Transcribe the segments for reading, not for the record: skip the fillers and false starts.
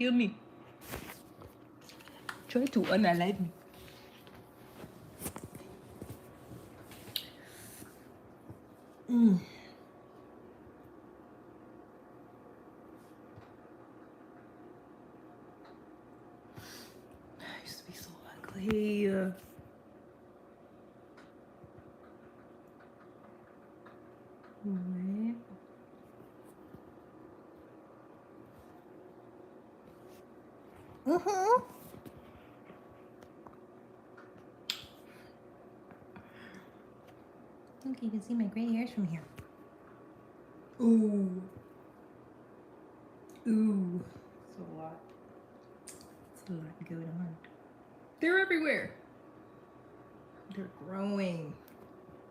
kill me. Try to unalive me. I used to be so ugly. Wait. Look, you can see my gray hairs from here. Ooh. Ooh. It's a lot. It's a lot going on. They're everywhere. They're growing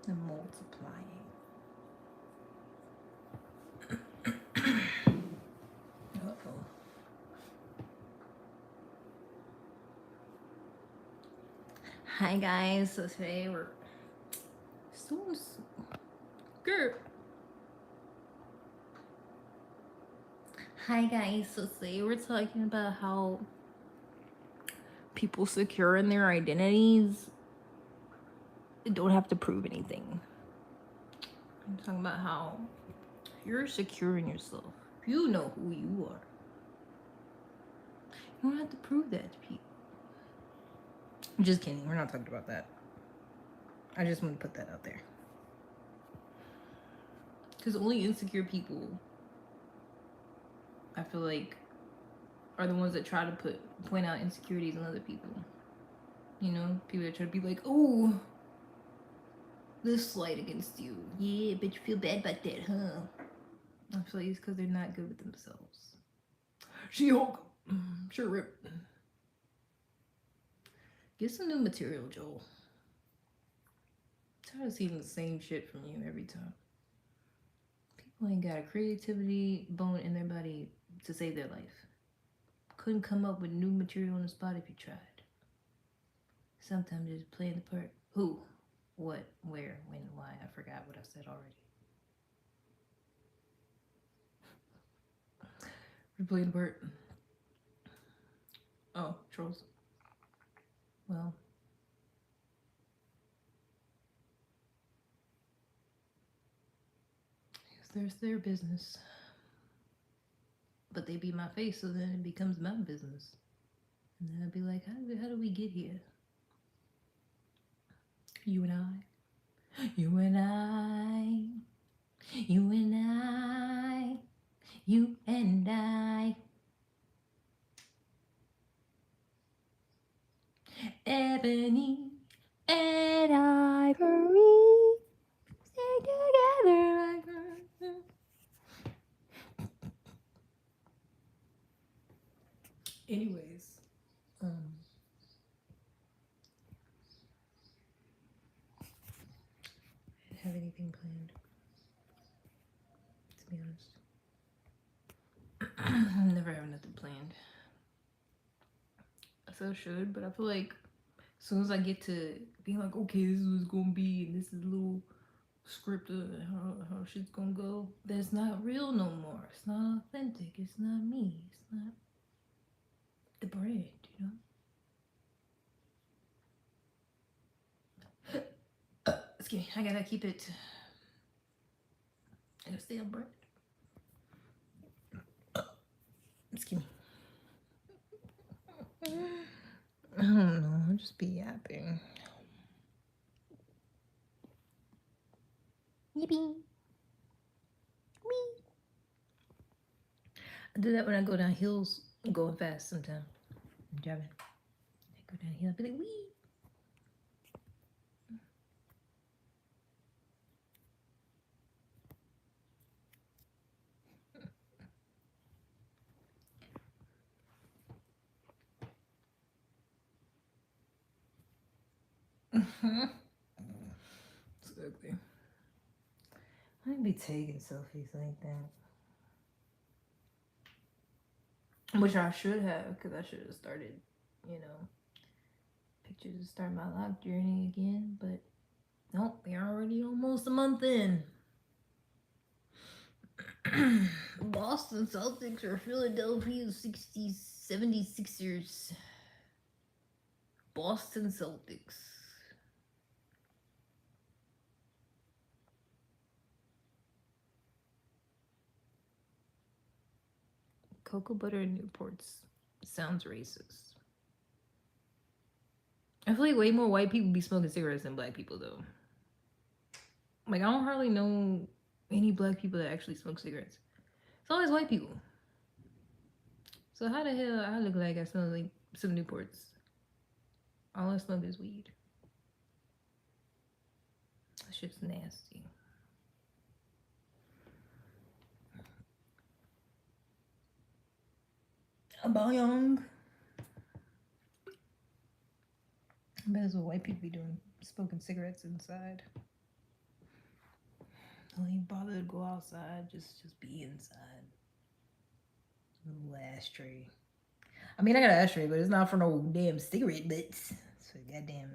and multiplying. Uh-oh. Hi guys, so today we're so good. Hi guys, so today we're talking about how people secure in their identities don't have to prove anything. I'm talking about how you're secure in yourself. You know who you are. You don't have to prove that to people. I'm just kidding. We're not talking about that. I just want to put that out there. Because only insecure people, I feel like, are the ones that try to point out insecurities in other people. You know, people that try to be like, oh, this slight against you. Yeah, but you feel bad about that, huh? I feel like it's because they're not good with themselves. She-Hulk. Sure, rip. Get some new material, Joel. I'm tired of seeing the same shit from you every time. People ain't got a creativity bone in their body to save their life. Couldn't come up with new material on the spot if you tried. Sometimes just playing the part. Who? What? Where? When? Why? I forgot what I said already. We're playing the part. Oh, trolls. Well. There's their business. But they be my face, so then it becomes my business. And then I'd be like, how do we get here? You and I. You and I. You and I. You and I. Ebony and ivory. Stay together like her. Anyways, I didn't have anything planned, to be honest. I never have nothing planned. I still should, but I feel like as soon as I get to being like, okay, this is what it's gonna be, and this is a little script of how shit's gonna go, that's not real no more. It's not authentic. It's not me. It's not the brand, you know? Excuse me. I gotta keep it. I gotta stay on brand. Excuse me. I don't know. I'll just be yapping. Yippee. Wee. I do that when I go down hills. I'm going fast sometimes. I'm driving. I go down hill. I'll be like, wee. It's ugly. I'd be taking selfies like that. Which I should have, because I should have started, you know, pictures to start my lock journey again. But nope, we're already almost a month in. Boston Celtics or Philadelphia 66 76ers. Boston Celtics. Cocoa butter and Newports. Sounds racist. I feel like way more white people be smoking cigarettes than black people, though. Like, I don't hardly know any black people that actually smoke cigarettes. It's always white people. So how the hell I look like I smell like some Newports? All I smoke is weed. That shit's nasty. About young. I bet that's what white people be doing, smoking cigarettes inside. Don't even bother to go outside, just be inside. Little ashtray. I mean, I got an ashtray, but it's not for no damn cigarette butts. It's for goddamn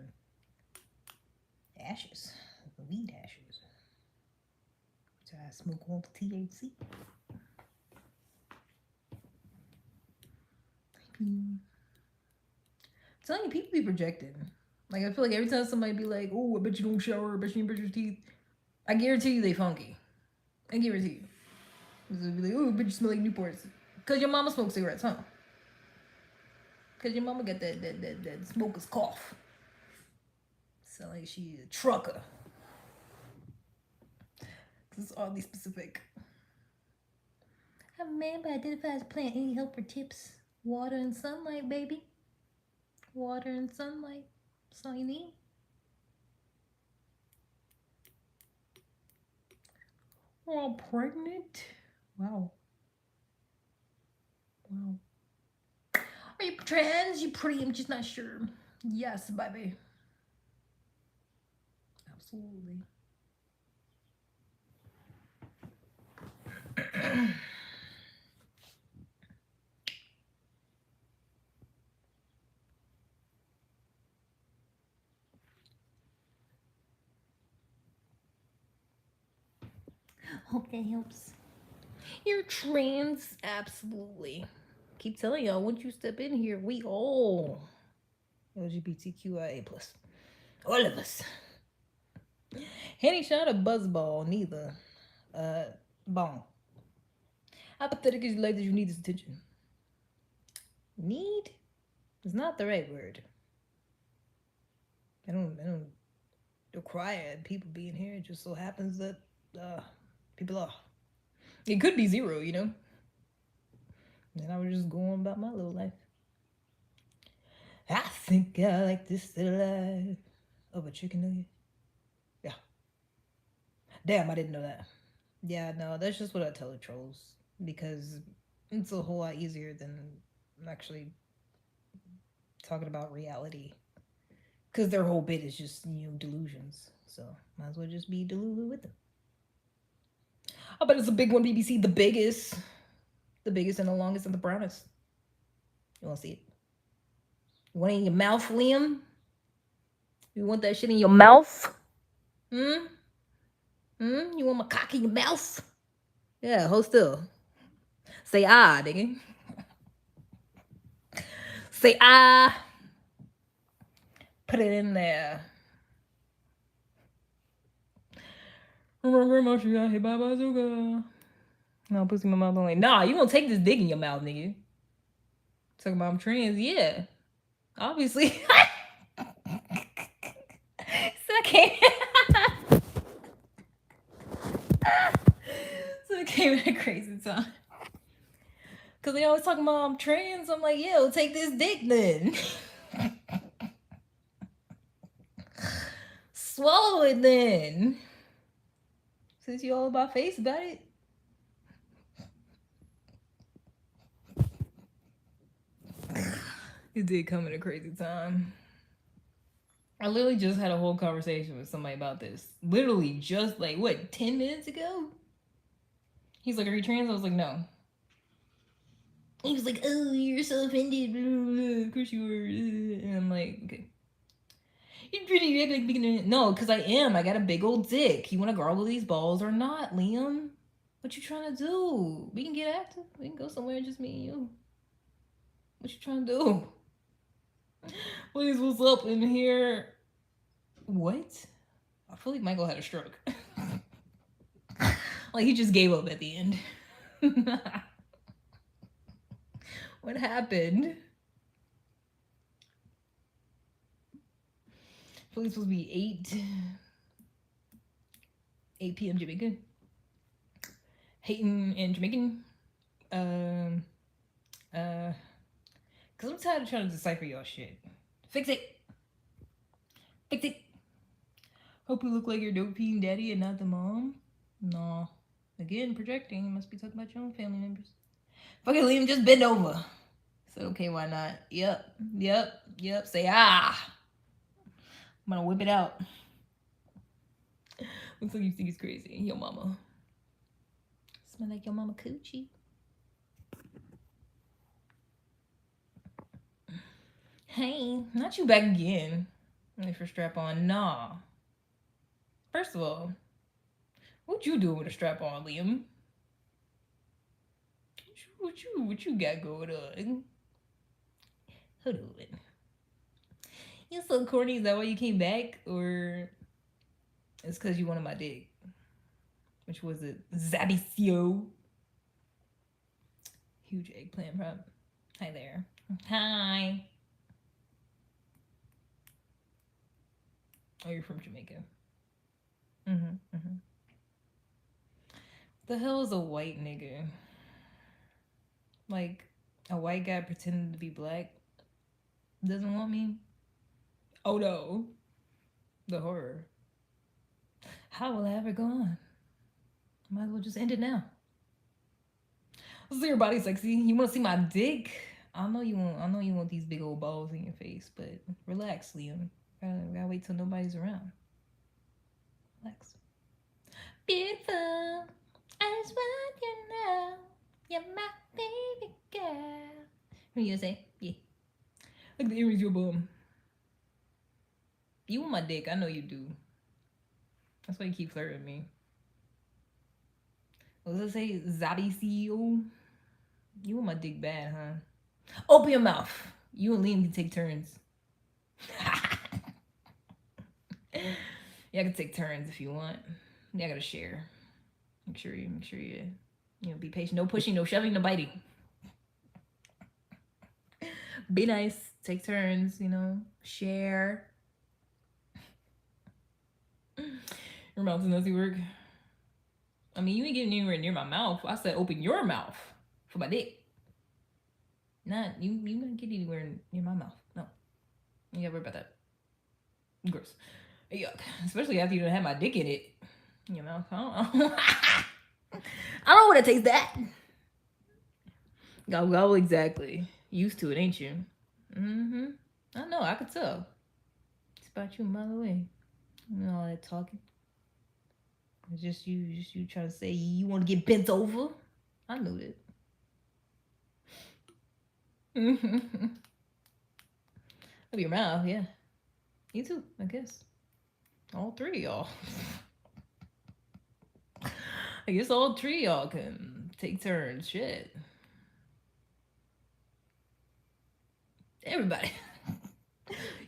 ashes, weed ashes. So I smoke all the THC. Telling you, people be projecting. Like, I feel like every time somebody be like, "Oh, I bet you don't shower, I bet you don't brush your teeth," I guarantee you they funky. I guarantee you. They'll be like, "Oh, I bet you smell like Newports." Cause your mama smokes cigarettes, huh? Cause your mama got that smoker's cough. Sound like she a trucker. Cause it's oddly specific. I'm a man, but identify as a plant. Any help or tips? Water and sunlight, baby. Water and sunlight. That's all you need. Oh, I'm pregnant? Wow. Wow. Are you trans? You pretty? I'm just not sure. Yes, baby. Absolutely. Hope that helps. You're trans? Absolutely. Keep telling y'all, once you step in here, we all LGBTQIA plus. All of us. Henny shot a buzzball, neither. Bong. How pathetic is your life that you need this attention? Need is not the right word. I don't require people being here. It just so happens that people are. It could be zero, you know? And I was just going about my little life. I think I like this life of a chicken nugget. Yeah. Damn, I didn't know that. Yeah, no, that's just what I tell the trolls. Because it's a whole lot easier than actually talking about reality. Because their whole bit is just, delusions. So, might as well just be deluded with them. I bet it's a big one, BBC. The biggest. The biggest and the longest and the brownest. You want to see it? You want it in your mouth, Liam? You want that shit in your mouth? You want my cock in your mouth? Yeah, hold still. Say ah, nigga. Say ah. Put it in there. My grandma, she got hit by a bazooka. No, pussy in my mouth only. Nah, you won't take this dick in your mouth, nigga. Talking about I'm trans, yeah. Obviously. So I came. So it came at a crazy time. Cause they always talking about I'm trans. I'm like, yeah, we'll take this dick then. Swallow it then. Since you all about face about it. It did come at a crazy time. I literally just had a whole conversation with somebody about this. Literally just 10 minutes ago? He's like, are you trans? I was like, no. He was like, oh, you're so offended. Of course you were. And I'm like, okay. You're pretty big. No, because I am. I got a big old dick. You want to gargle these balls or not, Liam? What you trying to do? We can get active. We can go somewhere, just me and you. What you trying to do? Please, what's up in here? What? I feel like Michael had a stroke. Like he just gave up at the end. What happened? I feel like it's supposed to be 8 p.m. Jamaican. Hating and Jamaican. Uh, cause I'm tired of trying to decipher y'all shit. Fix it. Fix it. Hope you look like your dopey daddy and not the mom. No. Again, projecting. You must be talking about your own family members. Fucking Liam, just bend over. Said, okay, why not? Yep. Say, ah. I'm gonna whip it out. Looks like you think it's crazy. Your mama. Smell like your mama coochie. Hey, not you back again. If you're strap on, nah. First of all, what you doing with a strap on, Liam? What you got going on? Hold on. You so corny. Is that why you came back, or it's because you wanted my dick? Which was it? Zabicio. Huge eggplant prop. Hi there. Hi. Oh, you're from Jamaica. Mm-hmm. The hell is a white nigga? Like, a white guy pretending to be black doesn't want me? Oh no. The horror. How will I ever go on? Might as well just end it now. See your body sexy. You want to see my dick? I know you want these big old balls in your face, but relax, Liam. Gotta wait till nobody's around. Relax. Beautiful. I just want you to know you're my baby girl. What are you gonna say? Yeah. Look at the earrings, your bum. You want my dick? I know you do. That's why you keep flirting with me. What does it say? Zabi CEO? You want my dick bad, huh? Open your mouth. You and Liam can take turns. Y'all can take turns if you want. Y'all gotta share. Make sure you be patient. No pushing, no shoving, no biting. Be nice. Take turns, share. Your mouth does nothing work. I mean, you ain't getting anywhere near my mouth. I said open your mouth for my dick. Not you not get anywhere near my mouth. No. You gotta worry about that. Gross. Yuck. Especially after you don't have my dick in it. Your mouth. I don't want to taste that. Go exactly. Used to it, ain't you? Mm-hmm. I know, I could tell. It's about you a mile away. You know all that talking. It's just you trying to say you want to get bent over. I knew that. Of your mouth, yeah. You too, I guess. All three of y'all. I guess all three of y'all can take turns. Shit. Everybody.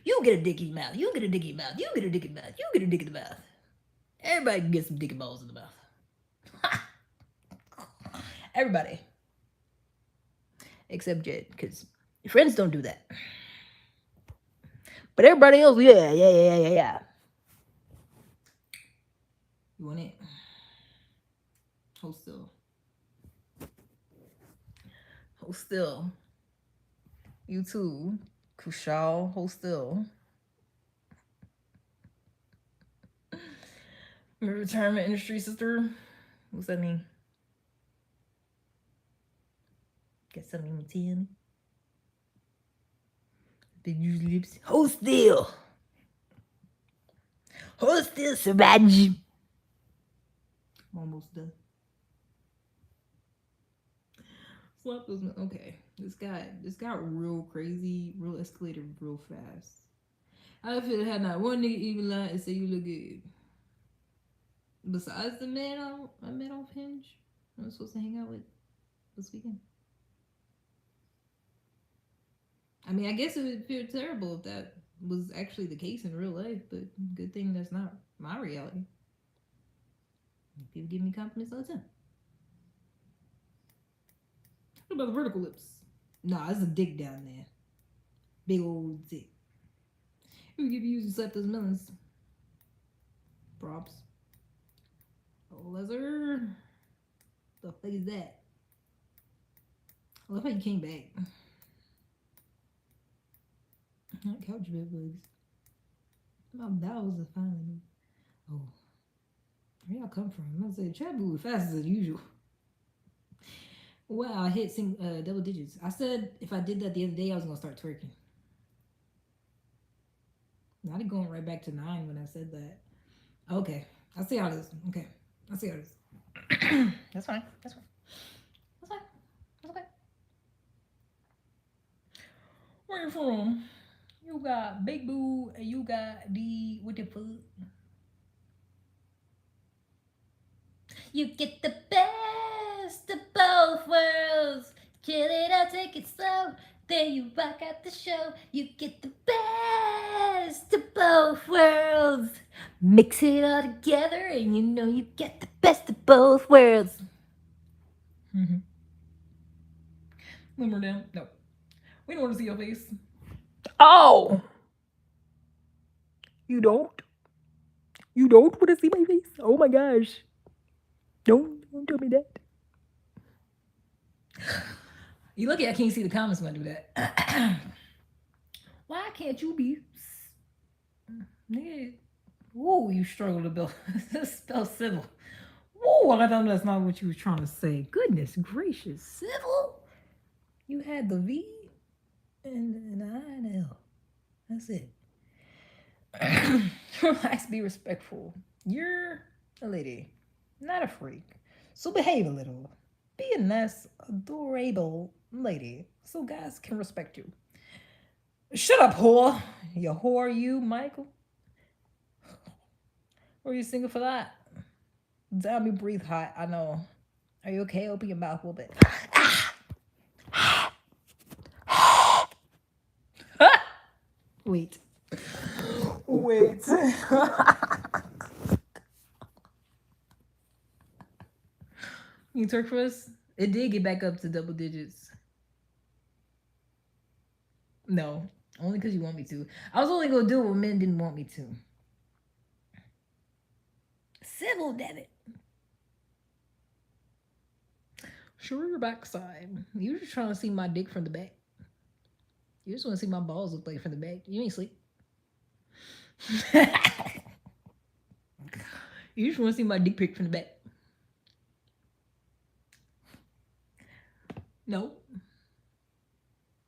You get a dick in your mouth. You get a dick in your mouth. You get a dick in the mouth. You get a dick in the mouth. Everybody can get some dick and balls in the mouth. Everybody. Except Jed, because your friends don't do that. But everybody else, yeah. You want it? Hold still. Hold still. You too. Kushal, hold still. Retirement industry sister. What's that mean? Got something to tell me? Big use lips. Hold still. Hold still, Savage. Almost done. Slap those. Okay. This got real crazy, real escalated real fast. I feel had not one nigga even lie and say you look good. Besides the man I met off Hinge, I was supposed to hang out with this weekend. I mean, I guess it would feel terrible if that was actually the case in real life, but good thing that's not my reality. People give me compliments all the time. What about the vertical lips? Nah, there's a dick down there. Big old dick. Who give you to slap those melons? Props. Oh, Lesser. The fuck is that? I love how you came back. Couch bed bugs. My bowels are finally. Oh, where y'all come from? I'm gonna say chat moving fast as usual. Wow, I hit double digits. I said if I did that the other day, I was gonna start twerking. Not going right back to 9 when I said that. Okay, I see how it is. Okay, I see how it is. That's fine. That's fine. That's fine. That's okay. Where you from? You got Big Boo and you got the what the fuck? You get the best of both worlds. Kill it or take it slow. Then you rock out the show. You get the best of both worlds. Mix it all together and you know you get the best of both worlds. Mm-hmm. Limber down. No. We don't want to see your face. Oh! You don't? You don't want to see my face? Oh my gosh. Don't tell me that. You lucky I can't see the comments when I do that. Why can't you be? Nigga. Whoa, you struggle to spell civil. Whoa, I thought that's not what you was trying to say. Goodness gracious. Civil? You had the V and an I and an L. That's it. Relax, be respectful. You're a lady, not a freak. So behave a little. Be a nice, adorable lady so guys can respect you. Shut up, whore. You whore, you, Michael. Or are you single for that? Damn, you breathe hot. I know. Are you okay? Open your mouth a little bit. Wait. Wait. You twerk for us? It did get back up to double digits. No, only because you want me to. I was only gonna do it when men didn't want me to. Civil, damn it. Show your backside. You just trying to see my dick from the back. You just want to see my balls look like from the back. You ain't sleep. You just want to see my dick pic from the back. No.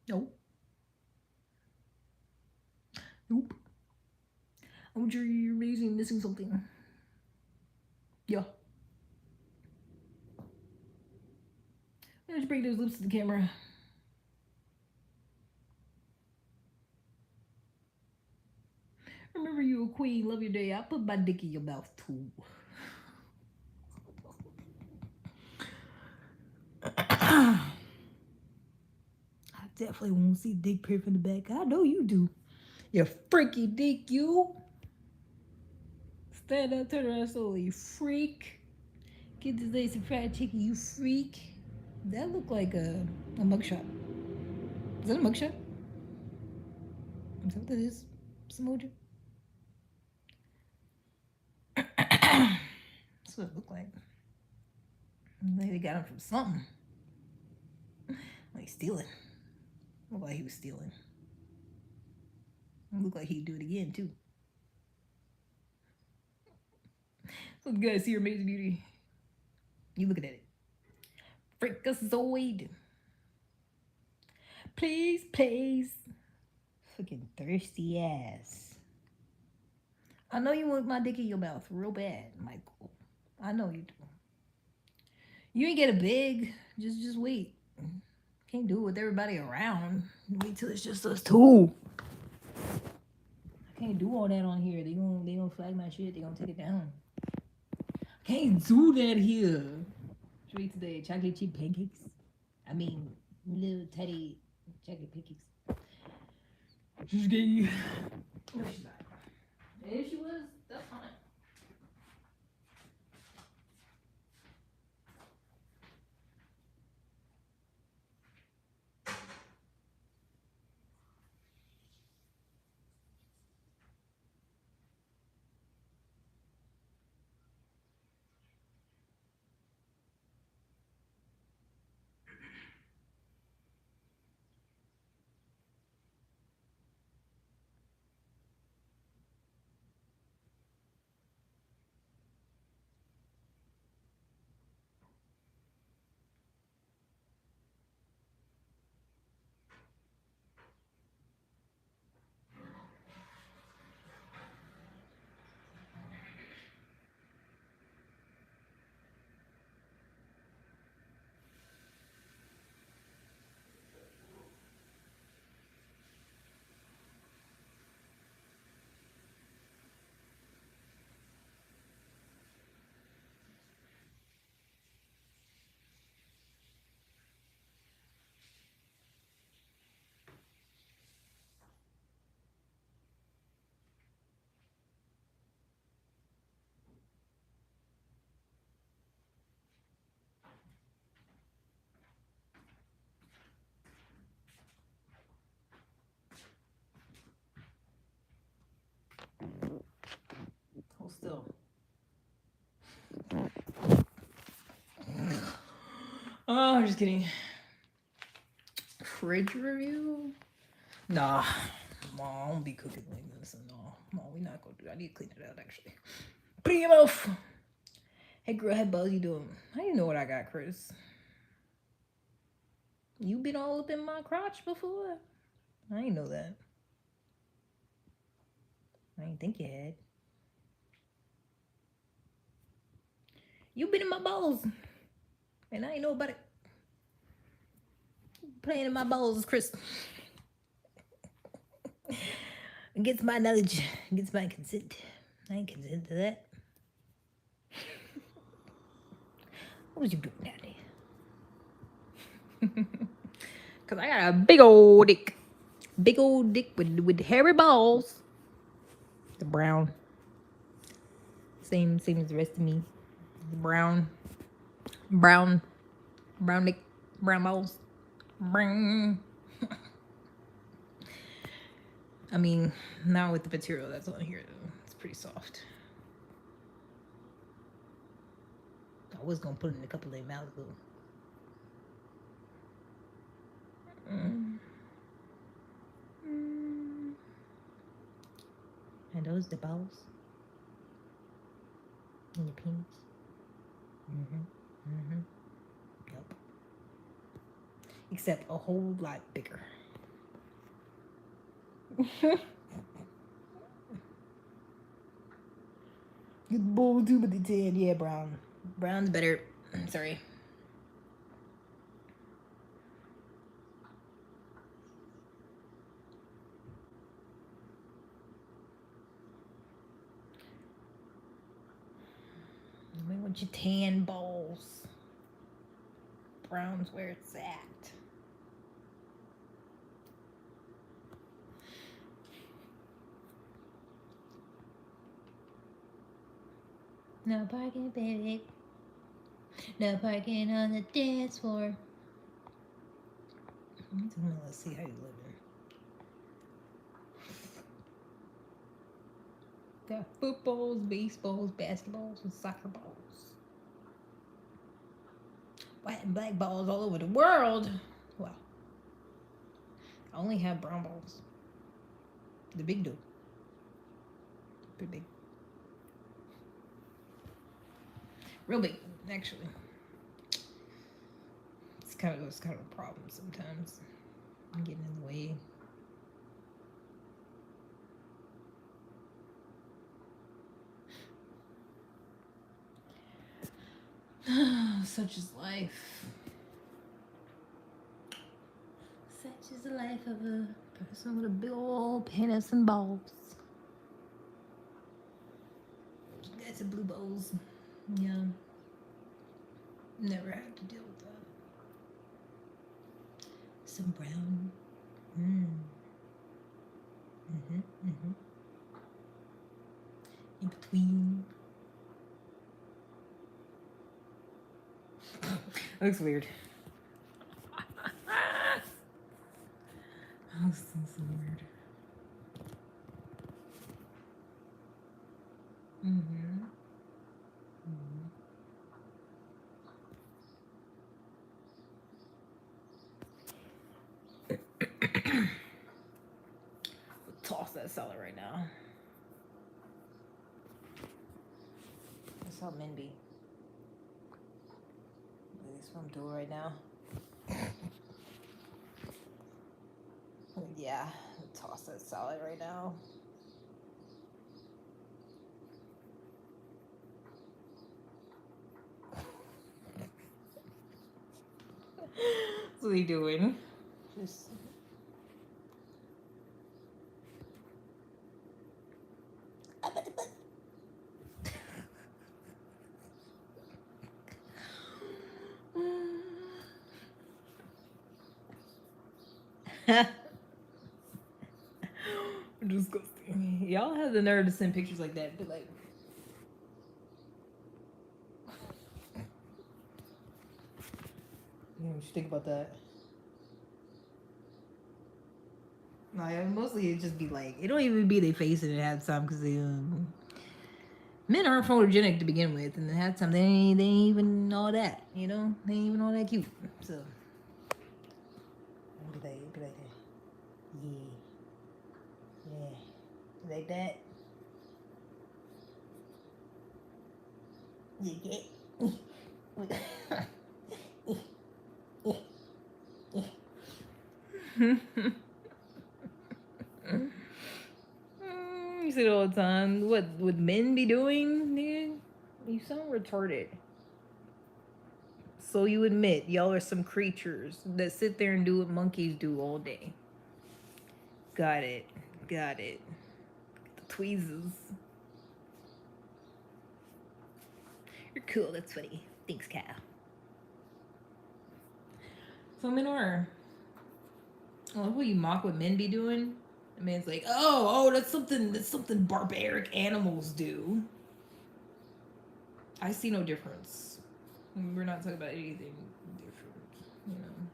No. Nope. I'm sure you're amazing missing something. Yeah. Let's bring those lips to the camera. Remember you a queen, love your day. I put my dick in your mouth too. I definitely won't see dick pic from the back. I know you do. You freaky dick, you. Stand up, turn around slowly, you freak. Get this lazy fried chicken, you freak. That looked like a mugshot. Is that a mugshot? Is that what that is? Some emoji? That's what it looked like. They got him from something. Like stealing. Looked like he was stealing. It looked like he'd do it again too. So you guys see your amazing beauty. You looking at it. Freakazoid. Please, please. Fucking thirsty ass. I know you want my dick in your mouth real bad, Michael. I know you do. You ain't get it big. Just wait. Can't do it with everybody around. Wait till it's just us two. I can't do all that on here. They gonna flag my shit. They gonna take it down. Can't do that here. Treat today chocolate chip pancakes. I mean little teddy chocolate pancakes. She's gay. No, she's not. And if she was, that's fine. Hold still. Oh, I'm just kidding. Fridge review? Nah. Mom, I don't be cooking like this. No. Mom, we not gonna do that. I need to clean it out, actually. Put it in your mouth. Hey, girl, how about you doing? I didn't know what I got, Chris. You been all up in my crotch before? I didn't know that. I didn't think you had. You been in my balls. And I ain't know about it. Playing in my balls, Chris. Against my knowledge, against my consent. I ain't consent to that. What was you doing down there? Cause I got a big old dick. Big old dick with hairy balls. The brown. Same as the rest of me. Brown dick, brown balls. Brown. I mean, not with the material that's on here though. It's pretty soft. I was gonna put in a couple of their mouths though. And those the balls and your penis. Yep. Except a whole lot bigger. Good bowl too, but the tan, yeah, brown. Brown's better. Sorry. We want your tan balls. Brown's where it's at. No parking, baby. No parking on the dance floor. Let's see how you living. Got footballs, baseballs, basketballs, and soccer balls. White and black balls all over the world. Well, I only have brown balls. The big dude. Pretty big. Real big, actually. It's kind of a problem sometimes. I'm getting in the way. Such is life. Such is the life of a person with a big old penis and balls. That's a blue balls. Yeah. Never had to deal with that. Some brown. In between. Looks weird. Looks so weird. Toss that salad right now. That's how men be. That's what I'm doing right now. Yeah, toss that salad right now. What are you doing? Just disgusting. Y'all have the nerve to send pictures like that, but like, what you think about that? No, yeah, mostly it just be like, it don't even be they face it at halftime because they men aren't photogenic to begin with, and at halftime they ain't even all that, you know, they ain't even all that cute. So what do they be like that? Yeah, like that. You get. You see it all the time. What would men be doing, dude? You sound retarded. So you admit y'all are some creatures that sit there and do what monkeys do all day. Got it. Got it. The tweezers. You're cool. That's funny. Thanks, Kyle. So men are. I love what you mock what men be doing. The man's like, oh, that's something barbaric animals do. I see no difference. We're not talking about anything different, you know.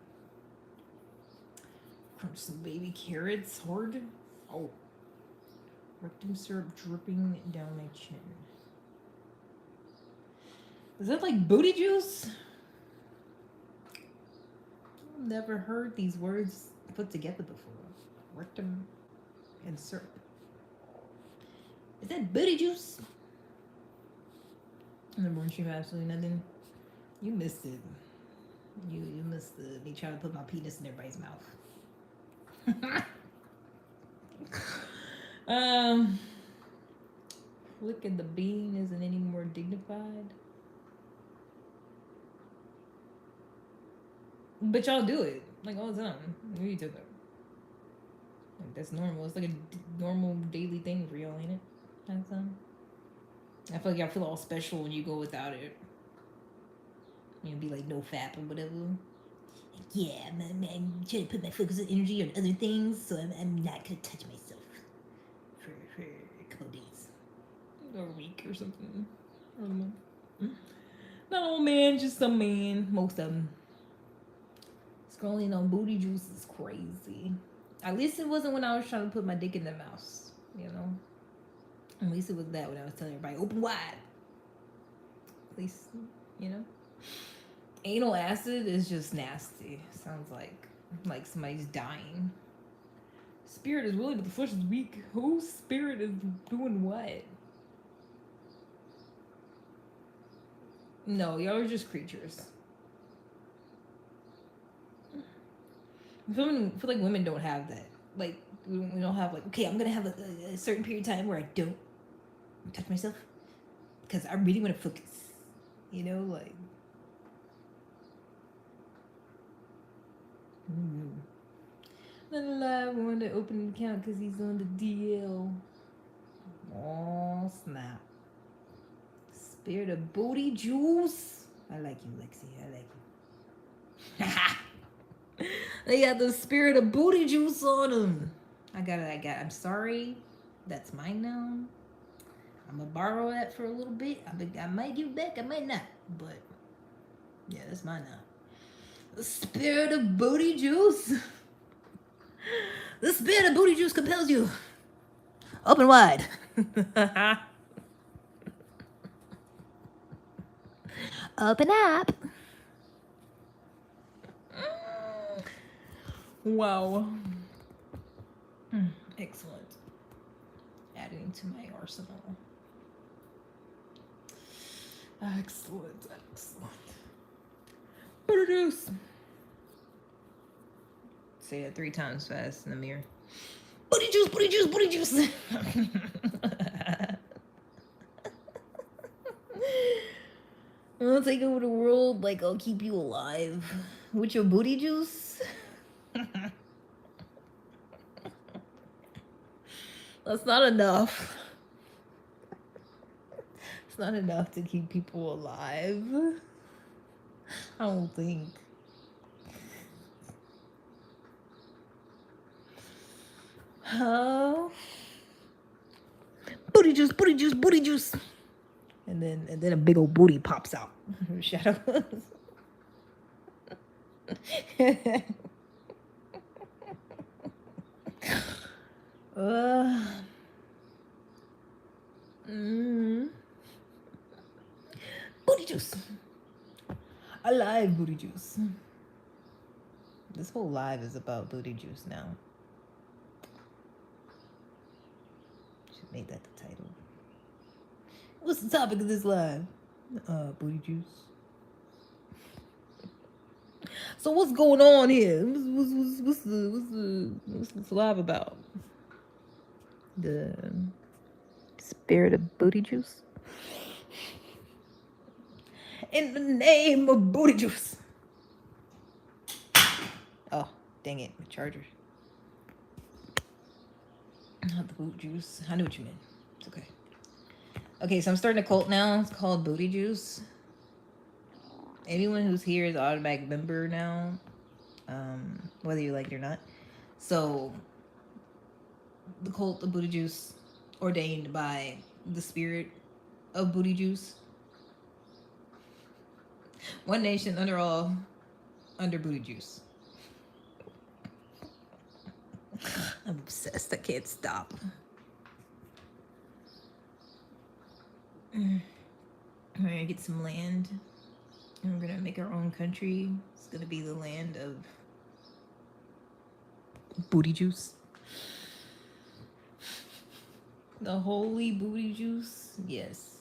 Crunch some baby carrots, hard. Oh. Rectum syrup dripping down my chin. Is that like booty juice? I've never heard these words put together before. Rectum and syrup. Is that booty juice? Remember when she had absolutely nothing? You missed it. You missed me trying to put my penis in everybody's mouth. Licking the bean isn't any more dignified. But y'all do it like all the time. What are you talking about? Like that's normal. It's like a normal daily thing for y'all, ain't it? That's I feel like y'all feel all special when you go without it. You know, be like no fap or whatever. Yeah, I'm trying to put my focus and energy on other things, so I'm not gonna touch myself for a couple days. Or a week or something. Or a month. Not all men, just some men. Most of them. Scrolling on booty juice is crazy. At least it wasn't when I was trying to put my dick in the mouse, you know? At least it was that when I was telling everybody, open wide. At least, you know? Anal acid is just nasty. Sounds like somebody's dying. Spirit is willing, but the flesh is weak. Whose spirit is doing what? No, y'all are just creatures. I feel like women don't have that. Like, we don't have, like, okay, I'm gonna have a certain period of time where I don't touch myself because I really want to focus. You know, like. Not alive, I wanted to open an account because he's on the DL. Oh, snap. Spirit of booty juice. I like you, Lexi. I like you. They got the spirit of booty juice on them. I'm sorry. That's mine now. I'm gonna borrow that for a little bit. I might give it back, I might not. But yeah, that's mine now. The spirit of booty juice. The spirit of booty juice compels you. Open wide. Open up. Wow. Excellent. Adding to my arsenal. Excellent. Booty juice. Say it 3 times fast in the mirror. Booty juice, booty juice, booty juice. I'll take over the world, like I'll keep you alive with your booty juice. That's not enough. It's not enough to keep people alive. I don't think. Booty juice, booty juice, booty juice. And then a big old booty pops out. Shadows. Booty juice. Alive booty juice. This whole live is about booty juice now. Should make that the title. What's the topic of this live? Booty juice. So what's going on here? What's the live about? The spirit of booty juice. In the name of booty juice. Oh, dang it, my charger. Not the boot juice. I knew what you meant. It's okay. Okay, so I'm starting a cult now. It's called Booty Juice. Anyone who's here is an automatic member now, whether you like it or not. So, the cult of Booty Juice, ordained by the spirit of Booty Juice. One nation under all, under Booty Juice. I'm obsessed. I can't stop. We're gonna get some land. And we're gonna make our own country. It's gonna be the land of booty juice. The holy booty juice. Yes.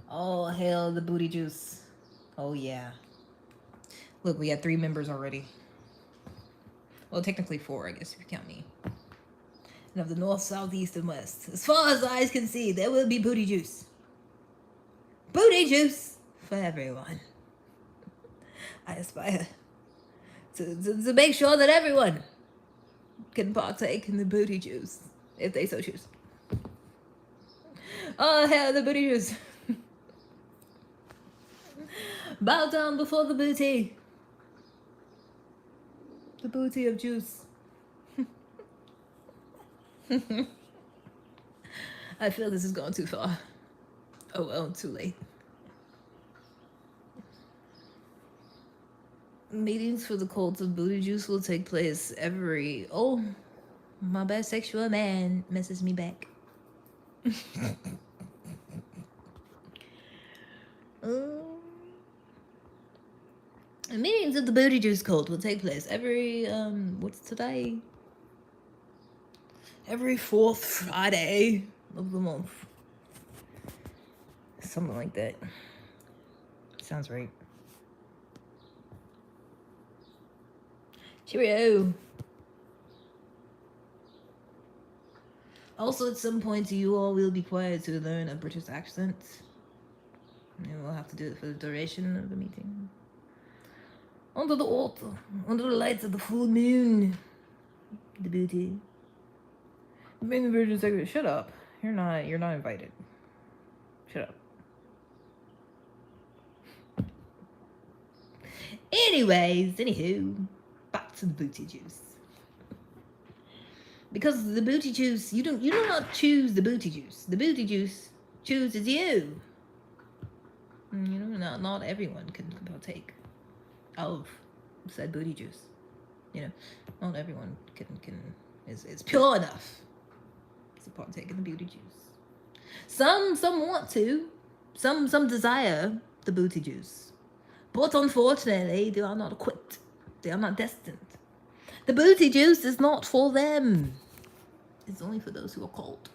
All hail the booty juice. Oh yeah. Look, we have 3 members already. Well, technically 4, I guess, if you count me. And of the north, south, east, and west, as far as eyes can see, there will be booty juice. Booty juice for everyone. I aspire to make sure that everyone can partake in the booty juice, if they so choose. Oh, hail the booty juice. Bow down before the booty. The booty of juice. I feel this is going too far. Oh well, too late. Meetings for the cult of booty juice will take place every... Oh, my bisexual man messes me back. Meetings of the booty juice cult will take place every... what's today? Every 4th Friday of the month. Something like that. Sounds right. Cheerio. Also, at some point, you all will be required to learn a British accent. And we'll have to do it for the duration of the meeting. Under the water, under the lights of the full moon. The booty. The main Virgin Secretary. Shut up. You're not invited. Shut up. Anyways, anywho, back to the booty juice. Because the booty juice, you do not choose the booty juice. The booty juice chooses you. You know, not everyone can partake of said booty juice. You know, not everyone is pure enough to partake in the booty juice. Some want to. Some desire the booty juice. But unfortunately, they are not equipped. They are not destined. The booty juice is not for them. It's only for those who are called.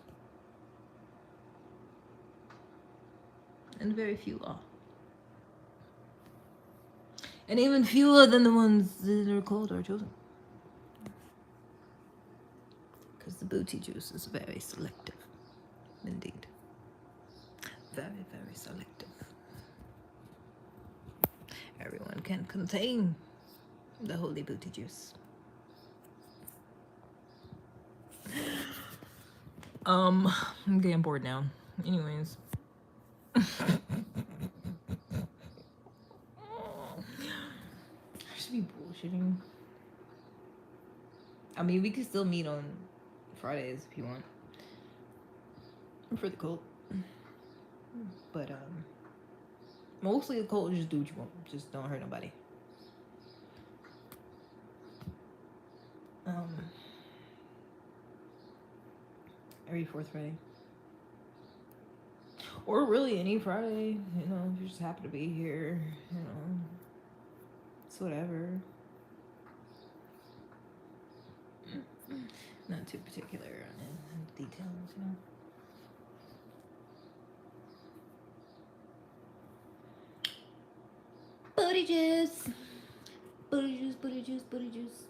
And very few are. And even fewer than the ones that are called are chosen. Because the booty juice is very selective. Indeed. Very, very selective. Everyone can contain the holy booty juice. I'm getting bored now. Anyways. I should be bullshitting. I mean, we could still meet on Fridays if you want. For the cult. But, mostly the cult, just do what you want. Just don't hurt nobody. Every fourth Friday. Or really any Friday, you know, if you just happen to be here, you know. It's whatever. Not too particular in details, you know. Booty juice. Booty juice, booty juice, booty juice.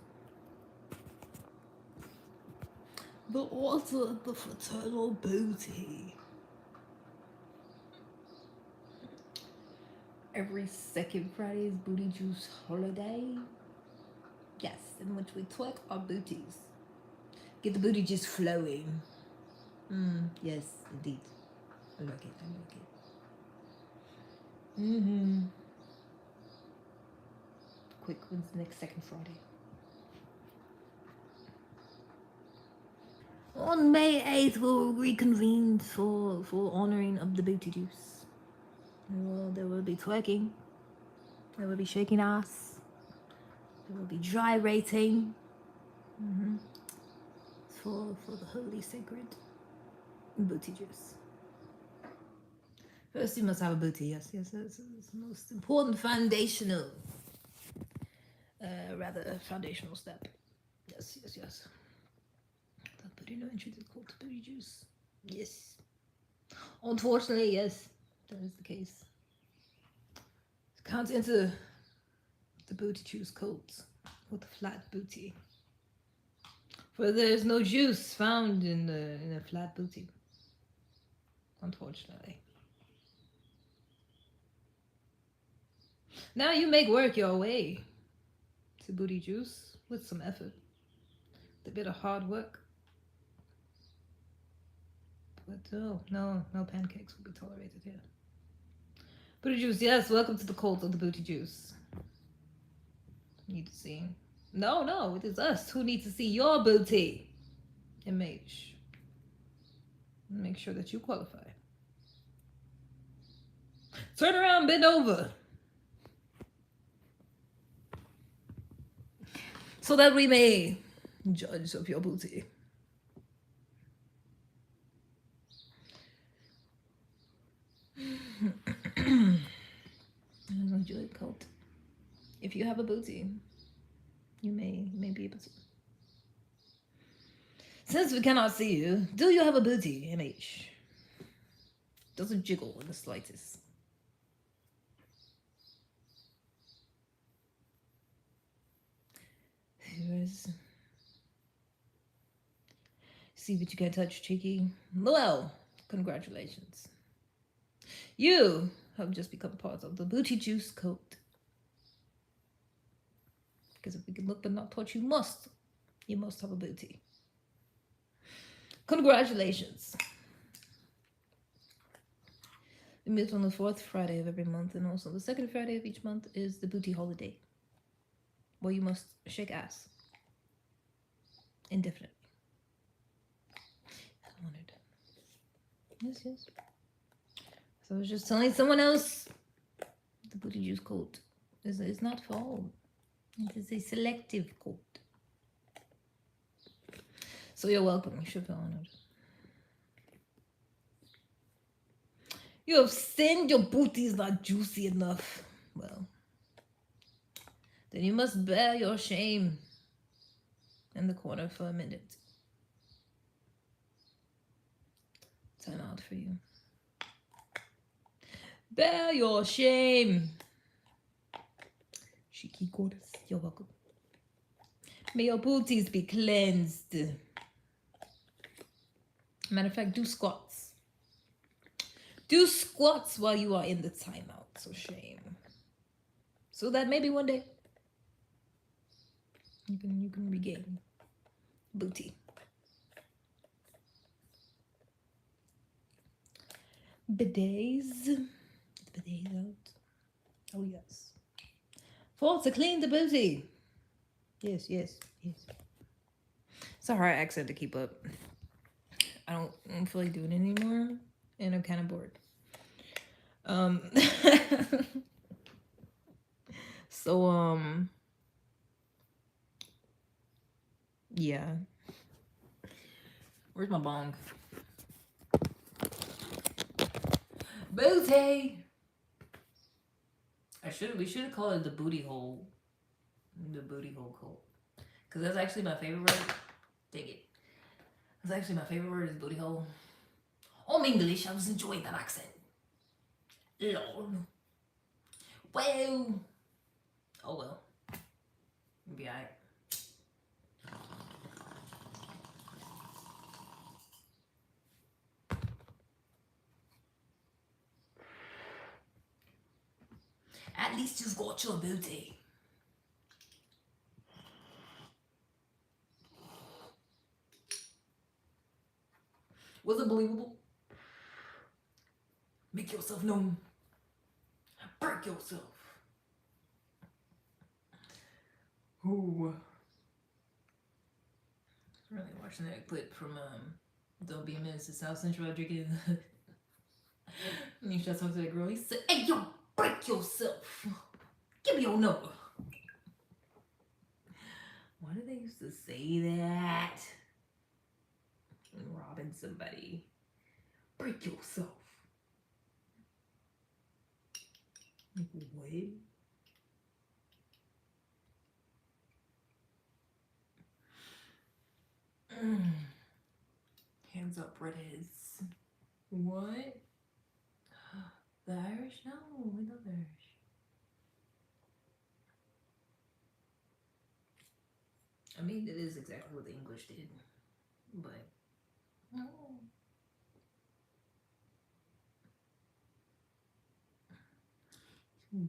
The author of the fraternal booty. Every second Friday is booty juice holiday. Yes, in which we twerk our booties. Get the booty juice flowing. Yes, indeed. I like it, I like it. Quick, when's the next second Friday? On May 8th, we'll reconvene for honoring of the booty juice. Well, there will be twerking. There will be shaking ass. There will be dry rating. For the holy sacred booty juice. First, you must have a booty. Yes. That's the most important foundational. Foundational step. Yes. That booty no entry is called booty juice. Yes. Unfortunately, yes, that is the case. Can't enter the booty juice cult with a flat booty. For there's no juice found in a flat booty. Unfortunately. Now you make work your way to booty juice with some effort. A bit of hard work. But no pancakes will be tolerated here. Booty juice, yes, welcome to the cult of the booty juice. Need to see. No, it is us who need to see your booty. MH. Make sure that you qualify. Turn around, bend over. So that we may judge of your booty. Enjoy the cult. If you have a booty, you may be able to. Since we cannot see you, do you have a booty, MH? Doesn't jiggle in the slightest. See what you can touch, cheeky. Well, congratulations. You have just become part of the booty juice cult. Because if we can look but not touch, you must have a booty. Congratulations. We meet on the 4th Friday of every month, and also the 2nd Friday of each month is the booty holiday, where you must shake ass indefinitely. Yes, yes. So I was just telling someone else the booty juice coat is not for all. It is a selective coat. So you're welcome. You should feel honored. You have said your booty is not juicy enough. Well, then you must bear your shame in the corner for a minute. Time out for you. Bear your shame. Cheeky goddess. You're welcome. May your booties be cleansed. Matter of fact, do squats. Do squats while you are in the timeout. So shame. So that maybe one day you can regain booty. Bidets. Bidets out. Oh yes. For to clean the booty. Yes, yes, yes. It's a hard accent to keep up. I don't feel like doing it anymore, and I'm kind of bored. So yeah. Where's my bong? Booty. We should have called it the booty hole. The booty hole coat. Cause that's actually my favorite word. Dig it. That's actually my favorite word is booty hole. Oh, English, I was enjoying that accent. Lol. Well. Oh well. It'll be alright. At least you've got your booty. Was it believable? Make yourself known. Break yourself. Ooh. I'm really watching that clip from Don't Be Missed to South Central drinking. And he shouts out to that girl. He said, "Hey, yo, break yourself. Give me your number." Why did they used to say that? When robbing somebody. Break yourself. Like, what? Hands up, redheads. What? The Irish? No, we love the Irish. I mean, it is exactly what the English did, but no.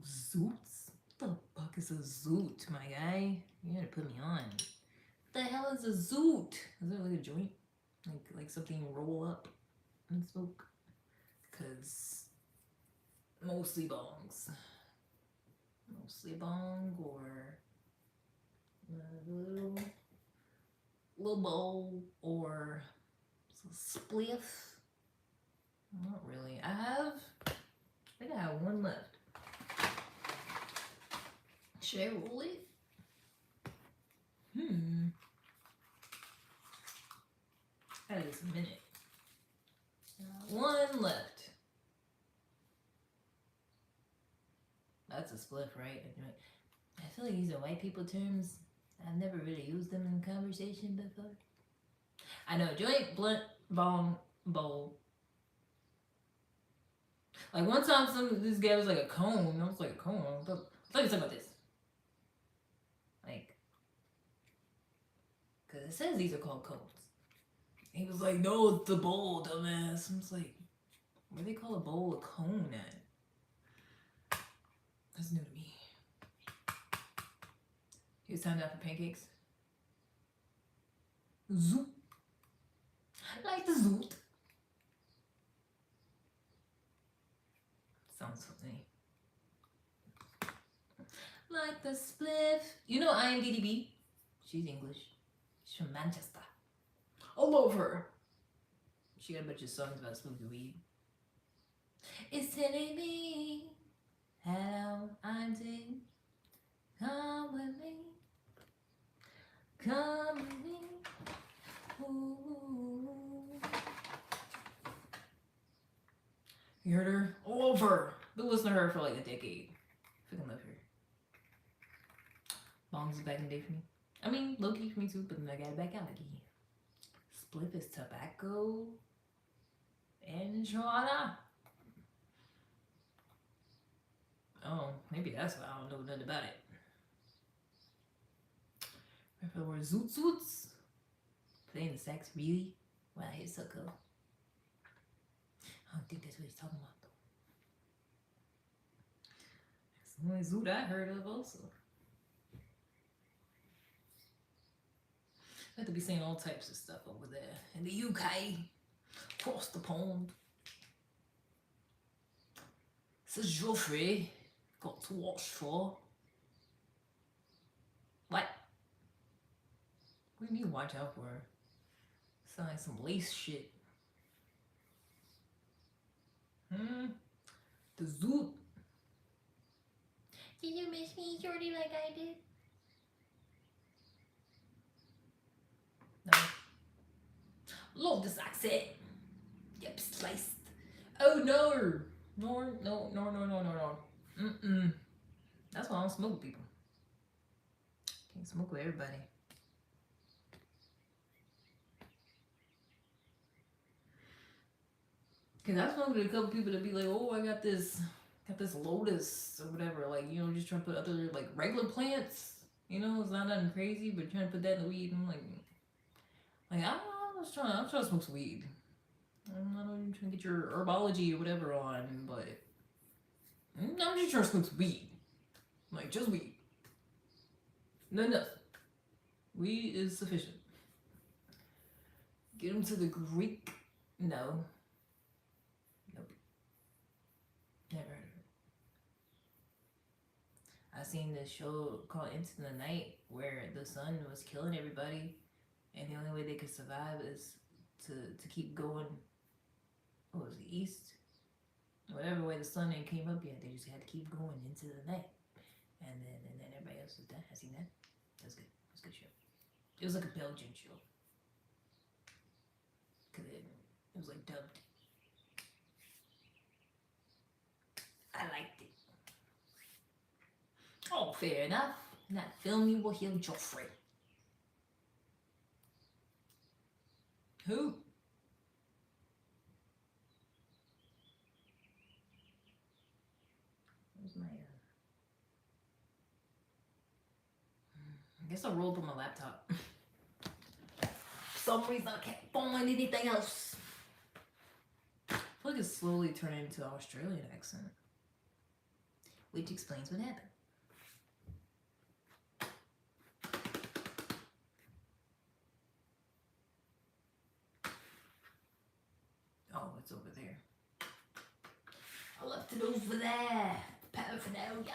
Zoots? What the fuck is a zoot, my guy? You gotta put me on. What the hell is a zoot? Is it like a joint? Like something you roll up and smoke? Cause mostly bongs. Mostly bong or a little bowl or spliff. Not really. I think I have one left. Should I roll it? That is a minute. One left. That's a spliff, right? I feel like these are white people terms. I've never really used them in conversation before. I know, joint, blunt, bong, bowl. Like one time, this guy was like a cone. I was like a cone. I thought he was talking about this. Like, cause it says these are called cones. He was like, "No, it's the bowl, dumbass." I was like, "Where they call a bowl a cone at?" That's new to me. He was time down for pancakes. Zoot. Like the zoot. Sounds funny. Like the spliff. You know IMDb? She's English. She's from Manchester. I love her. She got a bunch of songs about smoking weed. It's telling me how I did. Come with me. Come with me. Ooh. You heard her? All over. Been listening to her for like a decade. Freaking love her. Bongs is back in the day for me. I mean, low key for me too, but then I got it back out again. Spliff is tobacco and marijuana. Oh, maybe that's why I don't know nothing about it. Remember the word zoot zoots? Playing the sax, really? Wow, he's so cool. I don't think that's what he's talking about though. That's the only zoot I heard of also. I have to be saying all types of stuff over there. In the UK, across the pond. Says Geoffrey, got to watch for. What? What do you mean watch out for? Sound like some lace shit. The zoot. Did you miss me, Shorty, like I did? No. Love this accent. Yep, sliced. Oh no. No. That's why I don't smoke with people. Can't smoke with everybody. Cause I smoked with a couple people that be like, oh, I got this lotus or whatever, like, you know, just trying to put other like regular plants, you know, it's not nothing crazy, but trying to put that in the weed. And I'm like I'm trying to smoke some weed. I'm not even trying to get your herbology or whatever on, but I'm just trying to smoke some weed, like just weed. No, weed is sufficient. Get them to the Greek. No. Nope. Never heard of it. I seen this show called Into the Night where the sun was killing everybody, and the only way they could survive is to keep going. What was it, east? Whatever way the sun ain't came up yet, they just had to keep going into the night, and then everybody else was done. I seen that. That's good. That's a good show. It was like a Belgian show. Cause it was like dubbed. I liked it. Oh, fair enough. Not film you will hear Geoffrey. Who? Where's my I guess I rolled on my laptop. For some reason I can't find anything else. I feel like it's slowly turning into an Australian accent, which explains what happened. Oh, it's over there. I left it over there. Paraphernalia.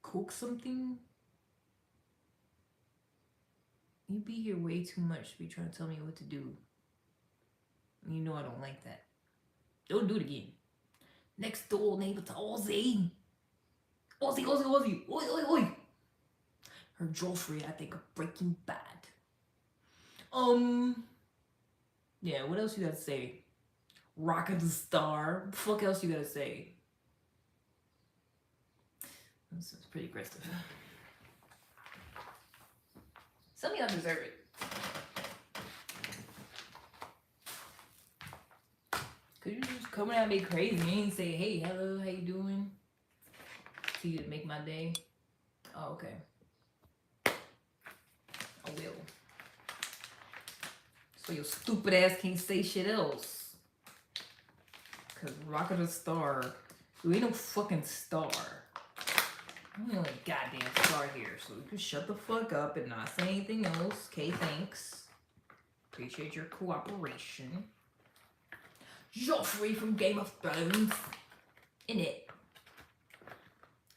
Cook something? You be here way too much to be trying to tell me what to do. You know I don't like that. Don't do it again. Next door neighbor to Ozzy. Ozzy. Oi. Her Joffrey, I think, of Breaking Bad. Yeah, what else you gotta say? Rocket the Star. What the fuck else you gotta say? This is pretty aggressive. Some of y'all deserve it. Could you just come at me crazy and say, hey, hello, how you doing? See you to make my day. Oh, okay. I will. So your stupid ass can't say shit else. Cause Rocket a Star, you ain't no fucking star. I'm the only goddamn star here, so you can shut the fuck up and not say anything else. Okay, thanks. Appreciate your cooperation. Joffrey from Game of Thrones. In it.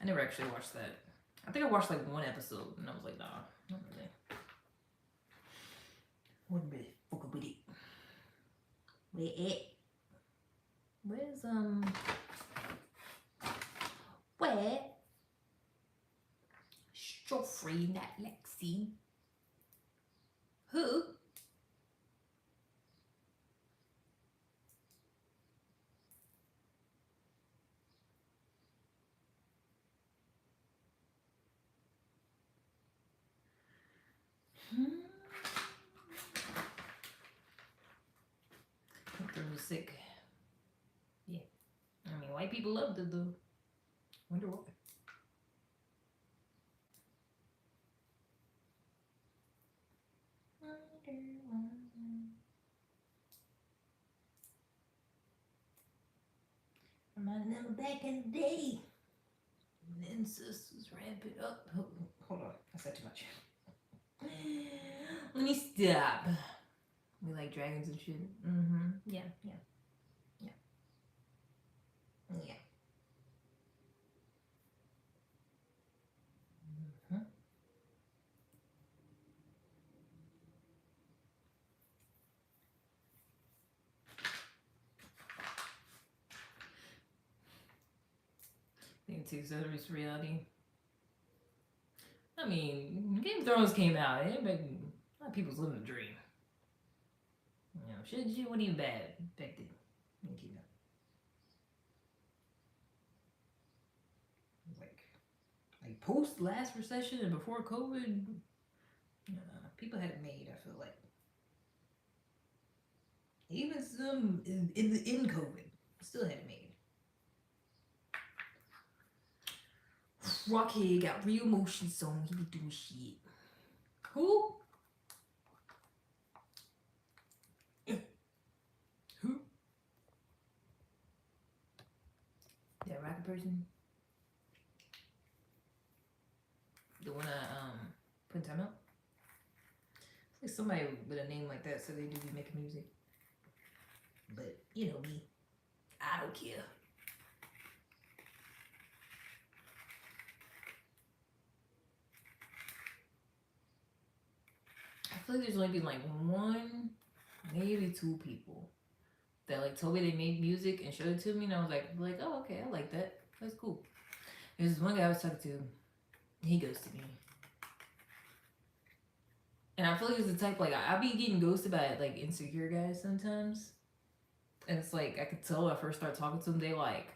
I never actually watched that. I think I watched like one episode and I was like, nah, not really. Wasn't really fucking with it. Where it? Where's where? Joffrey, not Lexi. Who? Hunter was sick. Yeah. I mean, white people loved it though. Wonder why. Reminding them back in the day. The ancestors ramp it up. Hold on, I said too much. Let me stop. We like dragons and shit. Mm-hmm. Yeah. Mm-hmm. I think it's Exodus reality. I mean, Game of Thrones came out. A lot of people's living a dream. You know, shit wasn't even bad back then. It came out. It was like post last recession and before COVID. People had it made. I feel like even some in COVID still had it made. Rocky got real motion song. He be doing shit. Who? Who? That rocket person? The one I put in timeout? It's like somebody with a name like that, so they do be making music. But you know me, I don't care. I feel like there's only been like one, maybe two people that like told me they made music and showed it to me, and I was like, oh okay, I like that. That's cool. There's this one guy I was talking to. He ghosted me. And I feel like it's the type, like, I be getting ghosted by, like, insecure guys sometimes. And it's like, I could tell when I first started talking to them, they, like,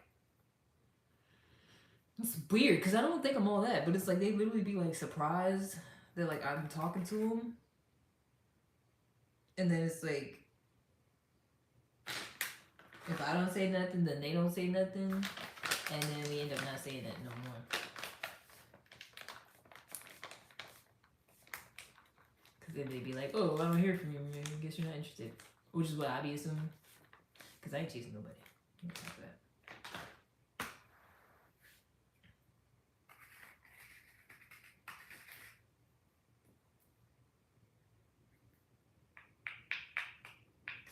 it's weird, because I don't think I'm all that, but it's like, they literally be, like, surprised that, like, I'm talking to them. And then it's like, if I don't say nothing, then they don't say nothing. And then we end up not saying that no more. Then they'd be like, oh, I don't hear from you. I guess you're not interested. Which is what I be assuming. Because I ain't chasing nobody. Like that.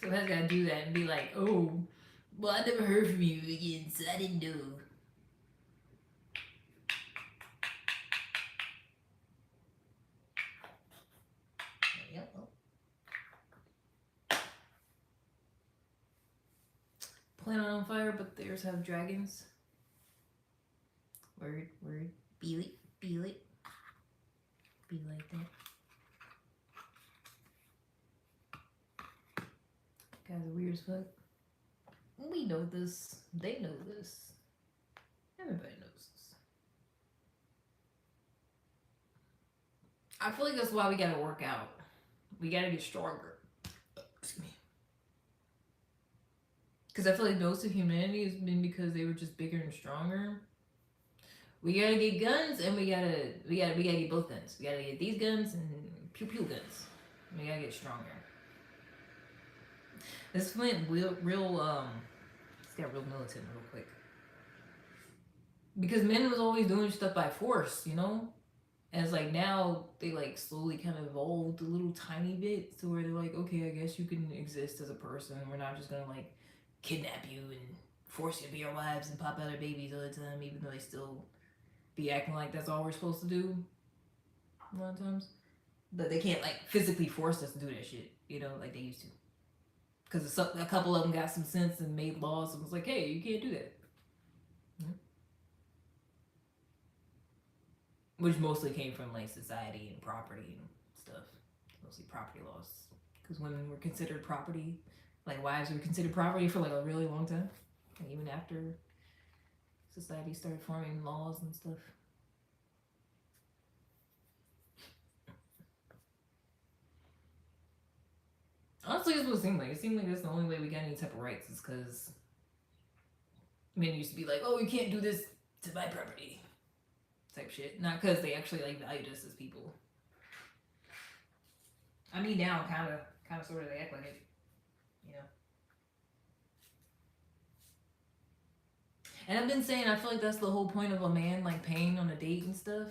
So I gotta do that and be like, oh, well, I never heard from you again, so I didn't know. Planet on fire, but theirs have dragons. Word. Be like that. Guys are weird as fuck. We know this. They know this. Everybody knows this. I feel like that's why we gotta work out. We gotta get stronger. Excuse me. Because I feel like most of humanity has been because they were just bigger and stronger. We gotta get guns, and we gotta get both guns. We gotta get these guns and pew pew guns. We gotta get stronger. This went real let's get real militant real quick. Because men was always doing stuff by force, you know? And it's like now they like slowly kind of evolved a little tiny bit to where they're like, okay, I guess you can exist as a person. We're not just gonna like kidnap you and force you to be our wives and pop out our babies all the time, even though they still be acting like that's all we're supposed to do a lot of times. but they can't like physically force us to do that shit, you know, like they used to. Because a couple of them got some sense and made laws and was like, hey, you can't do that. Mm-hmm. Which mostly came from like society and property and stuff. Mostly property laws. Because women were considered property, like wives were considered property for like a really long time. And even after society started forming laws and stuff. Honestly, that's what it seemed like. It seemed like that's the only way we got any type of rights is because men used to be like, oh, you can't do this to my property type shit. Not because they actually like valued us as people. I mean, now kind of, sort of, they act like it, you know. And I've been saying, I feel like that's the whole point of a man like paying on a date and stuff.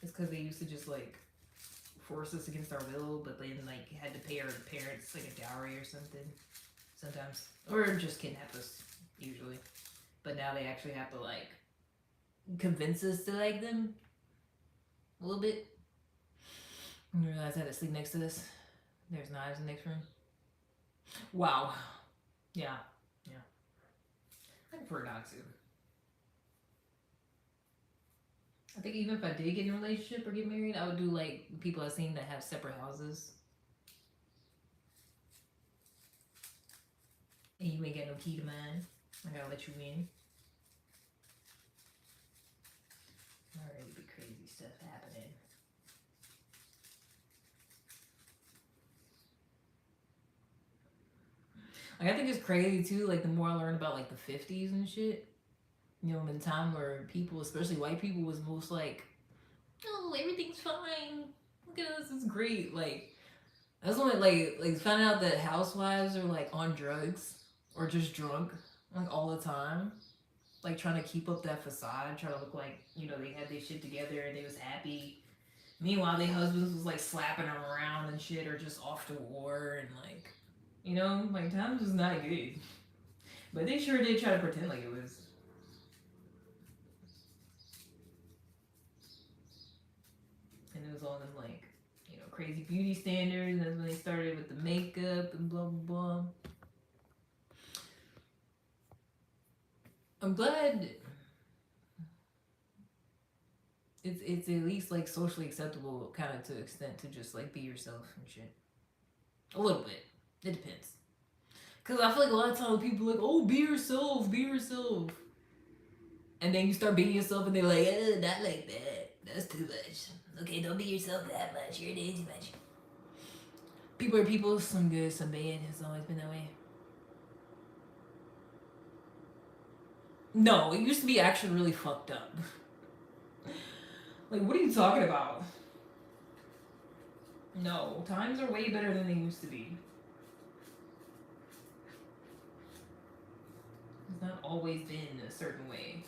It's because they used to just like force us against our will, but then like had to pay our parents like a dowry or something sometimes, or just kidnap us usually. But now they actually have to like convince us to like them a little bit. I realized I had to sleep next to this. There's knives in the next room. Wow. Yeah. Yeah. I prefer not to. I think even if I did get in a relationship or get married, I would do like people I've seen that have separate houses. And you ain't got no key to mine. I gotta let you in. Alright, be crazy stuff happening. Like I think it's crazy too, like the more I learn about like the 50s and shit. You know, in a time where people, especially white people, was most like, oh, everything's fine. Look at us, it's great. Like that's when like finding out that housewives are like on drugs or just drunk like all the time, like trying to keep up that facade, trying to look like you know they had their shit together and they was happy. Meanwhile, their husbands was like slapping them around and shit, or just off to war and like, you know, like times was not good. But they sure did try to pretend like it was. And it was all them like, you know, crazy beauty standards. And that's when they started with the makeup and blah blah blah. I'm glad it's at least like socially acceptable, kind of to extent to just like be yourself and shit. A little bit. It depends. Cause I feel like a lot of times people are like, oh, be yourself, be yourself. And then you start being yourself, and they're like, not like that. That's too much. Okay, don't be yourself that much. You're doing too much. People are people. Some good, some bad. It's always been that way. No, it used to be actually really fucked up. Like, what are you talking about? No, times are way better than they used to be. It's not always been a certain way.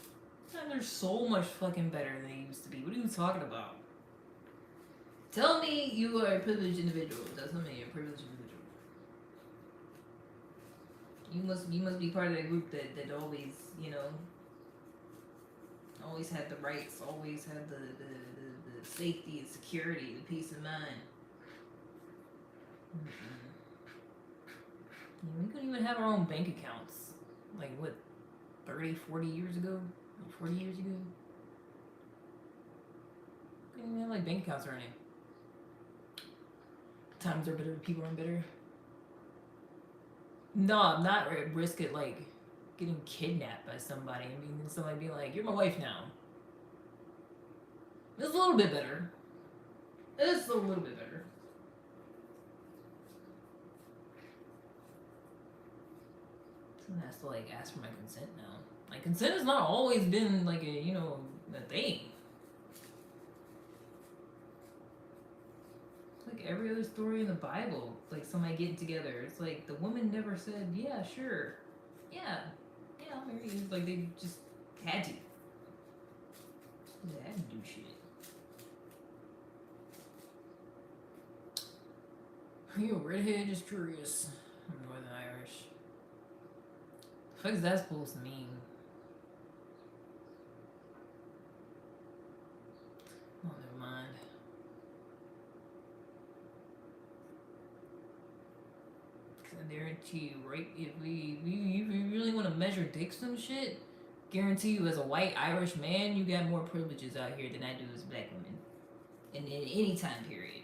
Times are so much fucking better than they used to be. What are you talking about? Tell me you are a privileged individual. That's what I mean, you're a privileged individual. You must be part of that group that always, you know, always had the rights, always had the safety and security, the peace of mind. We couldn't even have our own bank accounts. Like, what, 30, 40 years ago? 40 years ago? We couldn't even have, like, bank accounts or anything. Times are better, people are better. No, I'm not at risk at, like, getting kidnapped by somebody. I mean, somebody being like, you're my wife now. It's a little bit better. It's a little bit better. Someone has to like ask for my consent now. Like consent has not always been like a you know a thing. It's like every other story in the Bible, like somebody getting together. It's like the woman never said, "Yeah, sure, yeah, I'll marry you." Like they just had to. They had to do shit. Are you a redhead? Just curious. I'm Northern Irish. The fuck is that supposed to mean? Oh, never I guarantee you, right? If we really want to measure dicks and shit, guarantee you, as a white Irish man, you got more privileges out here than I do as a black woman, in any time period.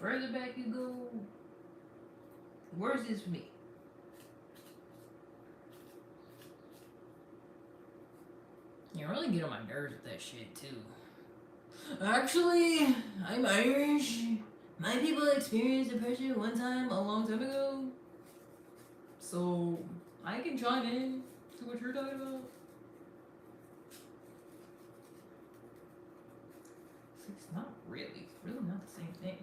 Further back you go, worse is for me. You really get on my nerves with that shit too. Actually, I'm Irish. My people experienced depression one time a long time ago. So I can chime in to what you're talking about. It's not really. It's really not the same thing.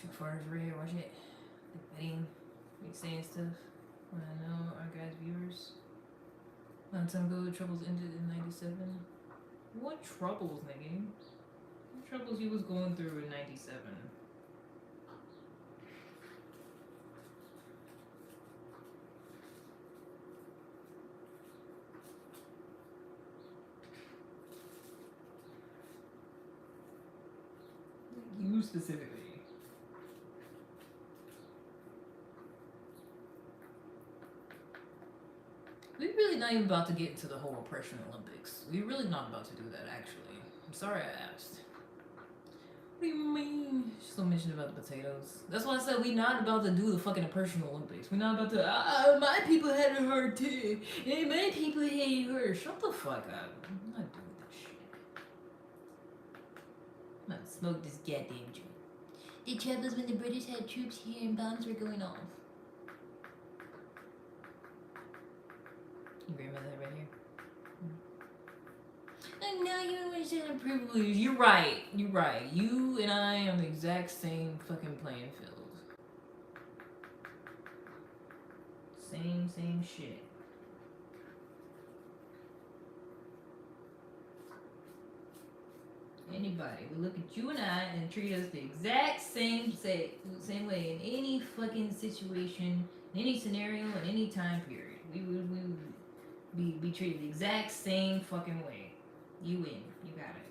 Before I was right here, watch it. Like betting, like saying stuff. When I know our guys' viewers. Long time ago, troubles ended in '97. What troubles, nigga? What troubles you was going through in '97? You specifically. We're really not even about to get into the whole oppression Olympics. We're really not about to do that, actually. I'm sorry I asked. What do you mean? Just don't mention about the potatoes. That's why I said we're not about to do the fucking oppression Olympics. We're not about to, my people had it hard too. And my people had it hard. Shut the fuck up. I'm not doing that shit. I'm gonna smoke this goddamn joint. The troubles when the British had troops here and bombs were going off. Your grandmother right here. And now you understand the privilege. You're right. You're right. You and I are on the exact same fucking playing field. Same shit. Anybody would look at you and I and treat us the exact same way in any fucking situation, in any scenario, in any time period. We would be treated the exact same fucking way. You win. You got it.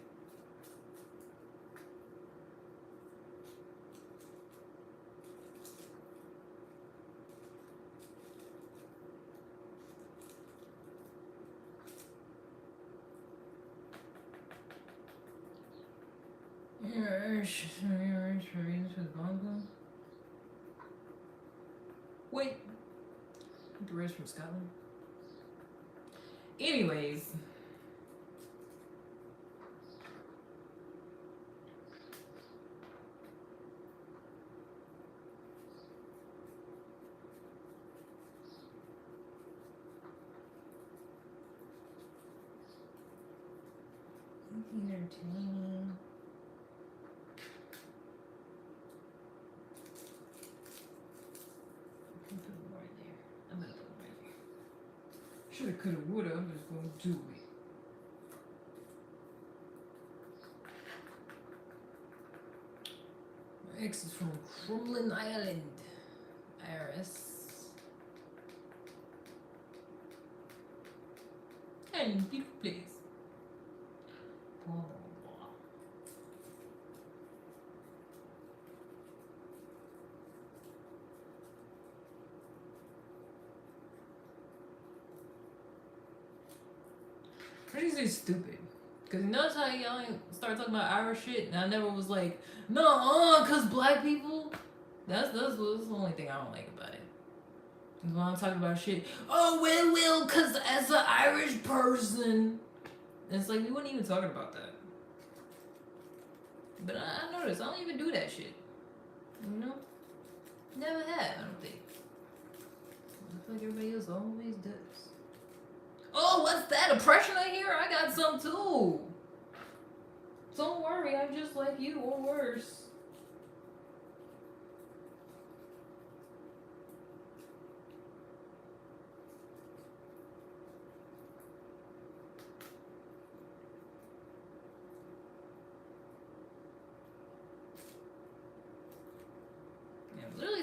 Wait. The rest from Scotland? Anyways. Entertaining. Put them right there. I'm gonna put them right there. Shoulda, coulda, woulda. I'm just gonna do it. My ex is from Crumlin Island. IRS. And beautiful place. Blah, blah, blah. What do you say stupid? Because you notice how y'all start talking about Irish shit and I never was like, no, cause black people. That's the only thing I don't like about it. When I'm talking about shit, oh well, cause as an Irish person. And it's like we weren't even talking about that. But I noticed I don't even do that shit. You know? Never have, I don't think. I feel like everybody else always does. Oh, what's that? Oppression I hear? I got some too. Don't worry, I'm just like you or worse.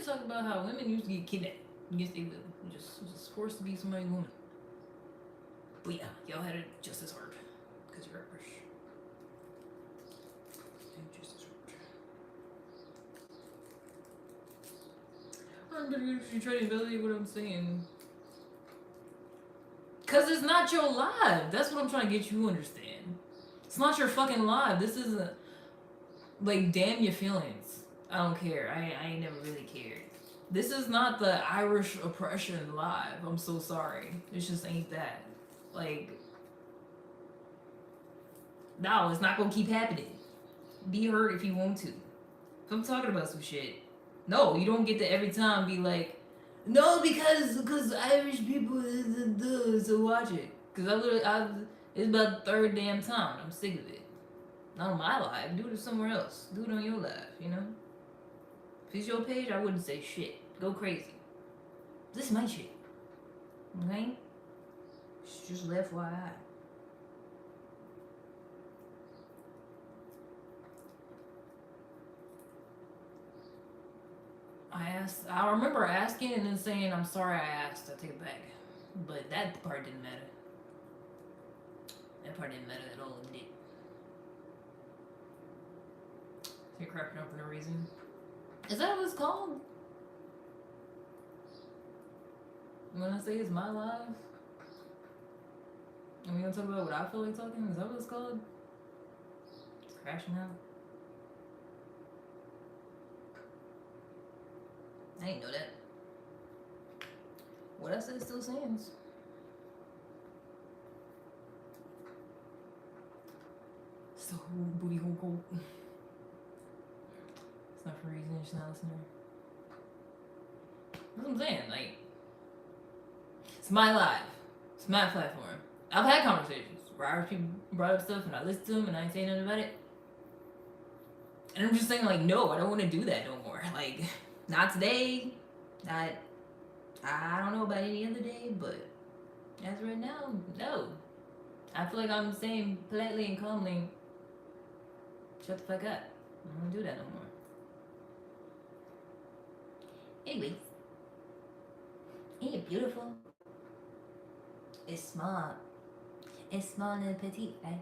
just talking about how women used to get kidnapped. Yes, they will. Just forced to be somebody's woman. But yeah, y'all had it just as hard. Because you're Irish. Just as hard. I'm gonna try to validate what I'm saying. Because it's not your life. That's what I'm trying to get you to understand. It's not your fucking life. This isn't. Like, damn your feelings. I don't care. I ain't never really cared. This is not the Irish oppression live. I'm so sorry. It just ain't that. Like, no, it's not gonna keep happening. Be hurt if you want to. If I'm talking about some shit, no, you don't get to every time be like, no, because Irish people so watch it. Because it's about the third damn time. I'm sick of it. Not on my live. Do it somewhere else. Do it on your live, you know? If it's your page, I wouldn't say shit. Go crazy. This is my shit. Okay? It's just FYI. I remember asking and then saying, I'm sorry I asked. I take it back. But that part didn't matter. That part didn't matter at all, did it? You're cracking up for no reason. Is that what it's called? When I say it's my life, and we gonna talk about what I feel like talking, is that what it's called? It's crashing out. I didn't know that. What I said still stands. So booty hole cold. It's not for a reason, you're just not listening. That's what I'm saying, like, it's my life. It's my platform. I've had conversations where Irish people brought up stuff and I listened to them and I ain't saying nothing about it. And I'm just saying, like, no, I don't want to do that no more. Like, not today. Not, I don't know about any other day, but as right now, no. I feel like I'm saying politely and calmly, shut the fuck up. I don't do that no more. Anyways, ain't it beautiful? It's small. It's small and petite, right?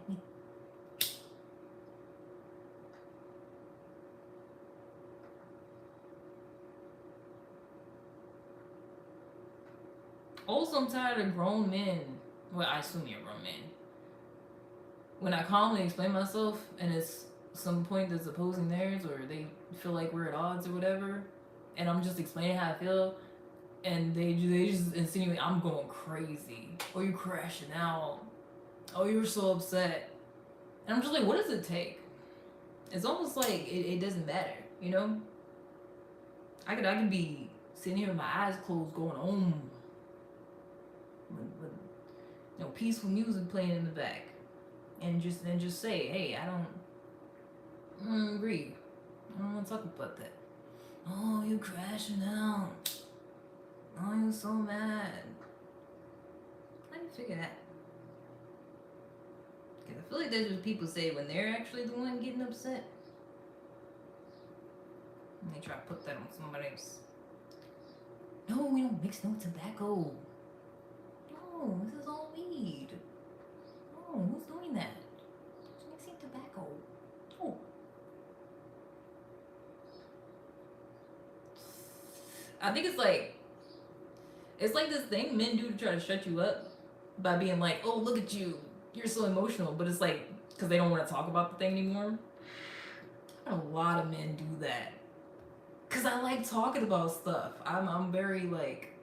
Also, I'm tired of grown men. Well, I assume you're a grown man. When I calmly explain myself and it's some point that's opposing theirs or they feel like we're at odds or whatever, and I'm just explaining how I feel, and they just insinuate I'm going crazy, or you're crashing out, oh you're so upset, and I'm just like, what does it take? It's almost like it doesn't matter, you know. I could be sitting here with my eyes closed, going with you know, peaceful music playing in the back, and just say, hey, I don't agree. I don't want to talk about that. Oh, you crashing out. Oh, you're so mad. How do you figure that? Because I feel like that's what people say when they're actually the one getting upset. And they try to put that on somebody else. No, we don't mix no tobacco. No, this is all weed. No, who's doing that? Who's mixing tobacco? Oh. I think it's like this thing men do to try to shut you up by being like, oh, look at you, you're so emotional. But it's like, because they don't want to talk about the thing anymore. A lot of men do that. Because I like talking about stuff. I'm very like,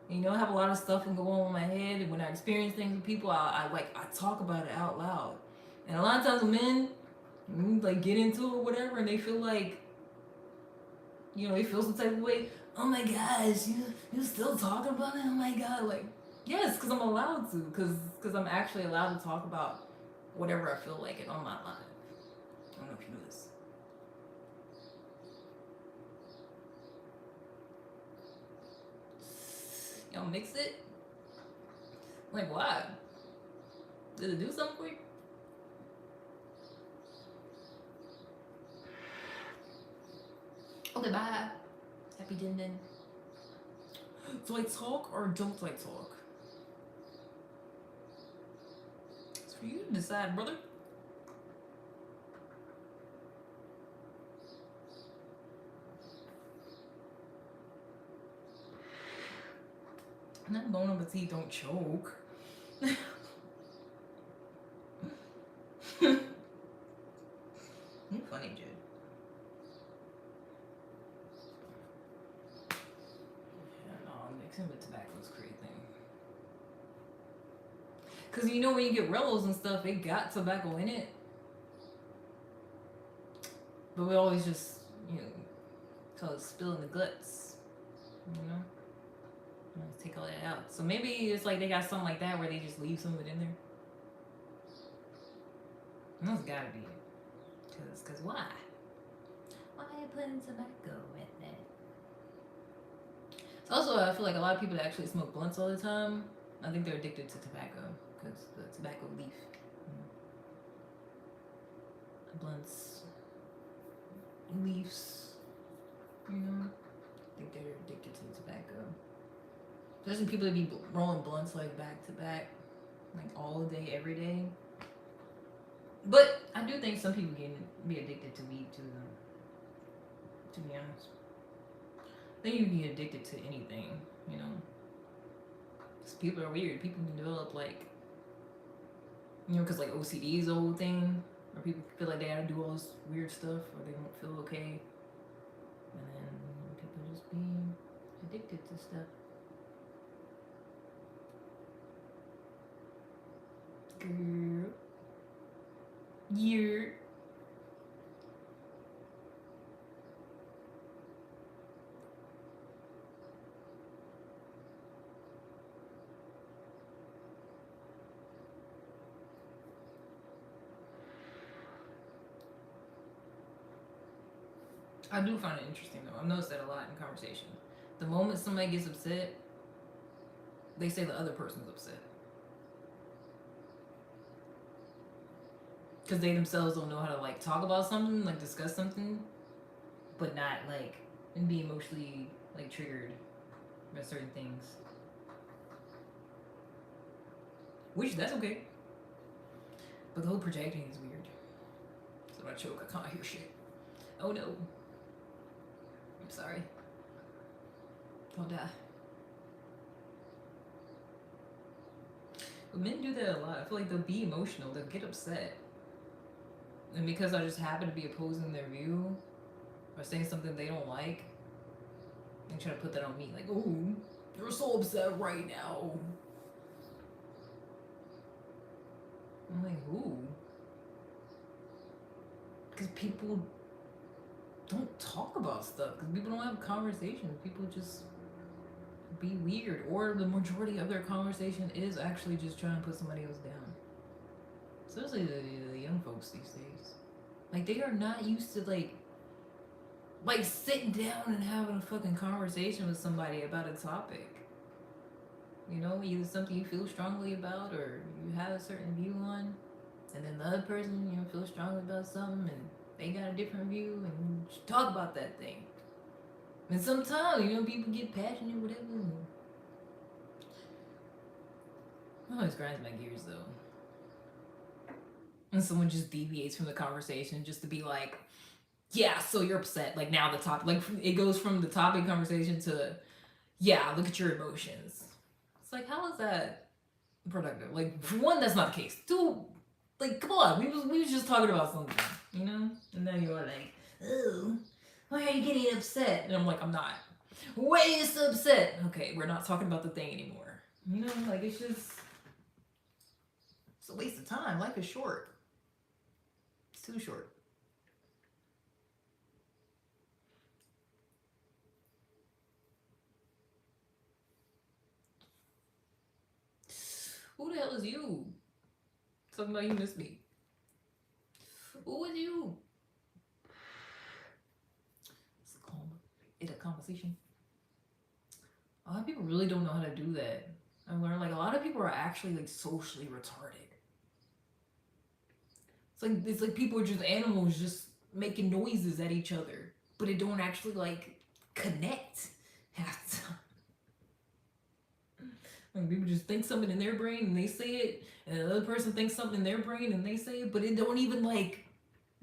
you know, I have a lot of stuff going on in my head. And when I experience things with people, I talk about it out loud. And a lot of times when men like get into it or whatever, and they feel like, you know, they feel some type of way. Oh my gosh, you still talking about it? Oh my god, like, yes, because I'm allowed to, because I'm actually allowed to talk about whatever I feel like it on my life. I don't know if you know this. Y'all mix it? Like, why? Did it do something for you? Okay, bye. Happy din din. Do I talk or don't I talk? It's for you to decide, brother. Not bone on the teeth, don't choke. You're funny, Jed. Yeah, no, mixing with tobacco is a crazy thing. Cause you know when you get Rellos and stuff, it got tobacco in it. But we always just, call it spilling the guts. You know? Let's take all that out. So maybe it's like they got something like that where they just leave some of it in there. And that's gotta be it. Cause why? Why are you putting tobacco in that? So also, I feel like a lot of people that actually smoke blunts all the time, I think they're addicted to tobacco because the tobacco leaf. Blunts, leaves, I think they're addicted to the tobacco. Especially people that be rolling blunts like back to back, like all day, every day. But I do think some people can be addicted to weed too, though. To be honest, I think you can get addicted to anything, Because people are weird. People can develop because like OCD is a whole thing, or people feel like they gotta do all this weird stuff, or they don't feel okay, and then people just be addicted to stuff. Girl. Yeah. I do find it interesting though. I've noticed that a lot in conversation. The moment somebody gets upset, they say the other person's upset. Because they themselves don't know how to talk about something, discuss something, but not and be emotionally triggered by certain things. Which that's okay. But the whole projecting is weird. So when I choke, I can't hear shit. Oh no. I'm sorry. Don't die. But men do that a lot. I feel like they'll be emotional, they'll get upset. And because I just happen to be opposing their view or saying something they don't like, they try to put that on me. Like, oh, you're so upset right now. I'm like, ooh. Because people don't talk about stuff. Because people don't have conversations. People just be weird. Or the majority of their conversation is actually just trying to put somebody else down. Especially the young folks these days. They are not used to sitting down and having a fucking conversation with somebody about a topic. Either something you feel strongly about or you have a certain view on, and then the other person, feels strongly about something and they got a different view, and you talk about that thing. And sometimes, people get passionate, whatever. It always grinds my gears though. And someone just deviates from the conversation just to be like, yeah, so you're upset. Now the topic, it goes from the topic conversation to, yeah, look at your emotions. It's how is that productive? For one, that's not the case. Two, come on, we was just talking about something, And then you're like, oh, why are you getting upset? And I'm like, I'm not. Why are you so upset? Okay, we're not talking about the thing anymore. It's just, it's a waste of time. Life is short. It's too short. Who the hell is you? Talking about you miss me. Who is you? It's a conversation. A lot of people really don't know how to do that. I learned a lot of people are actually socially retarded. It's like people are just animals just making noises at each other, but it don't actually connect half the time. Like people just think something in their brain and they say it, and the other person thinks something in their brain and they say it, but it don't even like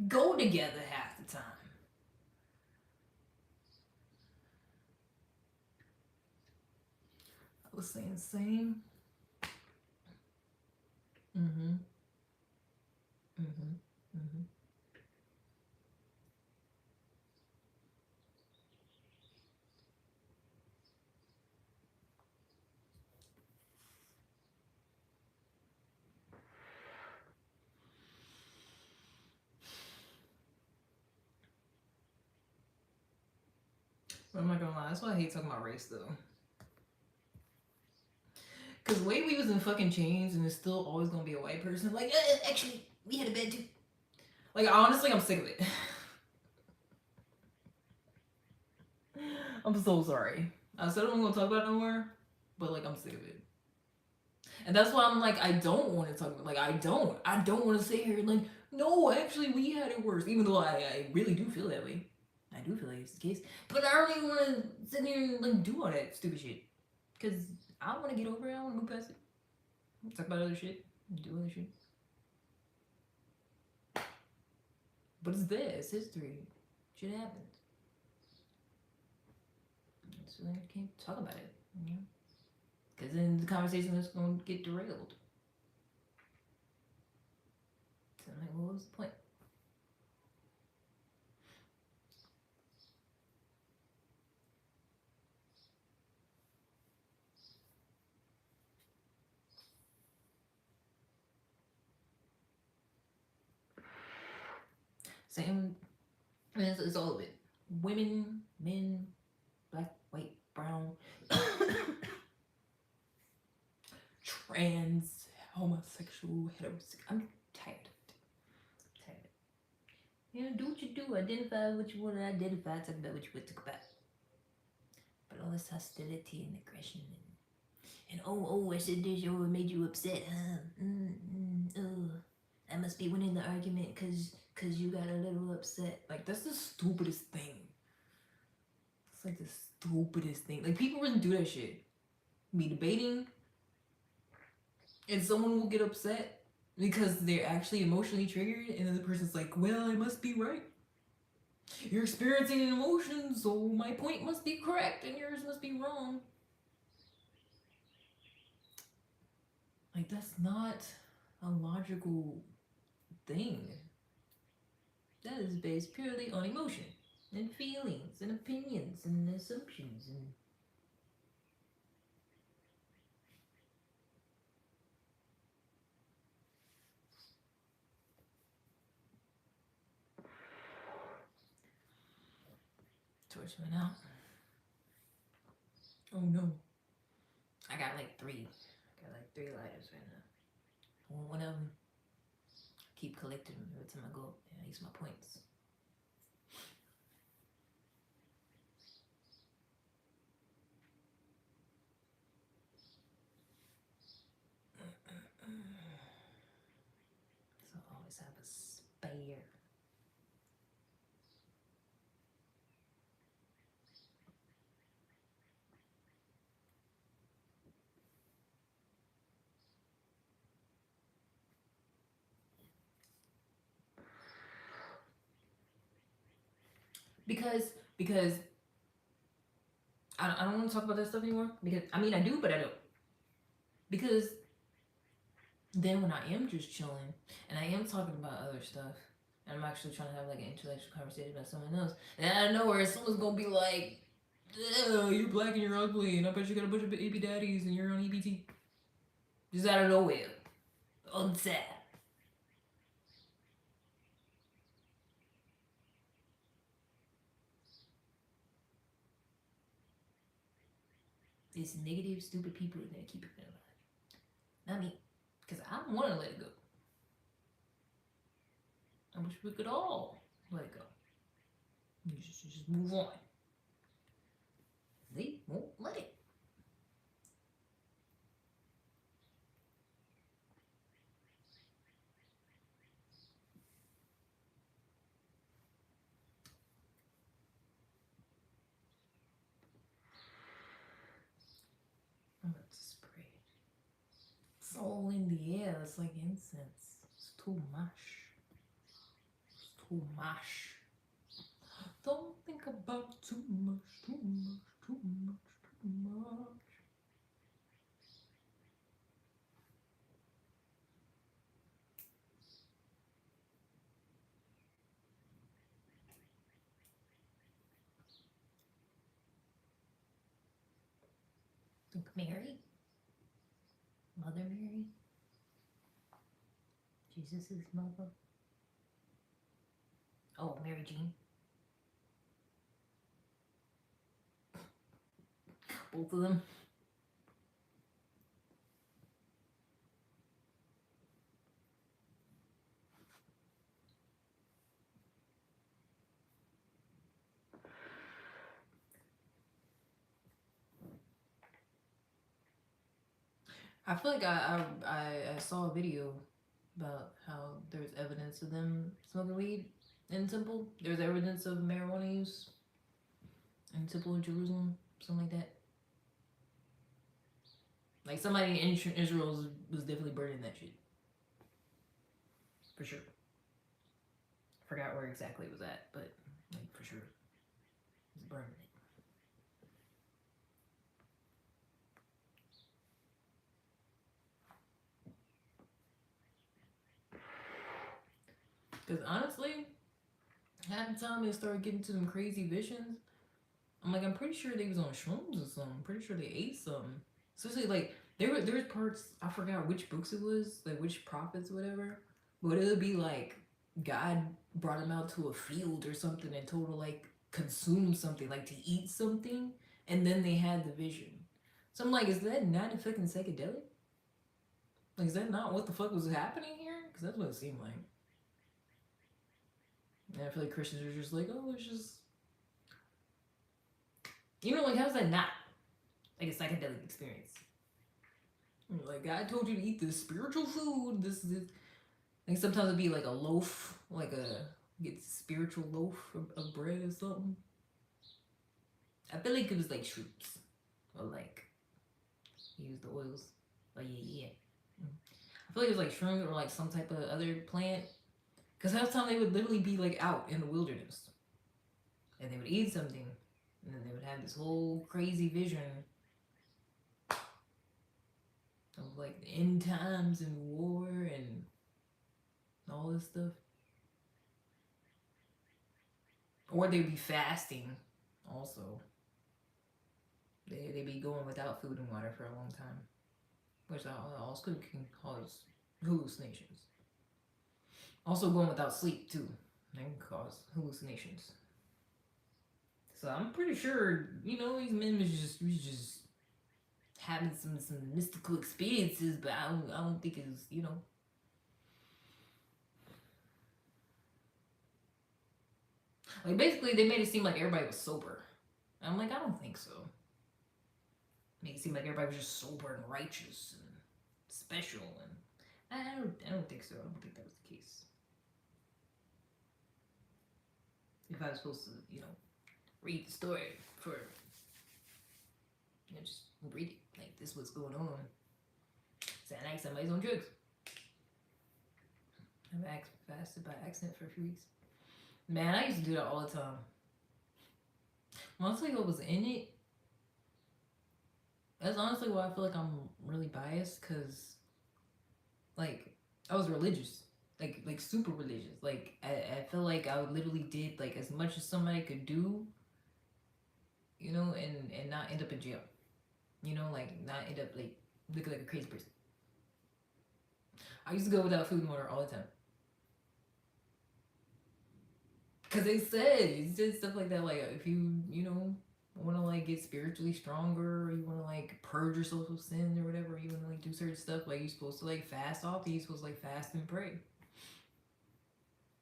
go together half the time. I was saying the same. Mm-hmm. Mm-hmm. Mm-hmm. But I'm not gonna lie, that's why I hate talking about race though. Cause the way we was in fucking chains and it's still always gonna be a white person. Like, actually, we had a bed too. Like, honestly, I'm sick of it. I'm so sorry. I said I wasn't gonna talk about it no more, but like, I'm sick of it. And that's why I'm like, I don't want to talk about. Like, I don't want to sit here and like, no, actually, we had it worse. Even though I really do feel that way. I do feel like it's the case. But I don't even want to sit here and like do all that stupid shit. Cause I want to get over it. I want to move past it. Talk about other shit. Do other shit. But it's there. It's history. Shit happened. So I can't talk about it. You know? Because then the conversation is going to get derailed. So I'm like, well, what was the point? Same. I mean, it's all of it. Women, men, black, white, brown, trans, homosexual, heterosexual. I'm tired of it. Tired. You know, do what you do. Identify what you want to identify. Talk about what you want to talk about. But all this hostility and aggression and oh, I said this, or it made you upset, huh? Oh, I must be winning the argument because you got a little upset. Like, that's the stupidest thing. It's like the stupidest thing. Like, people really do that shit. Be debating, and someone will get upset because they're actually emotionally triggered, and then the person's like, well, I must be right. You're experiencing an emotion, so my point must be correct, and yours must be wrong. Like, that's not a logical thing. That is based purely on emotion and feelings and opinions and assumptions and torch went out. Oh no. I got like three. I got like three lighters right now. One of them, keep collecting them every time I go up there. I use my points. So I always have a spare. Because I don't want to talk about that stuff anymore. Because I mean I do, but I don't. Because then when I am just chilling and I am talking about other stuff, and I'm actually trying to have like an intellectual conversation about someone else, and out of nowhere someone's gonna be like, you're black and you're ugly, and I bet you got a bunch of baby daddies and you're on EBT. Just out of nowhere. On set. These negative, stupid people are gonna keep it in their life. Not me. Because I want to let it go. I wish we could all let it go. You just move on. They won't let it. I'm about to spray it. It's all in the air. It's like incense. It's too much. It's too much. Don't think about too much, too much, too much, too much. Think Mary? Mother Mary? Jesus' mother? Oh, Mary Jean. Both of them. I feel like I saw a video about how there's evidence of them smoking weed in the temple. There's evidence of marijuana use in the temple of Jerusalem, something like that. Like somebody in Israel was definitely burning that shit. For sure. I forgot where exactly it was at, but like for sure. It was burning it. Because honestly, half the time they started getting to them crazy visions, I'm like, I'm pretty sure they was on shrooms or something. I'm pretty sure they ate something. Especially like there was parts, I forgot which books it was, like which prophets, whatever. But it would be like God brought him out to a field or something and told her like consume something, like to eat something, and then they had the vision. So I'm like, is that not a fucking psychedelic? Like, is that not what the fuck was happening here? Because that's what it seemed like. And I feel like Christians are just like, oh, it's just, you know, like how's that not like a psychedelic experience? Like God told you to eat this spiritual food. This like sometimes it'd be like a loaf, like a get spiritual loaf of bread or something. I feel like it was like shrooms or like use the oils. Oh yeah. I feel like it was like shrooms or like some type of other plant. Cause half the time they would literally be like out in the wilderness, and they would eat something, and then they would have this whole crazy vision of like end times and war and all this stuff. Or they'd be fasting also. They be going without food and water for a long time, which also can cause hallucinations. Also going without sleep too, that can cause hallucinations. So I'm pretty sure, you know, these men was just having some mystical experiences, but I don't think it's, you know. Like basically they made it seem like everybody was sober. And I'm like, I don't think so. Make it seem like everybody was just sober and righteous and special, and I don't think so. I don't think that was the case. If I was supposed to, you know, read the story for, you know, just read it like this what's going on. Sound like somebody's on drugs. I've fasted by accident for a few weeks. Man, I used to do that all the time. Honestly, what was in it, that's honestly why I feel like I'm really biased, because like I was religious, like super religious. Like I feel like I literally did like as much as somebody could do, you know, and not end up in jail, you know, like not end up like looking like a crazy person. I used to go without food and water all the time. Cause they said stuff like that, like if you know want to like get spiritually stronger, or you want to like purge yourself of sin or whatever, you want to like do certain stuff, like you're supposed to like fast off, you're supposed to like fast and pray.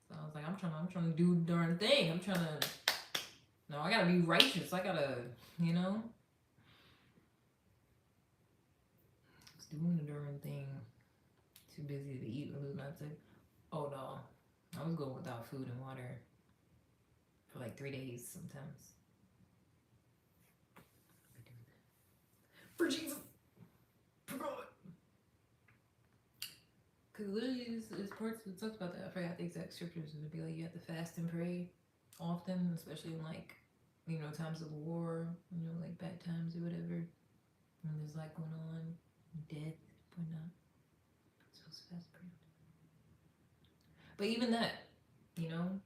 So I was like, I'm trying to do the darn thing. I'm trying to, no, I gotta be righteous. I gotta, you know, just doing the darn thing. Too busy to eat and lose my appetite. Oh no, I was going without food and water for like 3 days sometimes. For Jesus. Cause literally, it's parts that talks about that. I forgot the exact scriptures. It'd be like you have to fast and pray often, especially in like, times of war, like bad times or whatever. When there's like going on, death, whatnot. So it's fast and pray. But even that, you know,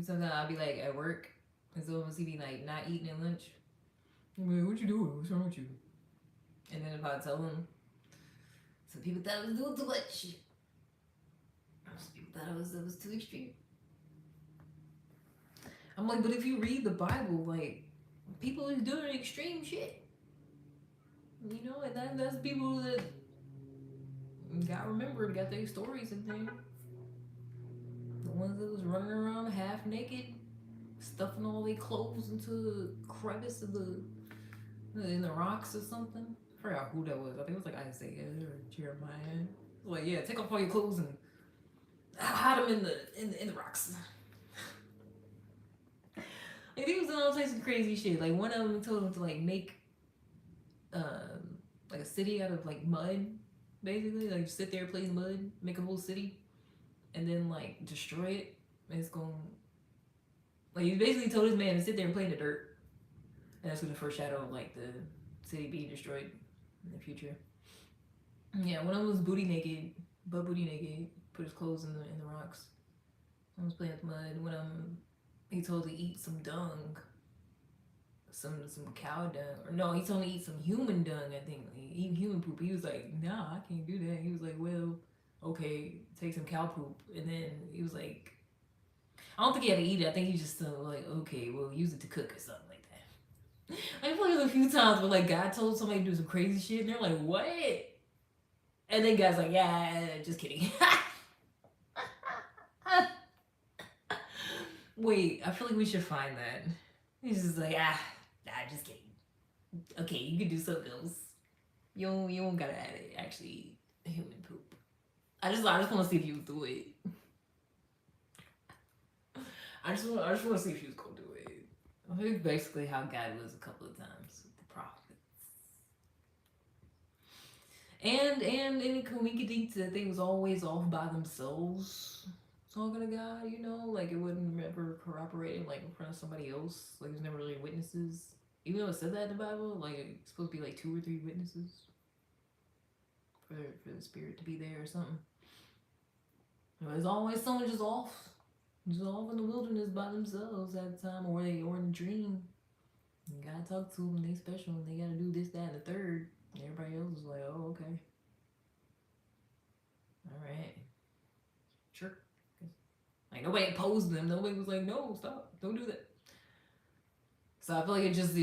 sometimes I'll be like at work, and so once he be like not eating at lunch, I'm like, what you doing? What's wrong with you? And then if I tell him, some people thought I was doing too much. Some people thought it was too extreme. I'm like, but if you read the Bible, like people is doing extreme shit. And that's people that got remembered, got their stories and things. The ones that was running around half naked, stuffing all their clothes into the crevice of in the rocks or something. I forgot who that was. I think it was like Isaiah or Jeremiah. Like, yeah, take off all your clothes and hide them in the rocks. Like, he was doing all types of crazy shit. Like, one of them told him to like make like a city out of like mud, basically. Like, sit there, play mud, make a whole city, and then like destroy it. And it's going like he basically told his man to sit there and play in the dirt. And that's gonna foreshadow like the city being destroyed in the future. Yeah, one of them was butt booty naked, put his clothes in the rocks. One was playing with mud. One of them, he told to eat some dung, some cow dung, or no, he told me to eat some human dung. I think eat human poop. He was like, nah, I can't do that. He was like, well, okay, take some cow poop, and then he was like, I don't think he had to eat it. I think he just like, okay, well, use it to cook or something like that. I feel like there's a few times where like God told somebody to do some crazy shit, and they're like, what? And then God's like, yeah, just kidding. Wait, I feel like we should find that. He's just like, just kidding. Okay, you can do something else. You don't gotta add it. Actually, human poop. I just want to see if you would do it. I just want to see if you was gonna do it. I think basically how God was a couple of times with the prophets. And any coincidence that they was always off by themselves talking to God, like it wouldn't ever corroborate like in front of somebody else. Like there's never really witnesses. Even though it said that in the Bible, like it's supposed to be like 2 or 3 witnesses for the spirit to be there or something. There's always someone just off in the wilderness by themselves at the time, or in a dream. You gotta talk to them, they special, and they gotta do this, that, and the third. Everybody else is like, oh, okay. Alright. Sure. Like, nobody opposed them. Nobody was like, no, stop. Don't do that. So I feel like it just,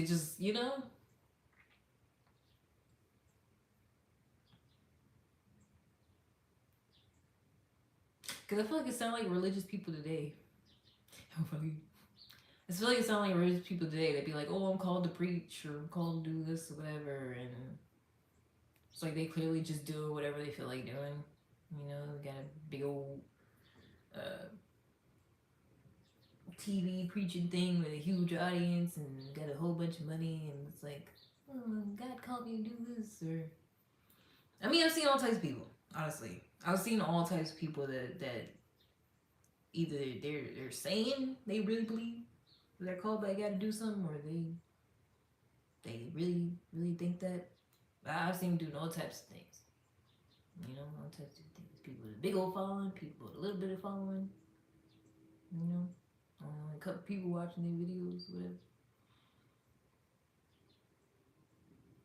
Because I feel like it sounds like religious people today. How funny. I feel like it sounds like religious people today. They'd be like, oh, I'm called to preach, or I'm called to do this, or whatever. And it's like they clearly just do whatever they feel like doing. Got a big old TV preaching thing with a huge audience and got a whole bunch of money, and it's like, oh, God called me to do this, or I mean, I've seen all types of people. Honestly, I've seen all types of people that either they're saying they really believe they're called by God to do something, or they really think that. I've seen them doing all types of things. All types of things. People with a big old following, people with a little bit of following. A couple people watching their videos, whatever.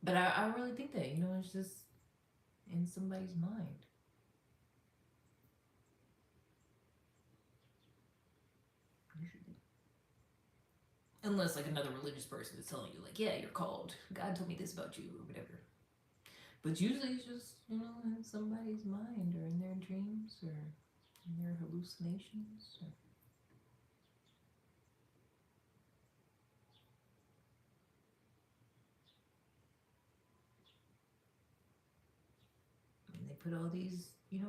But I really think that, it's just in somebody's mind. Unless like another religious person is telling you, like, yeah, you're called. God told me this about you, or whatever. But usually it's just, in somebody's mind, or in their dreams, or in their hallucinations. And they put all these,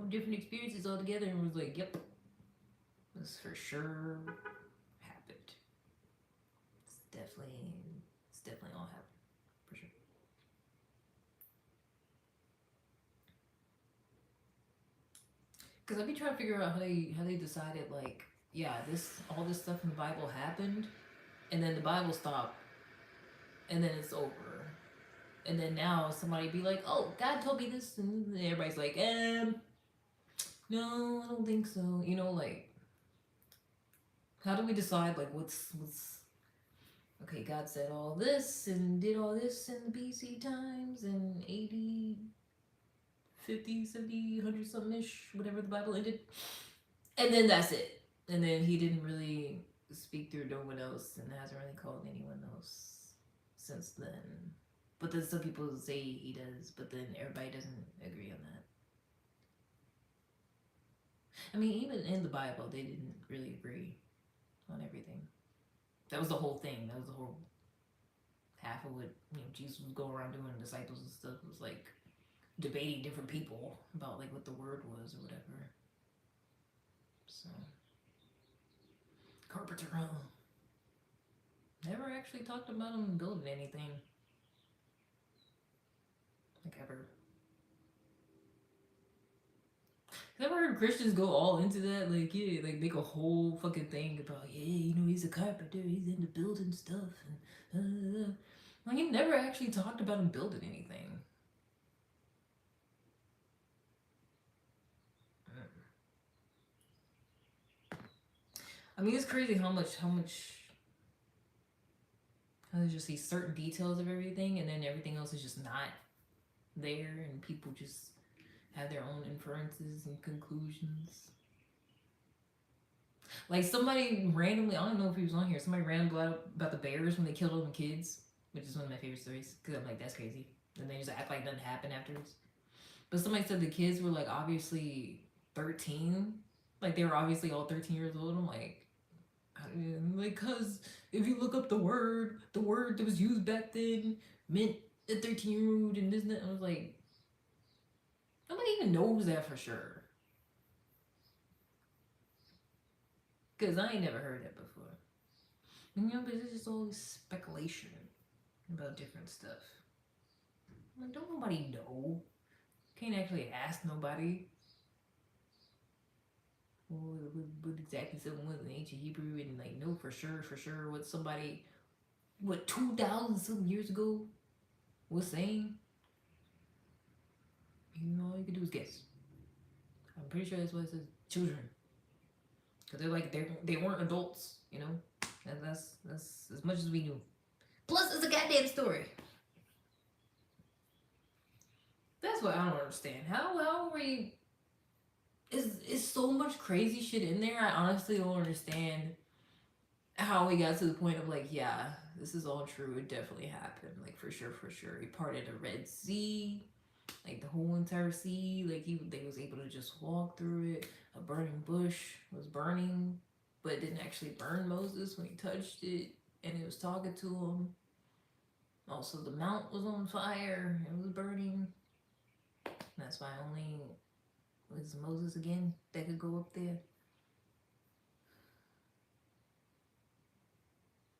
different experiences all together and was like, yep, this for sure happened. It's definitely all happened. For sure. Because I be trying to figure out how they decided like, yeah, this all this stuff in the Bible happened, and then the Bible stopped, and then it's over, and then now somebody be like, oh, God told me this, and everybody's like, no, I don't think so. You know, like, how do we decide like what's okay? God said all this and did all this in the BC times and 80, 50, 70, 100 something ish, whatever the Bible ended, and then that's it. And then he didn't really speak through no one else and hasn't really called anyone else since then. But then some people say he does, but then everybody doesn't agree on that. I mean, even in the Bible, they didn't really agree on everything. That was the whole thing. That was the whole half of what Jesus was going around doing. Disciples and stuff was like debating different people about like what the word was or whatever. So Carpenter, huh? Never actually talked about him building anything. Like ever. I've never heard Christians go all into that, like, yeah, like make a whole fucking thing about, yeah, he's a carpenter, he's into building stuff, and like, he never actually talked about him building anything. I mean, it's crazy how there's just these certain details of everything, and then everything else is just not there, and people just have their own inferences and conclusions. Like somebody randomly, I don't know if he was on here. Somebody randomly about the bears when they killed all the kids, which is one of my favorite stories because I'm like, that's crazy. And they just act like nothing happened afterwards. But somebody said the kids were like obviously 13, like they were obviously all 13 years old. I'm like, cause if you look up the word that was used back then meant a 13-year-old and this and that. I was like, nobody even knows that for sure. Cause I ain't never heard that before. But it's just all this speculation about different stuff. Like, don't nobody know. Can't actually ask nobody what exactly something was in ancient Hebrew and like know for sure what somebody 2,000 some years ago was saying. All you can do is guess. I'm pretty sure that's what it says. Children, because they're like they weren't adults. That's as much as we knew. Plus, it's a goddamn story. That's what I don't understand. How are we? Is so much crazy shit in there. I honestly don't understand how we got to the point of like, yeah, this is all true. It definitely happened. Like for sure. He parted the Red Sea, like the whole entire sea. Like they was able to just walk through it. A burning bush was burning, but it didn't actually burn Moses when he touched it, and it was talking to him. Also, the mount was on fire. It was burning. That's why only was Moses again that could go up there.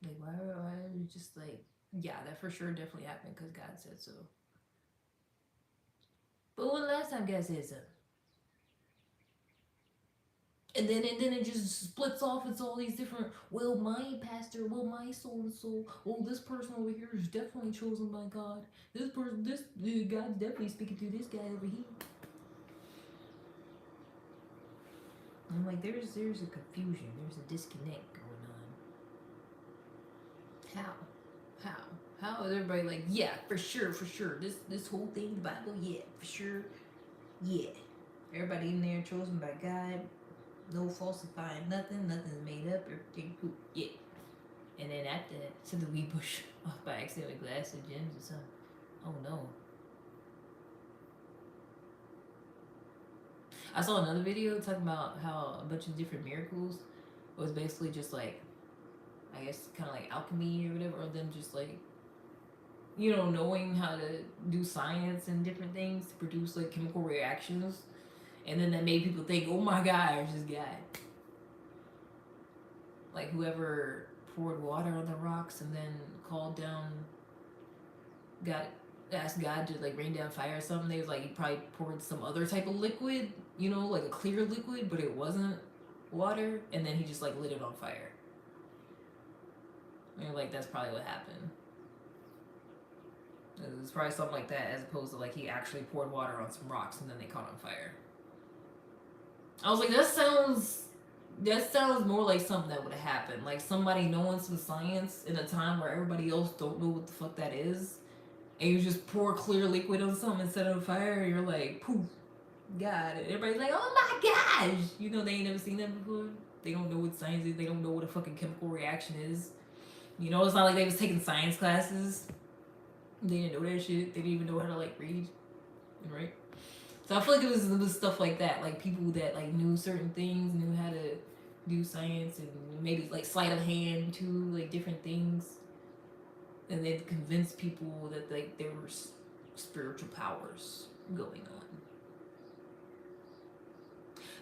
Like, why are we just like, yeah, that for sure definitely happened because God said so. But when the last time God said so? And then it just splits off. It's all these different. Well, my pastor. Well, my so and so. Oh, this person over here is definitely chosen by God. This person, this God's definitely speaking through this guy over here. I'm like, there's a confusion. There's a disconnect going on. How is everybody like, yeah, for sure. This whole thing, the Bible, yeah, for sure, yeah. Everybody in there chosen by God. No falsifying nothing. Nothing's made up. Everything cool. Yeah. And then after that, so the weed bush off by accident with glass and gems or something. Oh no. I saw another video talking about how a bunch of different miracles was basically just like, I guess, kind of like alchemy or whatever, or them just like, knowing how to do science and different things to produce like chemical reactions. And then that made people think, oh my gosh, this guy. Like whoever poured water on the rocks and then called down, got asked God to like rain down fire or something, they was like he probably poured some other type of liquid, you know, like a clear liquid, but it wasn't water, and then he just like lit it on fire. And you're like, that's probably what happened. It's probably something like that, as opposed to like he actually poured water on some rocks and then they caught on fire. I was like, that sounds more like something that would have happened. Like somebody knowing some science in a time where everybody else don't know what the fuck that is, and you just pour clear liquid on something and set it on fire, and you're like, poof, got it. Everybody's like, oh my gosh, you know they ain't never seen that before. They don't know what science is. They don't know what a fucking chemical reaction is. You know, it's not like they was taking science classes. They didn't know that shit. They didn't even know how to like read, right? So I feel like it was stuff like that, like people that like knew certain things, knew how to do science, and maybe like sleight of hand too, like different things, and they'd convince people that like there were spiritual powers going on.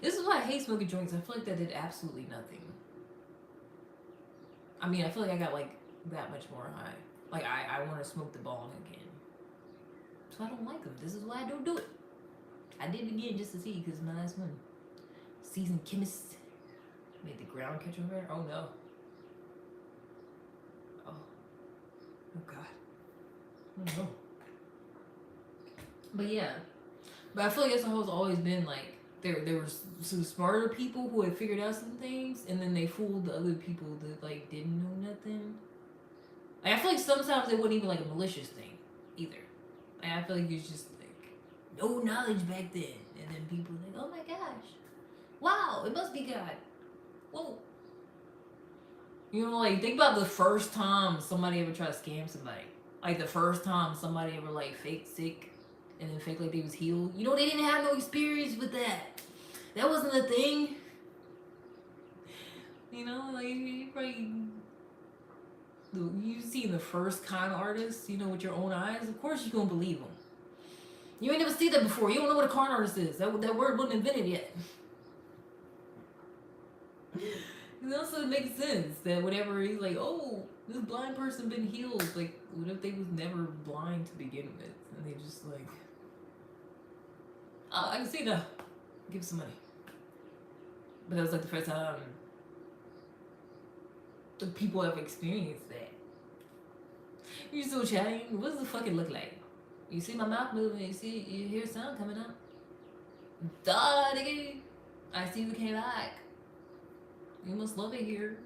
This is why I hate smoking joints. I feel like that did absolutely nothing. I mean, I feel like I got like that much more high. Like I want to smoke the bong again. So I don't like them. This is why I don't do it. I did it again just to see because my last one. Seasoned chemist made the ground catch on fire. Oh no. Oh. Oh god. Oh no. But yeah. But I feel like that's how it's always been like there were some smarter people who had figured out some things and then they fooled the other people that like didn't know nothing. Like I feel like sometimes it wasn't even like a malicious thing either. Like I feel like it's just like no knowledge back then. And then people like, oh my gosh. Wow, it must be God. Whoa. You know, like think about the first time somebody ever tried to scam somebody. Like the first time somebody ever like fake sick and then fake like they was healed. You know, they didn't have no experience with that. That wasn't a thing. You know, like you probably you see the first con artist, you know, with your own eyes. Of course, you gonna believe them. You ain't never seen that before. You don't know what a con artist is. That word wasn't invented yet. It also makes sense that whatever he's like, oh, this blind person been healed. Like, what if they was never blind to begin with, and they just like, oh, I can see now. Give some money. But that was like the first time the people have experienced that. You're still chatting. What does it fucking look like? You see my mouth moving. You hear sound coming up. Duh, nigga. I see you came back. You must love it here.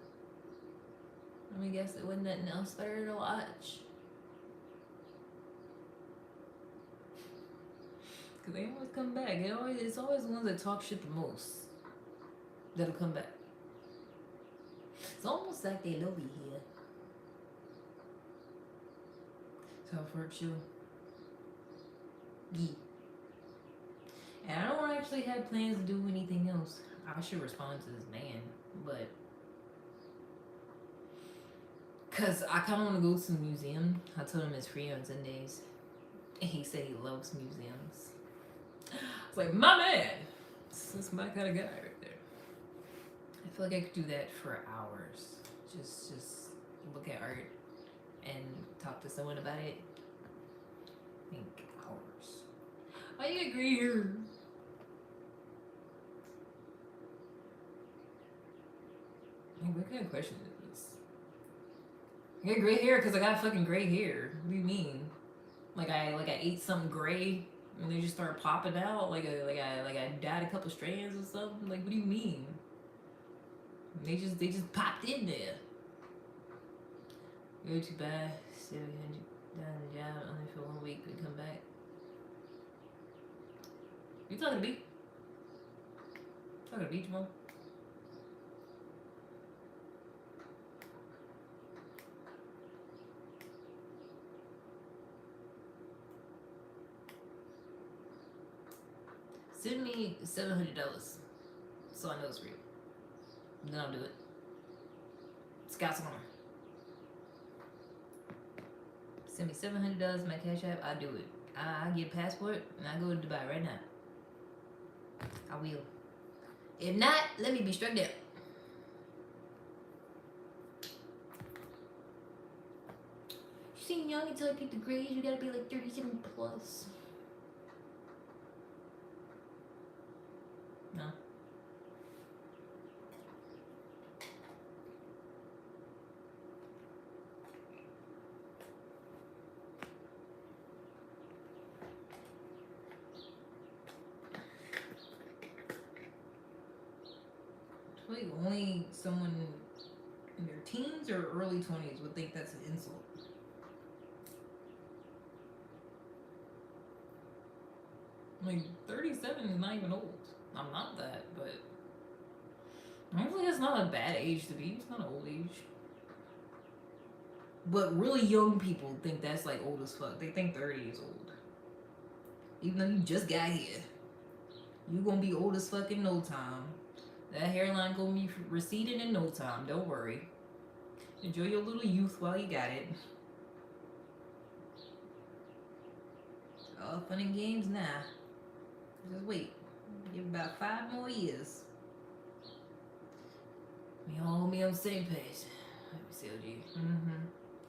I mean, guess it wasn't nothing else better to watch. Cause they always come back. It's always the ones that talk shit the most that'll come back. It's almost like they know me here. So I've heard you. Yeah. And I don't actually have plans to do anything else. I should respond to this man, but cause I kind of want to go to the museum. I told him it's free on Sundays, and he said he loves museums. It's like my man. This is my kind of guy right there. I feel like I could do that for hours. Just look at art and talk to someone about it. I think hours. I agree here. Hey, what kind of question is this? I got gray hair because I got fucking gray hair. What do you mean? Like I ate something gray and they just start popping out like I dyed a couple strands or something. Like what do you mean? They just popped in there. Go to buy 700 down the job only for 1 week. We come back. You talking to me? Talking to me, Jamal? Send me $700 so I know it's real. Then I'll do it. Scott's on. Send me $700 my cash app. I'll do it. I get a passport and I go to Dubai right now. I will. If not, let me be struck down. Seen y'all. young until I pick the grades. You gotta be like 37 plus. No. Like only someone in their teens or early 20s would think that's an insult. Like 37 is not even old. I'm not that, but hopefully it's not a bad age to be. It's not an old age. But really young people think that's like old as fuck. They think 30 is old. Even though you just got here. You gonna be old as fuck in no time. That hairline gonna be receding in no time. Don't worry. Enjoy your little youth while you got it. All fun and games now. Just wait. Give about 5 more years. We all gonna be on the same page. Let me see, OG.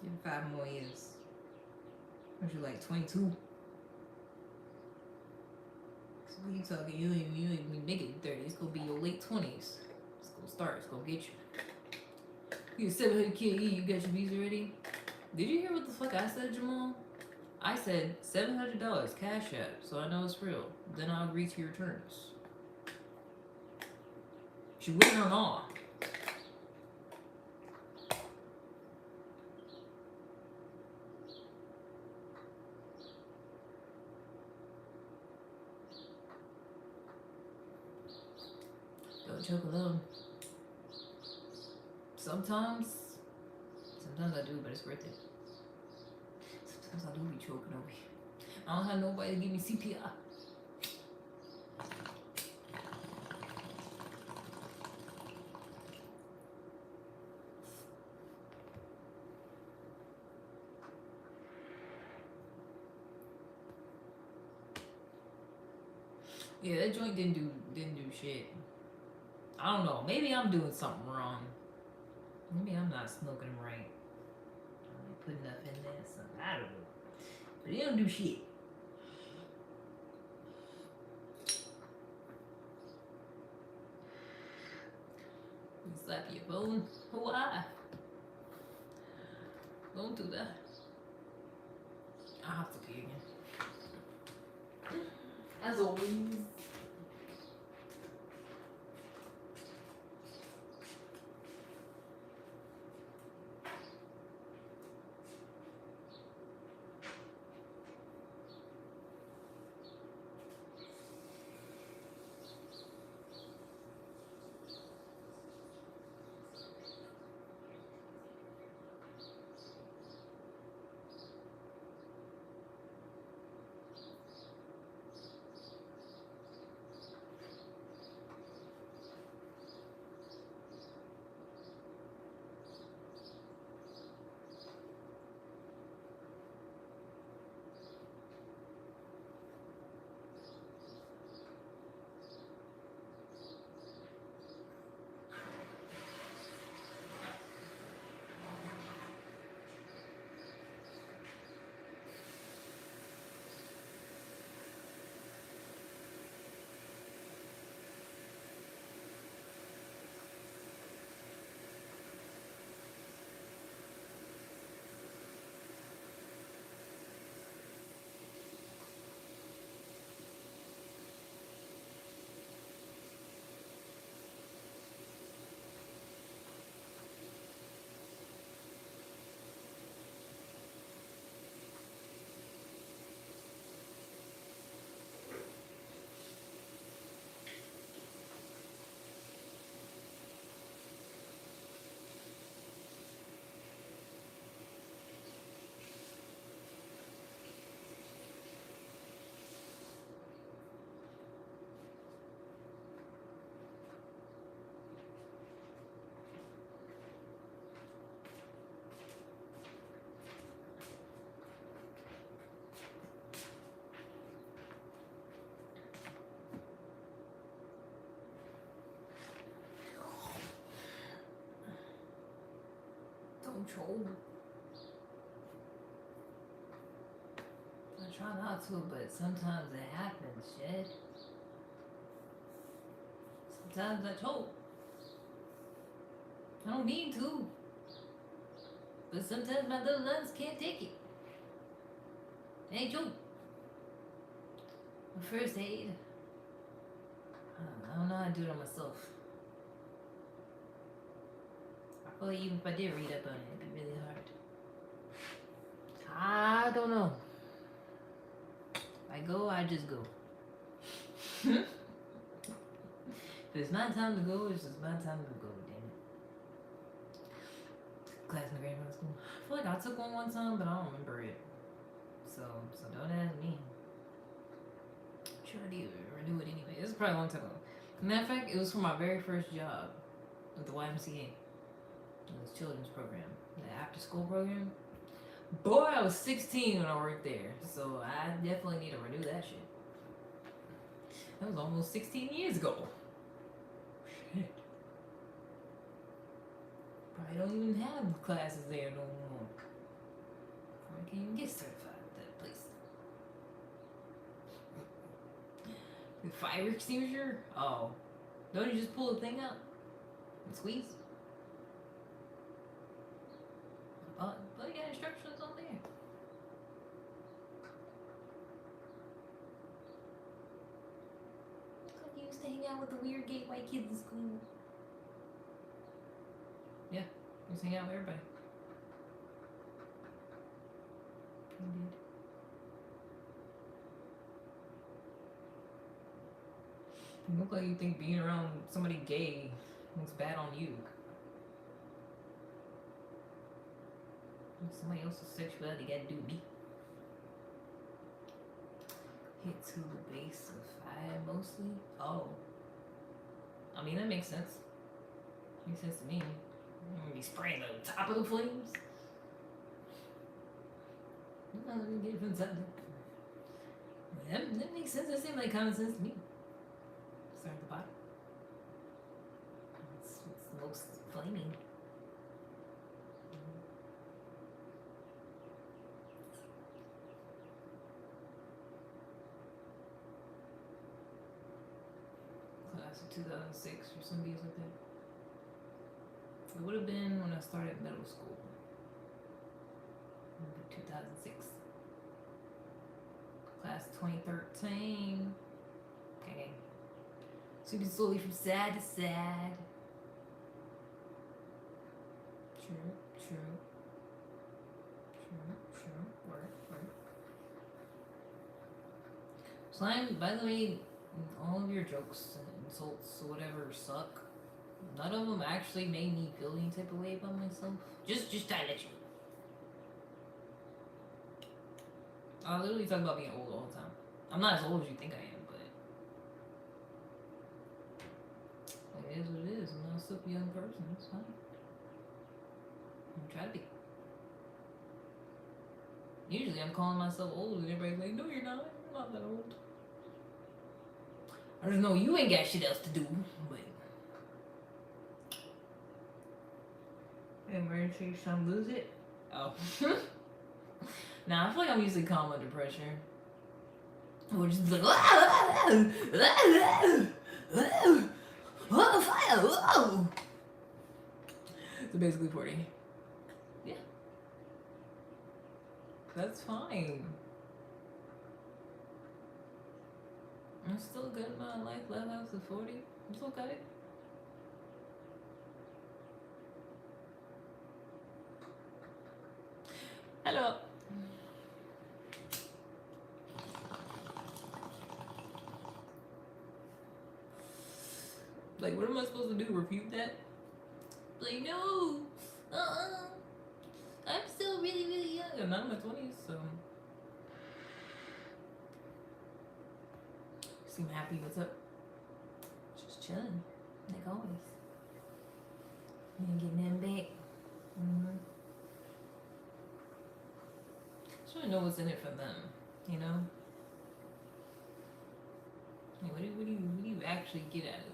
Give it 5 more years. Aren't you like 22? So what you talking? You ain't even making 30. It's gonna be your late 20s. It's gonna start. It's gonna get you. You get 700K. You got your visa ready? Did you hear what the fuck I said, Jamal? I said $700 cash app, so I know it's real. Then I'll agree to your terms. She win or not? Don't choke alone. Sometimes I do, but it's worth it. Sometimes I do be choking over here. I don't have nobody to give me CPR. Yeah, that joint didn't do shit. I don't know. Maybe I'm doing something wrong. Maybe I'm not smoking right. I ain't putting enough in there. Something. I don't know. But it don't do shit. You slap your bone. Why? Don't do that. I have to pee again. As always. Don't troll. try not to, but sometimes it happens, shit. Sometimes I choke. I don't mean to. But sometimes my little lungs can't take it. Hey, choke. First aid. I don't know how to do it on myself. I feel like even if I did read up on it, it'd be really hard. I don't know. I go, I just go. If it's my time to go, it's just my time to go, damn it. Class in grade school. I feel like I took one time, but I don't remember it. So don't ask me. I'm sure I did renew it anyway. This is probably a long time ago. Matter of fact, it was for my very first job with the YMCA. This children's program, the after school program. Boy, I was 16 when I worked there, so I definitely need to renew that shit. That was almost 16 years ago. Shit. Probably don't even have classes there no more. I can't even get certified at that place. The fire extinguisher? Oh. Don't you just pull the thing out and squeeze? But you got instructions on there. Looks like you used to hang out with the weird gay white kids in school. Yeah, you used to hang out with everybody. You did. You look like you think being around somebody gay looks bad on you. Somebody else's sexuality got to do with me. Hit to the base of 5 mostly. Oh. I mean, that makes sense. Makes sense to me. I'm gonna be spraying the top of the flames. No, let me get it from the top. That makes sense. That seems like common sense to me. Start at the bottom. It's the most flaming. Class of 2006 or some days like that. It would have been when I started middle school. 2006. Class 2013. Okay. Sweeping slowly from side to side. True. Word. Slime, by the way, all of your jokes and insults or whatever suck. None of them actually made me feel any type of way about myself. Just to let you know. I literally talk about being old all the time. I'm not as old as you think I am, but it is what it is. I'm not a super young person. It's fine. I'm trying to be. Usually I'm calling myself old and everybody's like, no, you're not. You're not that old. I just know you ain't got shit else to do, but. Emergency, some lose it? Oh. Nah, I feel like I'm usually calm under pressure. We're just like, fire! So basically 40. Yeah. That's fine. I'm still good in my life left after 40. It's okay. Hello. Like, what am I supposed to do? Refute that? Like, no. I'm still really, really young. I'm not in my 20s, so. Seem happy. What's up? Just chilling. Like always. And getting them back. Just want to know what's in it for them, you know? Like, what do you actually get out of this?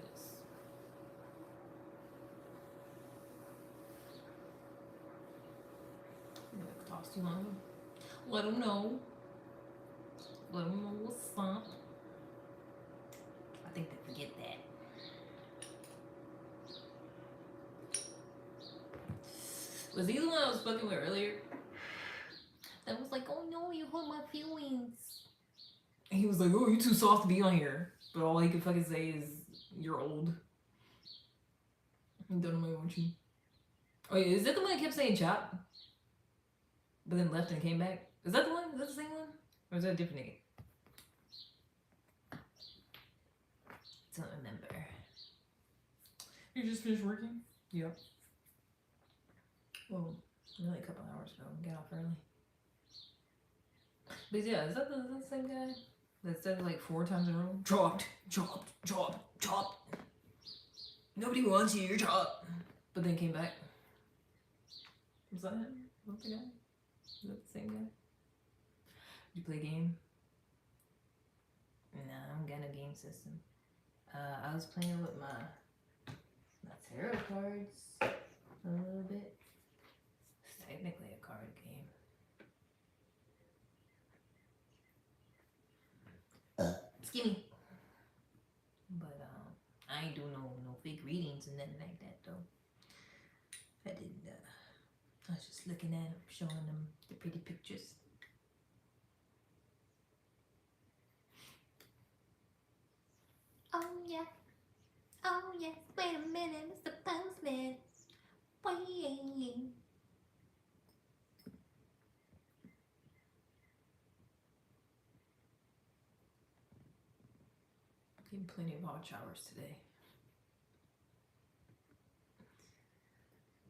Cost you money? Let them know. Let them know what's up. I think they forget that. Was he the one I was fucking with earlier? That was like, oh no, you hurt my feelings. And he was like, oh, you too soft to be on here. But all he could fucking say is, you're old. I don't know want you. Oh yeah, is that the one that kept saying chop? But then left and came back? Is that the one? Is that the same one? Or is that a different nigga? Don't remember. You just finished working? Yep. Well, only a couple hours ago. Get off early. But yeah, is that the same guy that said it like 4 times in a row? Chopped, chopped, chopped, chopped. Nobody wants you, you're chopped. But then came back. Was that him? What's the guy? Is that the same guy? Did you play a game? Nah, I don't got a game system. I was playing with my tarot cards a little bit. It's technically a card game. Excuse me. But I ain't doing no fake readings and nothing like that though. I didn't. I was just looking at them, showing them the pretty pictures. Oh yeah. Oh yes. Wait a minute, Mr. Postman. Wait. Getting plenty of hot showers today.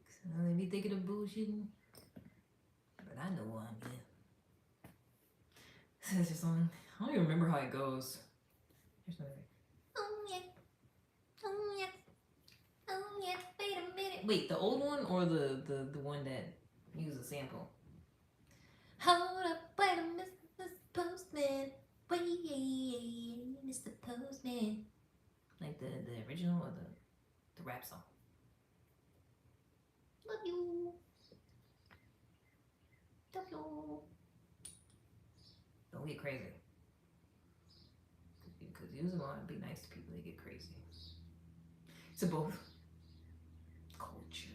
Cause I know they be thinking of bullshitting, but I know why I'm here. There's this song. I don't even remember how it goes. Here's another. Oh yeah. Oh yeah. Oh yeah. Wait a minute. Wait, the old one or the one that used a sample? Hold up, wait a minute, Mr. Postman. Wait, Mr. Postman. Like the original or the rap song? Love you. Love you. Don't get crazy. Because you just want to be nice to people, they get crazy. So both. Culture.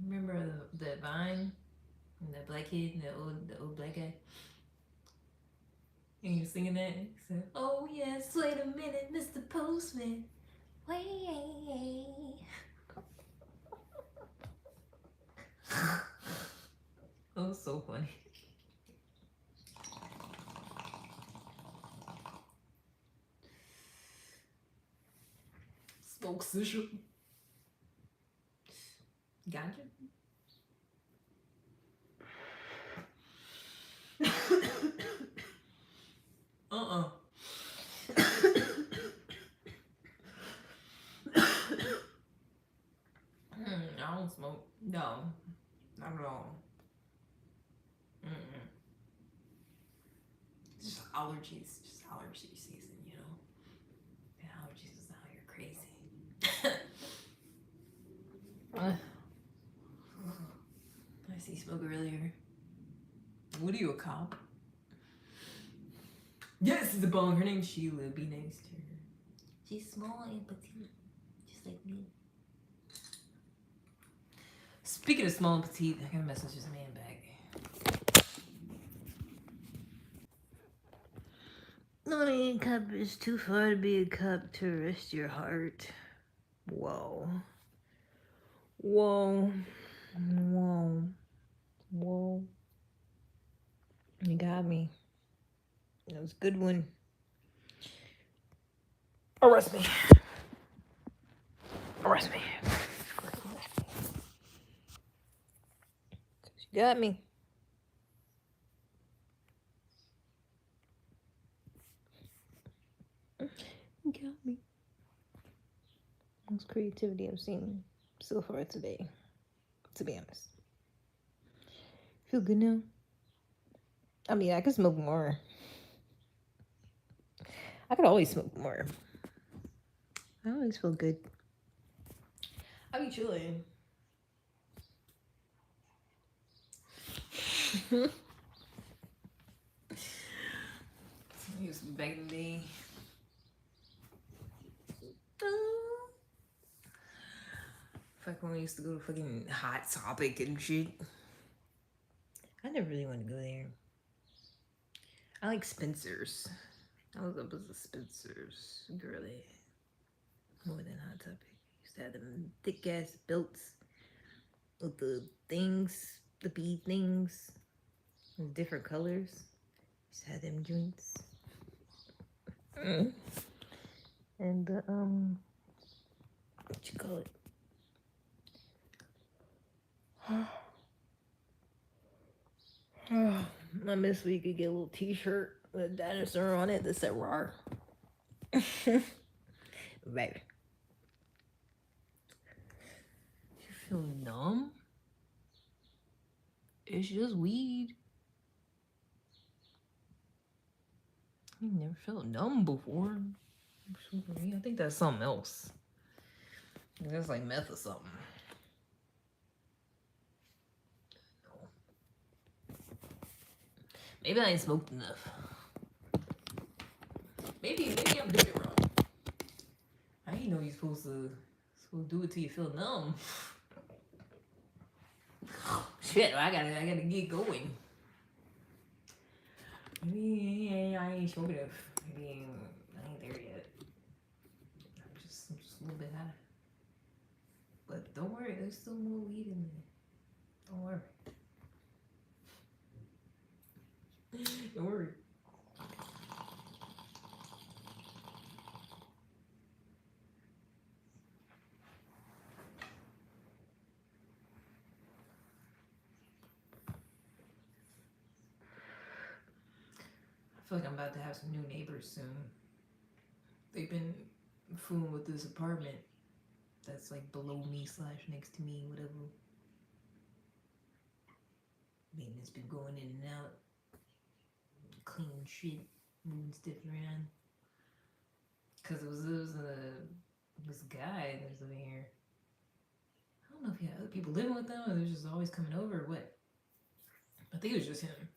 Remember the Vine? And the black kid and the old black guy? And you singing that? So, oh yes, wait a minute, Mr. Postman. Wait. That was so funny. Smoke social. Gotcha. I don't smoke. No, not at all. Just allergies. Just allergy season, you know. And allergies is out here crazy. I see smoke earlier. What are you, a cop? Yes, it's a bone. Her name's Sheila. Be nice to her. She's small and petite, just like me. Speaking of small and petite, I got a message this man back. Not a cup is too far to be a cup to rest your heart. Whoa. Whoa. Whoa. Whoa. You got me. That was a good one. Arrest me. Arrest me. You got me. You got me. Most creativity I've seen so far today, to be honest. Feel good now? I mean, I could smoke more. I could always smoke more. I always feel good. I be chilling. I used to be back in the day. Fuck when we used to go to fucking Hot Topic and shit. I never really wanted to go there. I like Spencer's. I was up as a Spencer's girly more than Hot Topic. Used to have them thick ass belts with the things, the bead things, in different colors. Used to have them joints. And the what you call it? I miss we could get a little T-shirt with a dinosaur on it that said "rar." Right. You feel numb? It's just weed. You never felt numb before. I think that's something else. That's like meth or something. Maybe I ain't smoked enough. Maybe I'm doing it wrong. I didn't know you're supposed to do it till you feel numb. Shit, I gotta get going. Maybe I ain't smoking enough. Maybe I ain't there yet. I'm just a little bit high. But don't worry, there's still more weed in there. Don't worry. Don't worry. I feel like I'm about to have some new neighbors soon. They've been fooling with this apartment that's like below me / next to me, whatever. Maintenance been going in and out, clean shit, moving stuff around. Cause it was this guy that was living here. I don't know if he had other people living with them or they're just always coming over or what. I think it was just him.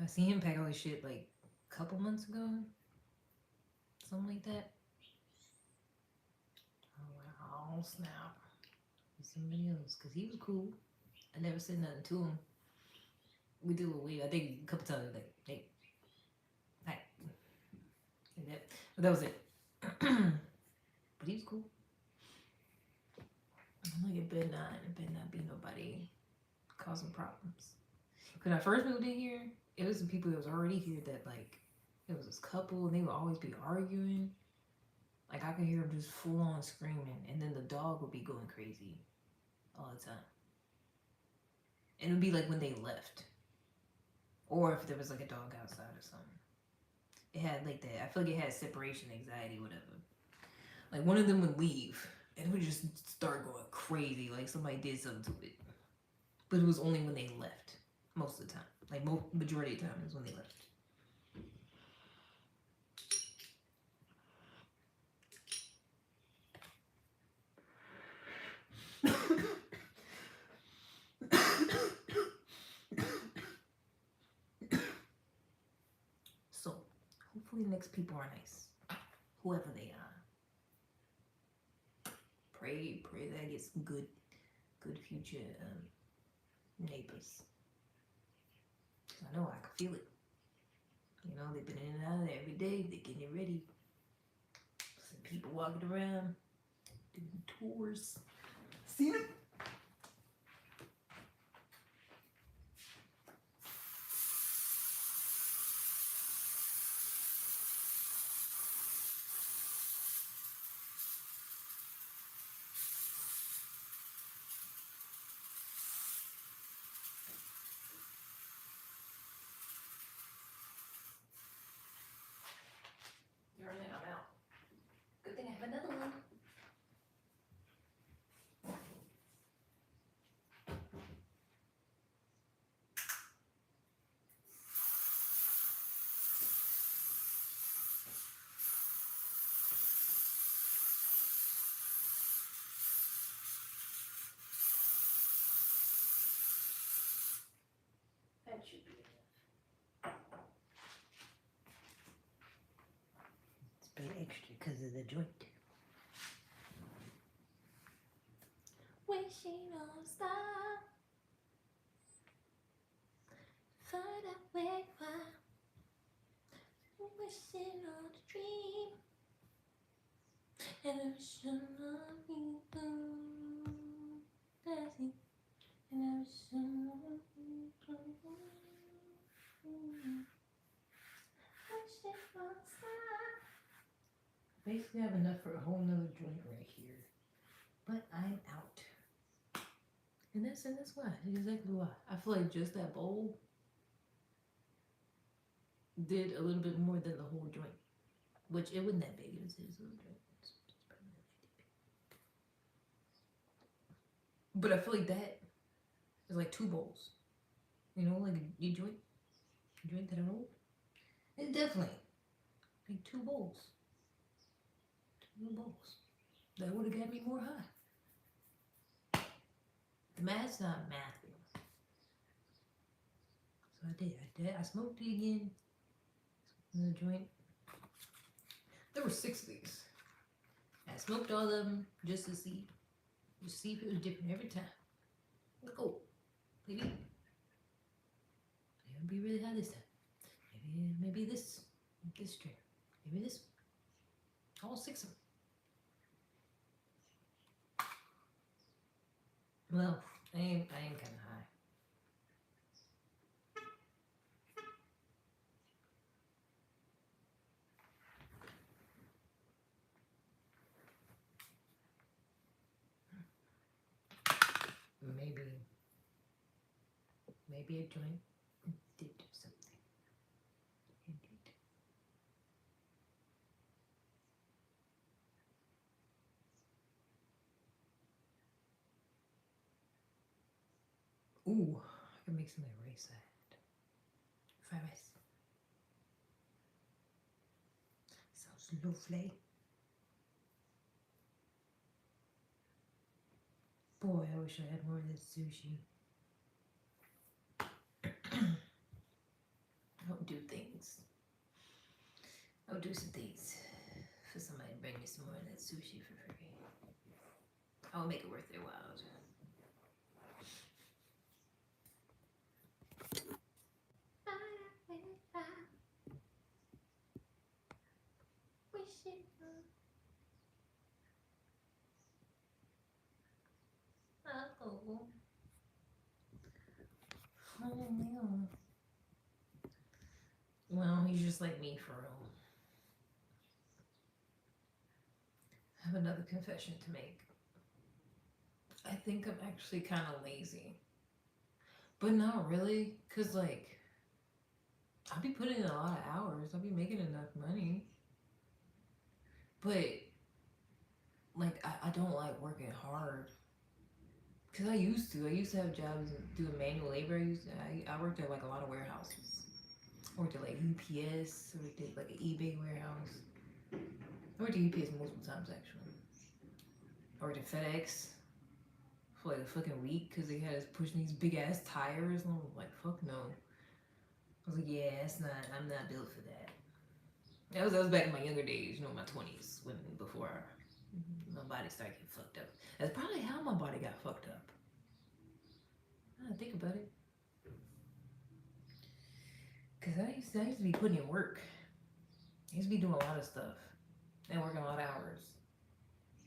I seen him pack all his shit like a couple months ago. Something like that. Oh snap. Somebody else. Cause he was cool. I never said nothing to him. We did a little wave. I think a couple times like, hey. Hi. Like that. But that was it. But he was cool. I'm like, it better not be nobody causing problems. When I first moved in here, it was the people that was already here that like it was this couple and they would always be arguing. Like I could hear them just full on screaming, and then the dog would be going crazy all the time. And it would be like when they left, or if there was like a dog outside or something. It had like that. I feel like it had separation anxiety, whatever. Like one of them would leave, and it would just start going crazy, like somebody did something to it. But it was only when they left, most of the time. Like majority of the time is when they left. So, hopefully the next people are nice. Whoever they are. Pray that I get some good future neighbors. Cause I know I can feel it. You know, they've been in and out of there every day. They're getting it ready. Some people walking around, doing tours. See them? You're in it, I'm out. Good thing I have another one. That should be enough. It's a bit extra because of the joint. Wishing on a star, find out where you are. Wishing on a dream, and I wish on you, Bessie, and I wish on you, wishing on a star. Basically, I have enough for a whole nother joint right here, but I'm out. And that's why, exactly why. I feel like just that bowl did a little bit more than the whole joint, which it wasn't that big. It was his little joint. But I feel like that is like 2 bowls. You know, like you drink that I roll. It's definitely like 2 bowls. 2 bowls. That would have got me more high. The math's not mathing. So I did. I smoked it again. In the joint. There were 6 of these. I smoked all of them just to see if it was different every time. Let's go. Maybe it'll be really high this time. Maybe this string. Maybe this one. All 6 of them. Well, I am kind of high. Maybe a joint did something. Indeed. Ooh, I can make something rice that. Fried rice. Sounds lovely. Boy, I wish I had more of this sushi. I'll do things. I'll do some things for somebody to bring me some more of that sushi for free. I'll make it worth their while. Oh, well, he's just like me for real. I have another confession to make. I think I'm actually kind of lazy. But not really, because, like, I'll be putting in a lot of hours. I'll be making enough money. But, like, I don't like working hard. Because I used to have jobs doing manual labor. I worked at, like, a lot of warehouses. I worked at, like, UPS. I worked at, like, an eBay warehouse. I worked at UPS multiple times, actually. I worked at FedEx for like a fucking week because they had us pushing these big ass tires, and I was like, fuck no. I was like, yeah, I'm not built for that. That was back in my younger days, my 20s, before my body started getting fucked up. That's probably how my body got fucked up. I think about it. Because I used to be putting in work. I used to be doing a lot of stuff and working a lot of hours.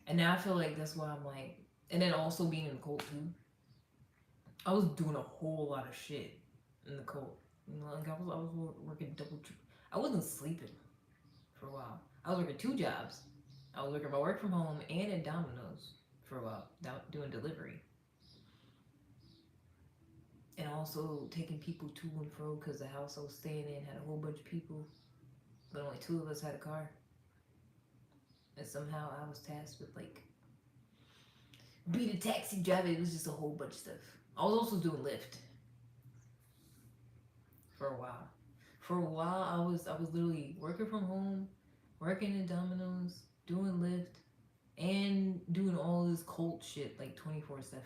And now I feel like that's why I'm like, and then also being in the cold too. I was doing a whole lot of shit in the cold. Like I was working double. I wasn't sleeping for a while. I was working 2 jobs. I was working my work from home and at Domino's for a while, doing delivery, and also taking people to and fro because the house I was staying in had a whole bunch of people, but only 2 of us had a car. And somehow I was tasked with like being a taxi driver. It was just a whole bunch of stuff. I was also doing Lyft for a while. For a while, I was literally working from home, working in Domino's, doing Lyft, and doing all this cult shit like 24/7.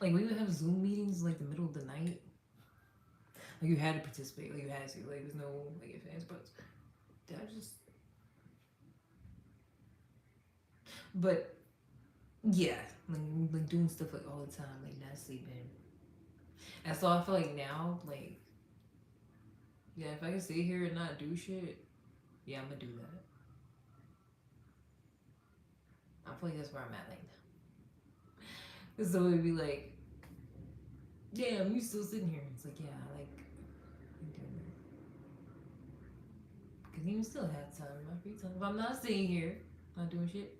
Like we would have Zoom meetings like the middle of the night, Like you had to participate. Like you had to. Like there's no like ifs, ands, buts. That just. But yeah, like doing stuff like all the time, like not sleeping. And so I feel like now, like yeah, if I can sit here and not do shit, yeah, I'm gonna do that. I feel like that's where I'm at like now. So it'd be like, damn, you still sitting here? It's like, yeah, like I'm doing that. Cause you still have time in my free time. If I'm not sitting here, not doing shit,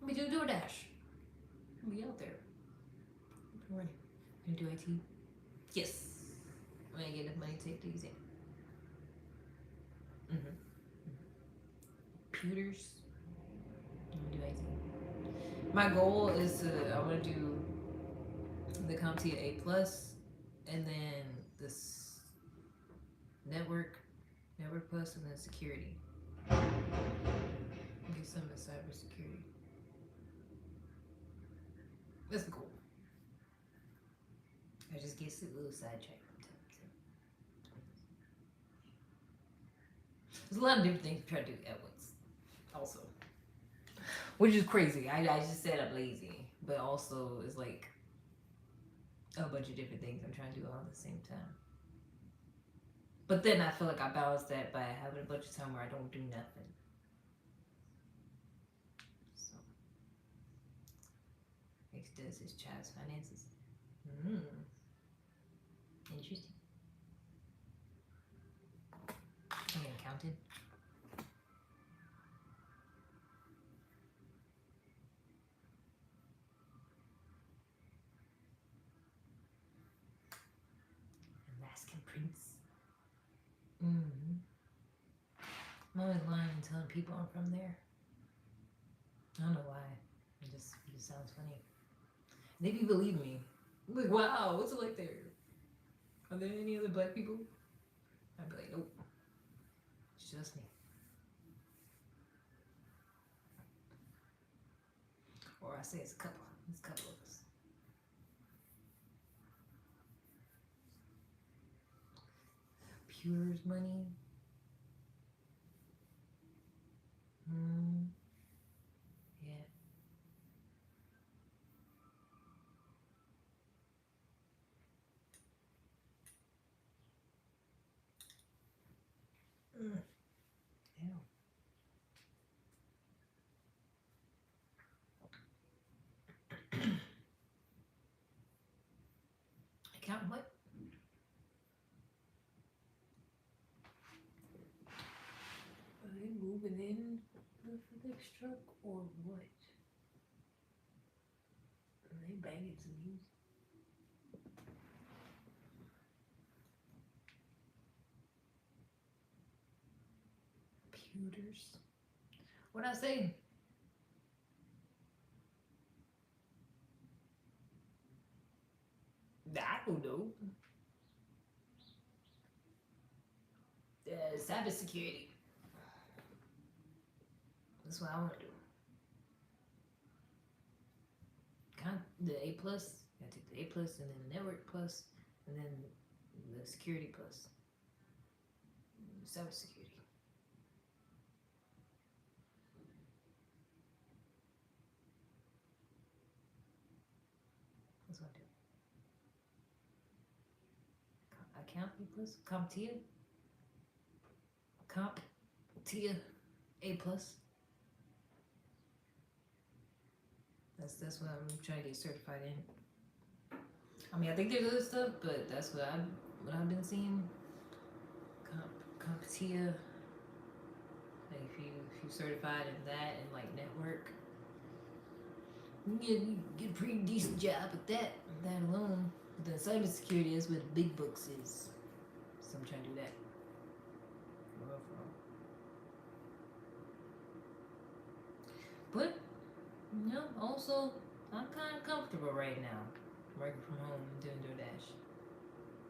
I'm gonna do DoorDash. I'm gonna be out there. I'm ready. I'm gonna do IT. Yes. I'm gonna get enough money to take the exam. Mm-hmm. Computers. I'm gonna do IT. My goal is I want to do the CompTIA A plus, and then this network plus, and then security. Get some of cybersecurity. That's the goal. I just get a little sidetracked. There's a lot of different things to try to do at once. Also, which is crazy. I just said I'm lazy, but also it's like a bunch of different things I'm trying to do all at the same time. But then I feel like I balance that by having a bunch of time where I don't do nothing. So, X does his child's finances. Interesting. I'm an accountant. Alaskan Prince. I'm always lying and telling people I'm from there. I don't know why. It just sounds funny. They be believe me. I'm like, wow, what's it like there? Are there any other black people? I'd be like, nope. It's just me. Or I say it's a couple. It's a couple of us. Pewter's money. Yeah. Yeah. Count what? Are they moving in the next truck or what? Are they banging some music? Pewters. What'd I say? I don't know. Cybersecurity. That's what I want to do. The A plus. I take the A plus and then the network plus and then the security plus. Cybersecurity. That's what I do. Account A plus. CompTIA A plus. That's what I'm trying to get certified in. I mean, I think there's other stuff, but that's what I've been seeing. CompTIA. Like if you certified in that and like network, you get a pretty decent job at that alone. But then cybersecurity is where the big bucks is. So I'm trying to do that. But also I'm kind of comfortable right now, working from home and doing DoorDash.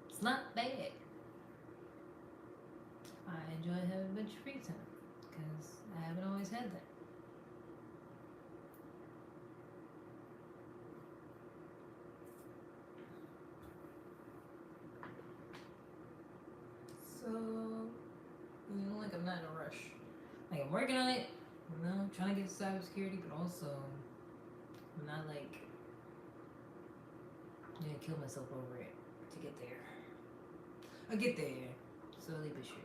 It's not bad. I enjoy having a bunch of free time because I haven't always had that. I'm working on it. You know, trying to get cybersecurity, but also I'm not like I'm gonna kill myself over it to get there. I get there slowly but surely.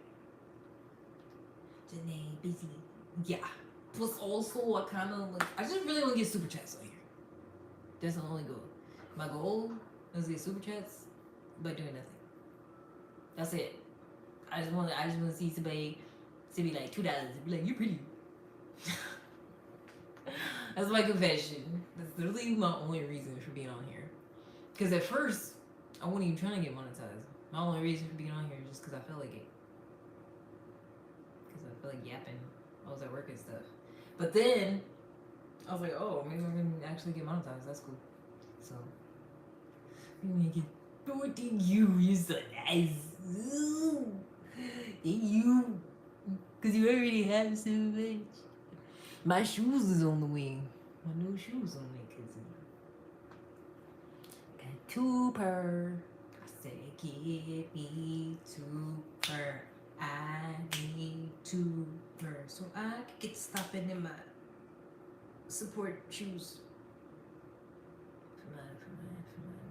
Today, busy. Yeah. Plus, also, I kind of like. I just really want to get super chats on here. That's the only goal. My goal is to get super chats by doing nothing. That's it. I just want to see somebody to be like $2 and be like, "You're pretty." That's my confession. That's literally my only reason for being on here. Because at first, I wasn't even trying to get monetized. My only reason for being on here is just because I felt like it. Because I felt like yapping. I was at work and stuff. But then, I was like, oh, maybe I'm going to actually get monetized. That's cool. So, I'm going to get 14 you. You're so nice. Ooh. And you. Because you already have so much. My shoes is on the way. My new shoes on the way, cousin. Got 2 per. I said, give me 2 per. I need 2 per. So I can get stopping in my support shoes. For my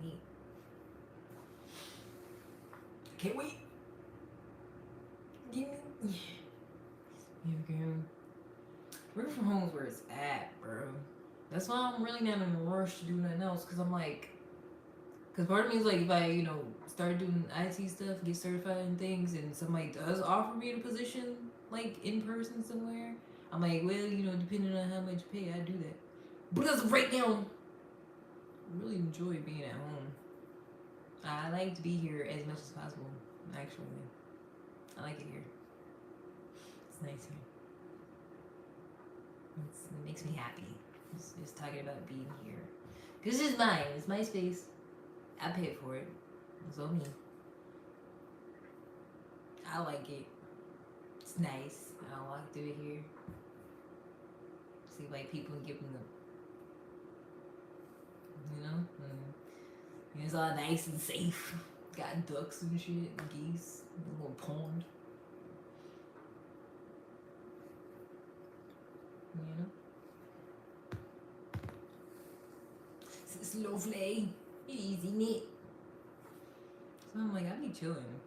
knee. Can't wait. Give me. Yeah, girl. Working from home is where it's at, bro. That's why I'm really not in a rush to do nothing else. Cause I'm like, cause part of me is like, if I, start doing IT stuff, get certified in things, and somebody does offer me a position, like in person somewhere, I'm like, well, depending on how much pay, I do that. Because right now, I really enjoy being at home. I like to be here as much as possible. Actually, I like it here. It's nice here. It makes me happy. Just talking about being here. Because it's mine. It's my space. I paid for it. It's all me. I like it. It's nice. I walk through it here. See white people and give them the, it's all nice and safe. Got ducks and shit and geese. A little pond. It's lovely. Easy, neat. So I'm like, I be chilling.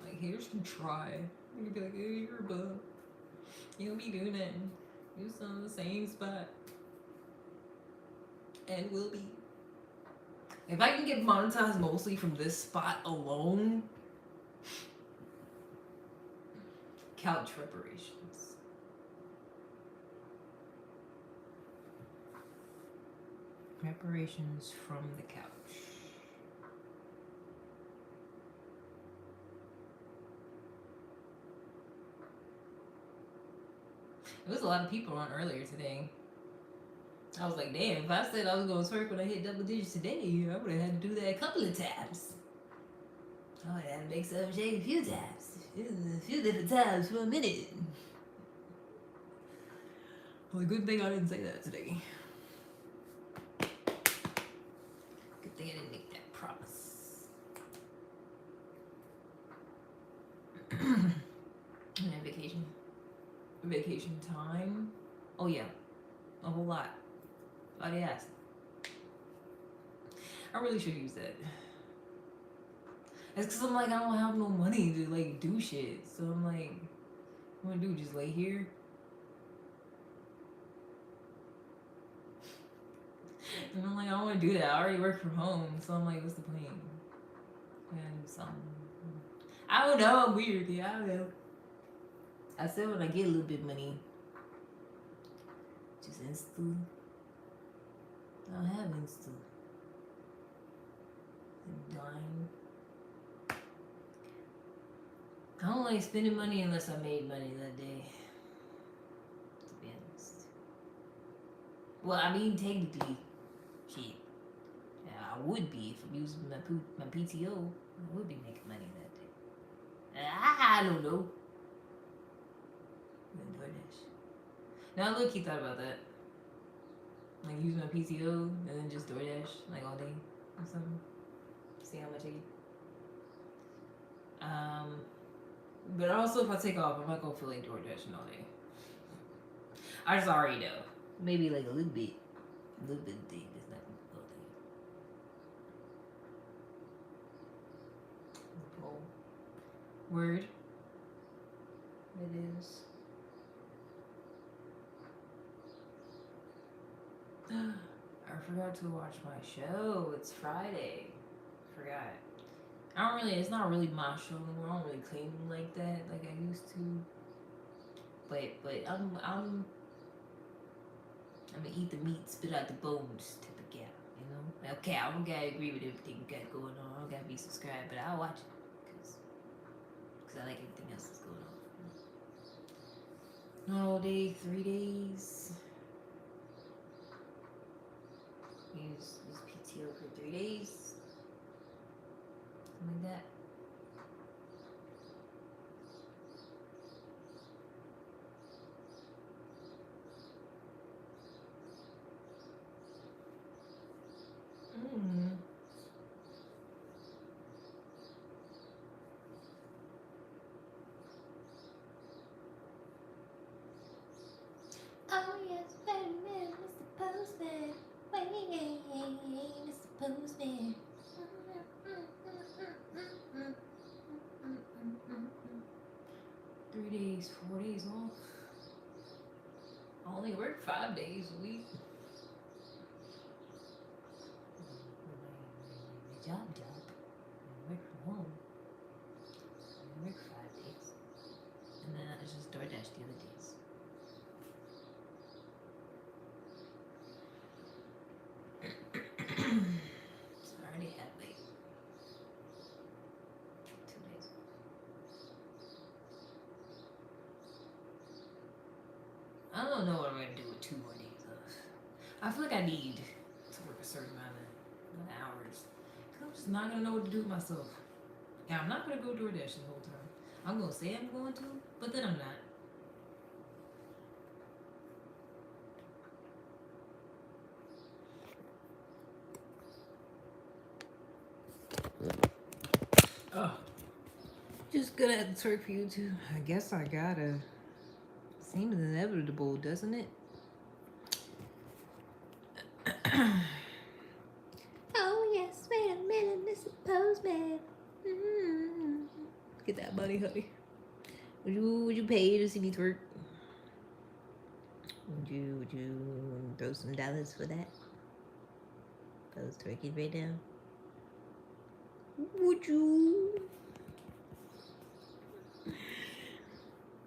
Like, here's some try. You could be like, hey, you're a bug. You don't be doing that. You're still in the same spot. And will be. If I can get monetized mostly from this spot alone, couch reparations. Reparations from the couch. There was a lot of people on earlier today. I was like, damn, if I said I was going to twerk when I hit double digits today, I would have had to do that a couple of times. I would have had to make some shake a few times. A few different times for a minute. Well, good thing I didn't say that today. Good thing I didn't make that promise. And vacation. Vacation time. Oh yeah. A whole lot. Why do you ask? I really should use that. It's because I'm like, I don't have no money to like do shit. So I'm like, what do I do? Just lay here? And I'm like, I don't want to do that. I already work from home. So I'm like, what's the point? I gotta do something. I don't know. I'm weird. Yeah, I don't know. I said when I get a little bit of money, just Insta. I don't have Insta. I'm dying. I don't like spending money unless I made money that day. To be honest. Well, I mean, technically, shit. Yeah, I would be if I'm using my PTO. I would be making money that day. I don't know. Now, look, he thought about that. Like, use my PTO and then just DoorDash, like, all day or something. See how much I get. But also, if I take off, I'm not gonna feel like DoorDashing all day. I just already know. Maybe like a little bit. A little bit of thing. It's not all day. Oh. Word. It is. I forgot to watch my show. It's Friday. Forgot. I don't really. It's not really my show anymore. I don't really claim them like that, like I used to. But I'm gonna eat the meat, spit out the bones type of gal. You know. Okay, I don't gotta agree with everything you got going on. I don't gotta be subscribed, but I'll watch it because I like everything else that's going on. Not all day, 3 days. Use PTO for 3 days. Something like that. Mm. Oh yes, wait a minute, Mr. Postman. Wait, Mr. Postman. 3 days, 4 days off. I only work 5 days a week. My job. I work from home. I work 5 days. And then I just DoorDash the other days. So I already had like 2 days. I don't know what I'm gonna do with 2 more days off. I feel like I need to work a certain amount of hours. I'm just not gonna know what to do with myself. Yeah, I'm not gonna go DoorDash the whole time. I'm gonna say I'm going to, but then I'm not. Oh. Just gonna have to twerk for you too. I guess I gotta. Seems inevitable, doesn't it? Oh yes, wait a minute, Mr. Postman. Get that money, honey. Would you pay to see me twerk? Would you throw some dollars for that? Those twerking right now. Would you?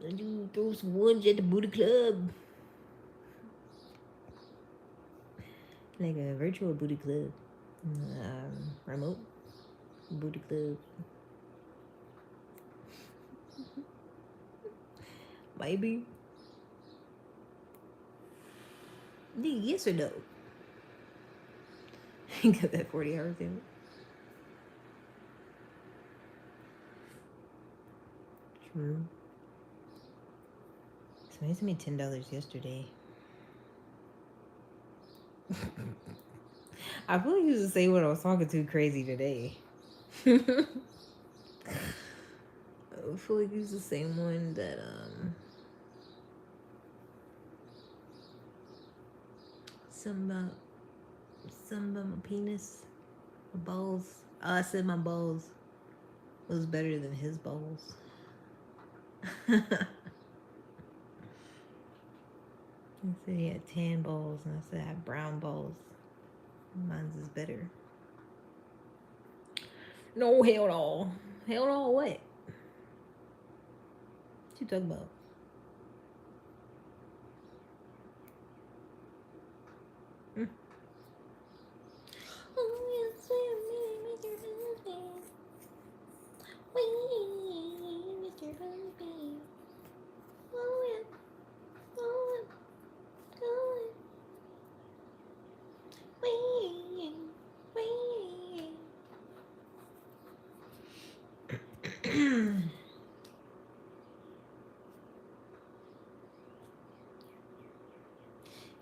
Would you throw some ones at the booty club? Like a virtual booty club. Remote booty club. Maybe. Yes or no? You got that 40 hours in it. True. Somebody sent me $10 yesterday. I feel like you should say what I was talking to crazy today. I feel like he's the same one that something about my penis, my balls. Oh, I said my balls was better than his balls. He said he had tan balls, and I said I had brown balls. Mine's is better. No, hell no. Hell no, what? What you talking about? Oh, yes, Mr. Husband. Wee, Mr. Husband. Oh, yeah. Oh, oh. Wee, wee.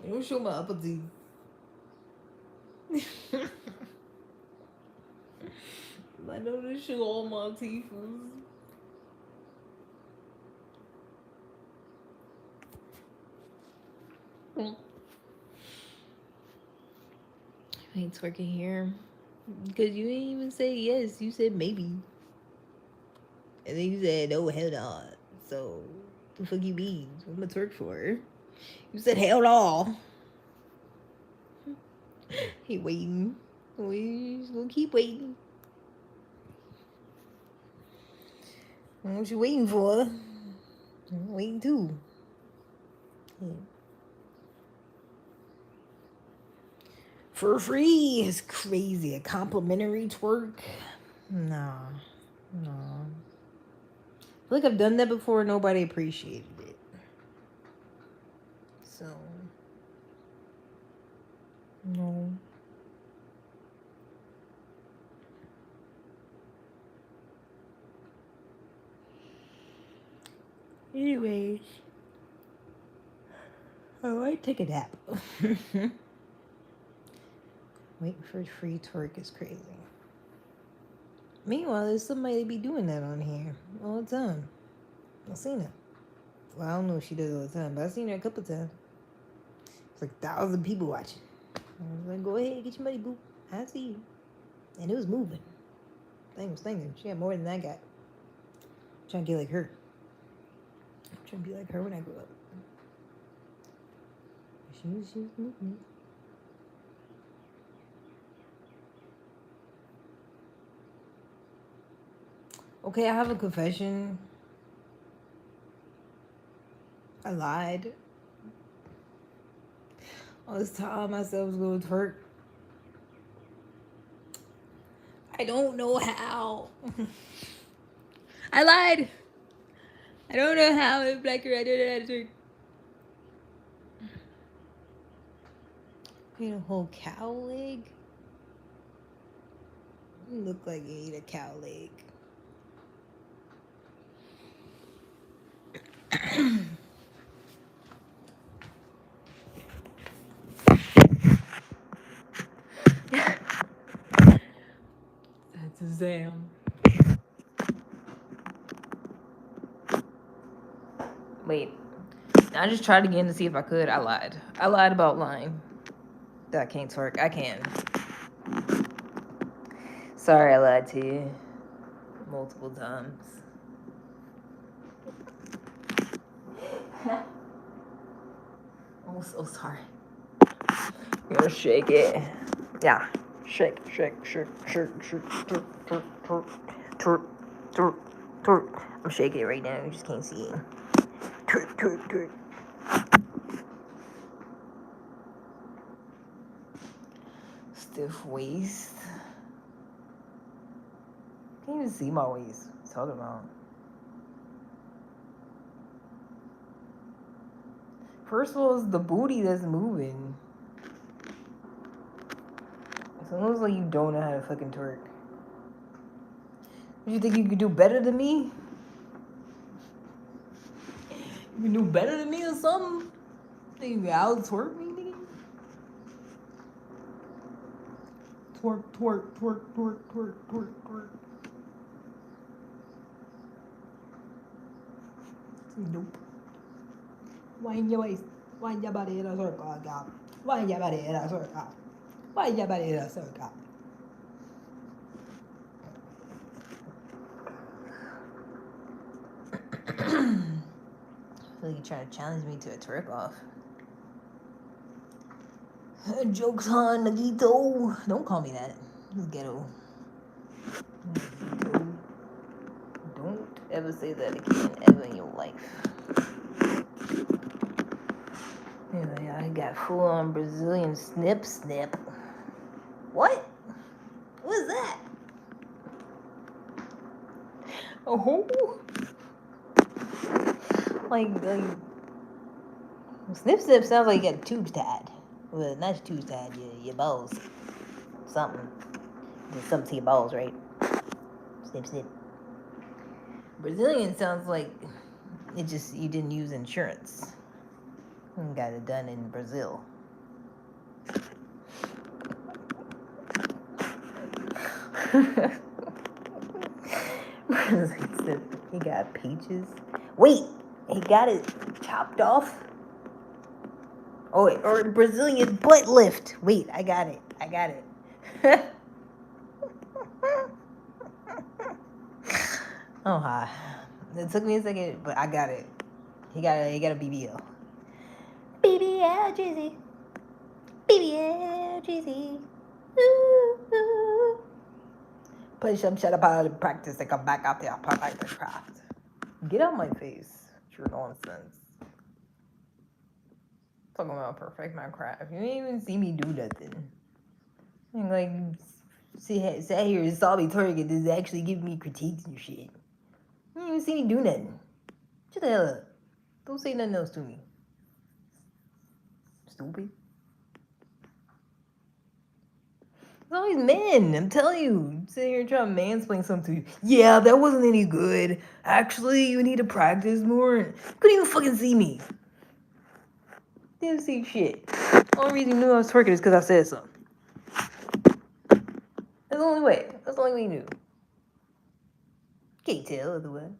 You don't show my upper teeth. I know to show all my teeth. ain't twerking here. Because you didn't even say yes. You said maybe. And then you said, no, hell no. So, the fuck you mean? What am I twerk for? You said, hell no. He waiting. We'll keep waiting. What you waiting for? I'm waiting too. Yeah. For free is crazy. A complimentary twerk? Nah. No. I feel like I've done that before and nobody appreciated it. So, no. Anyways, I might take a nap. Waiting for free twerk is crazy. Meanwhile, there's somebody be doing that on here all the time. I've seen her. Well, I don't know if she does all the time, but I've seen her a couple times. It's like 1,000 people watching. I was like, go ahead, get your money, boo. I see you. And it was moving. Thing was thinking. She had more than that guy. I'm trying to get like her. I'm trying to be like her when I grow up. She's moving. Okay, I have a confession. I lied. All this time I said I was going to twerk. I don't know how. I lied. I don't know how in Black Girl I don't know how to twerk. You ate a whole cow leg? You look like you ate a cow leg. That's a Zam. Wait. I just tried again to see if I could. I lied. I lied about lying. That I can't twerk. I can. Sorry, I lied to you. Multiple times. I'm so sorry. You gotta shake it. Yeah. Shake, shake, shake, shake, shake, twerk, twerk, twerk, twerk, twerk, twerk. I'm shaking it right now. You just can't see it. Twerk, twerk, twerk. Stiff waist. Can't even see my waist. What are you talking about? First of all, it's the booty that's moving. It's almost like you don't know how to fucking twerk. You think you could do better than me? You can do better than me or something? Think you can out twerk me, nigga? Twerk, twerk, twerk, twerk, twerk, twerk, twerk. Nope. Wind your waist. Wind your body in a circle, God. Wind your body in a circle. Wind your body in a circle. I feel like you're trying to challenge me to a twerk off. Joke's on Nagito. Don't call me that. It's ghetto. Don't ever say that again, ever in your life. Anyway, I got full on Brazilian snip. What? What is that? Oh, like snip sounds like you got tubes tied. Well, not your tubes tied, your balls. Something. There's something to your balls, right? Snip. Brazilian sounds like it just you didn't use insurance. You got it done in Brazil. He got peaches. Wait, he got it chopped off? Oh, wait, or Brazilian butt lift. Wait, I got it. I got it. Oh, hi. It took me a second, but I got it. He got a BBL. BBL Drizzy. BBL Drizzy. Ooh, ooh. Put some shut up out of practice and come back out there. Perfect the craft. Get out my face. True nonsense. Talking about perfect my craft. You didn't even see me do nothing. Like, sat here and saw me twerk and just actually give me critiques and shit. You didn't even see me do nothing. Shut the hell up. Don't say nothing else to me. Stupid. It's always men. I'm telling you. Sitting here trying to mansplain something to you. Yeah, that wasn't any good. Actually, you need to practice more. You couldn't even fucking see me. Didn't see shit. The only reason you knew I was twerking is because I said something. That's the only way. That's the only way you knew. Can't tell otherwise.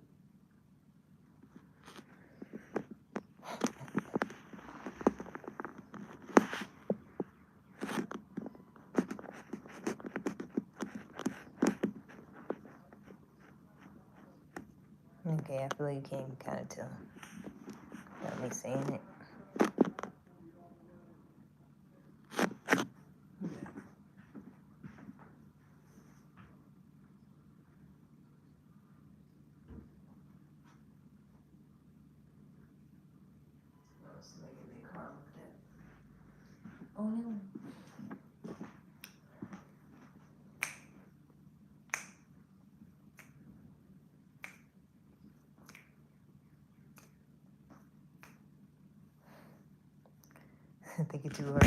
Okay, I feel like you can't kind of tell. Not me saying it. Oh no. Thinking too hard.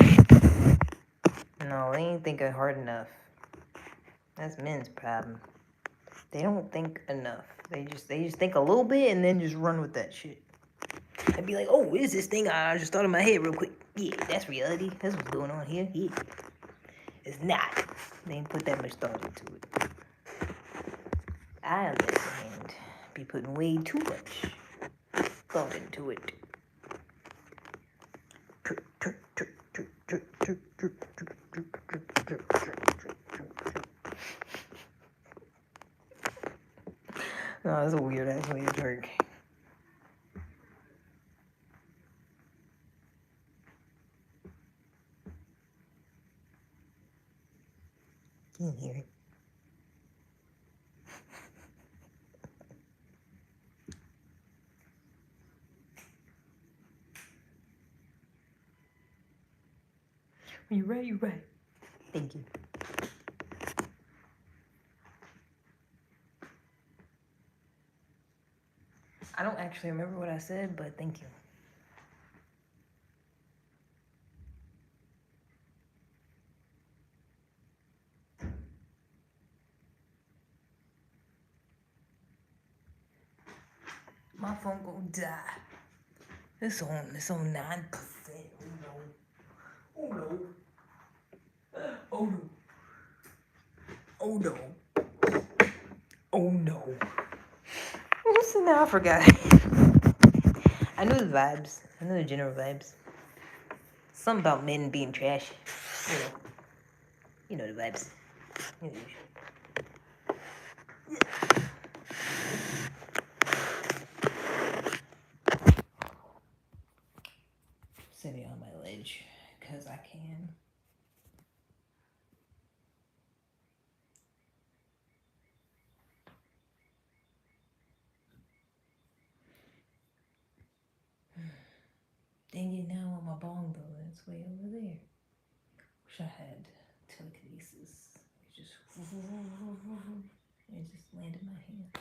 No, they ain't thinking hard enough. That's men's problem. They don't think enough. They just think a little bit and then just run with that shit. And be like, oh, what is this thing I just thought in my head real quick? Yeah, that's reality. That's what's going on here. Yeah. It's not. They ain't put that much thought into it. I, on the other hand, be putting way too much thought into it. No, that's a weird ass way to twerk. You can hear it. You're right, you're right. Thank you. I don't actually remember what I said, but thank you. My phone gonna die. It's on 9%. Oh no. Oh no. Oh no. Oh no. So now I forgot. I knew the vibes. I knew the general vibes. Something about men being trash. You know the vibes. You know the usual. Sitting on my ledge, because I can. Dang it, now on my bong though, it's way over there. Wish I had telekinesis. It just landed my hand.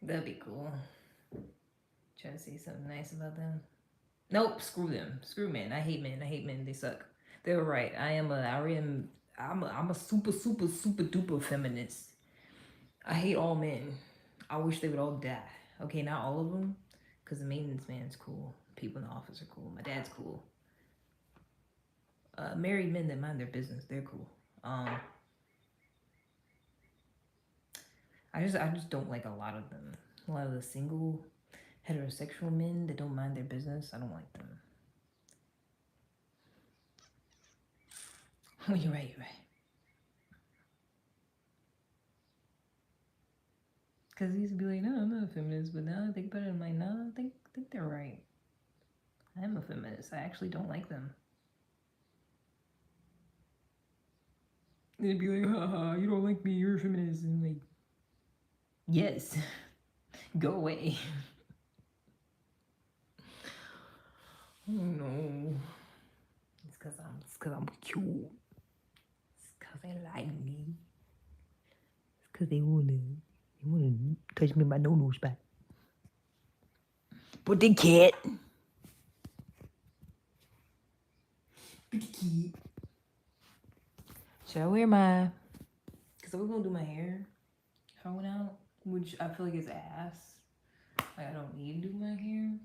That'd be cool. Try to say something nice about them. Nope, screw them. Screw men. I hate men. I hate men. They suck. They were right. I'm a super duper feminist. I hate all men. I wish they would all die. Okay, not all of them, because the maintenance man's cool. People in the office are cool. My dad's cool. Married men that mind their business, they're cool. I just don't like a lot of them. A lot of the single heterosexual men that don't mind their business, I don't like them. Oh, you're right, you're right. Because he used to be like, no, I'm not a feminist, but now I think about it, I'm like, no, I think they're right. I am a feminist. I actually don't like them. They'd be like, haha, you don't like me, you're a feminist. And I'm like, yes, go away. Oh no. It's cause I'm cute. It's cause they like me. It's cause they wanna touch me in my no spot. But they can't. But they can't. Should I wear my? Cause we're gonna do my hair. If I went out, which I feel like is ass. Like I don't need to do my hair.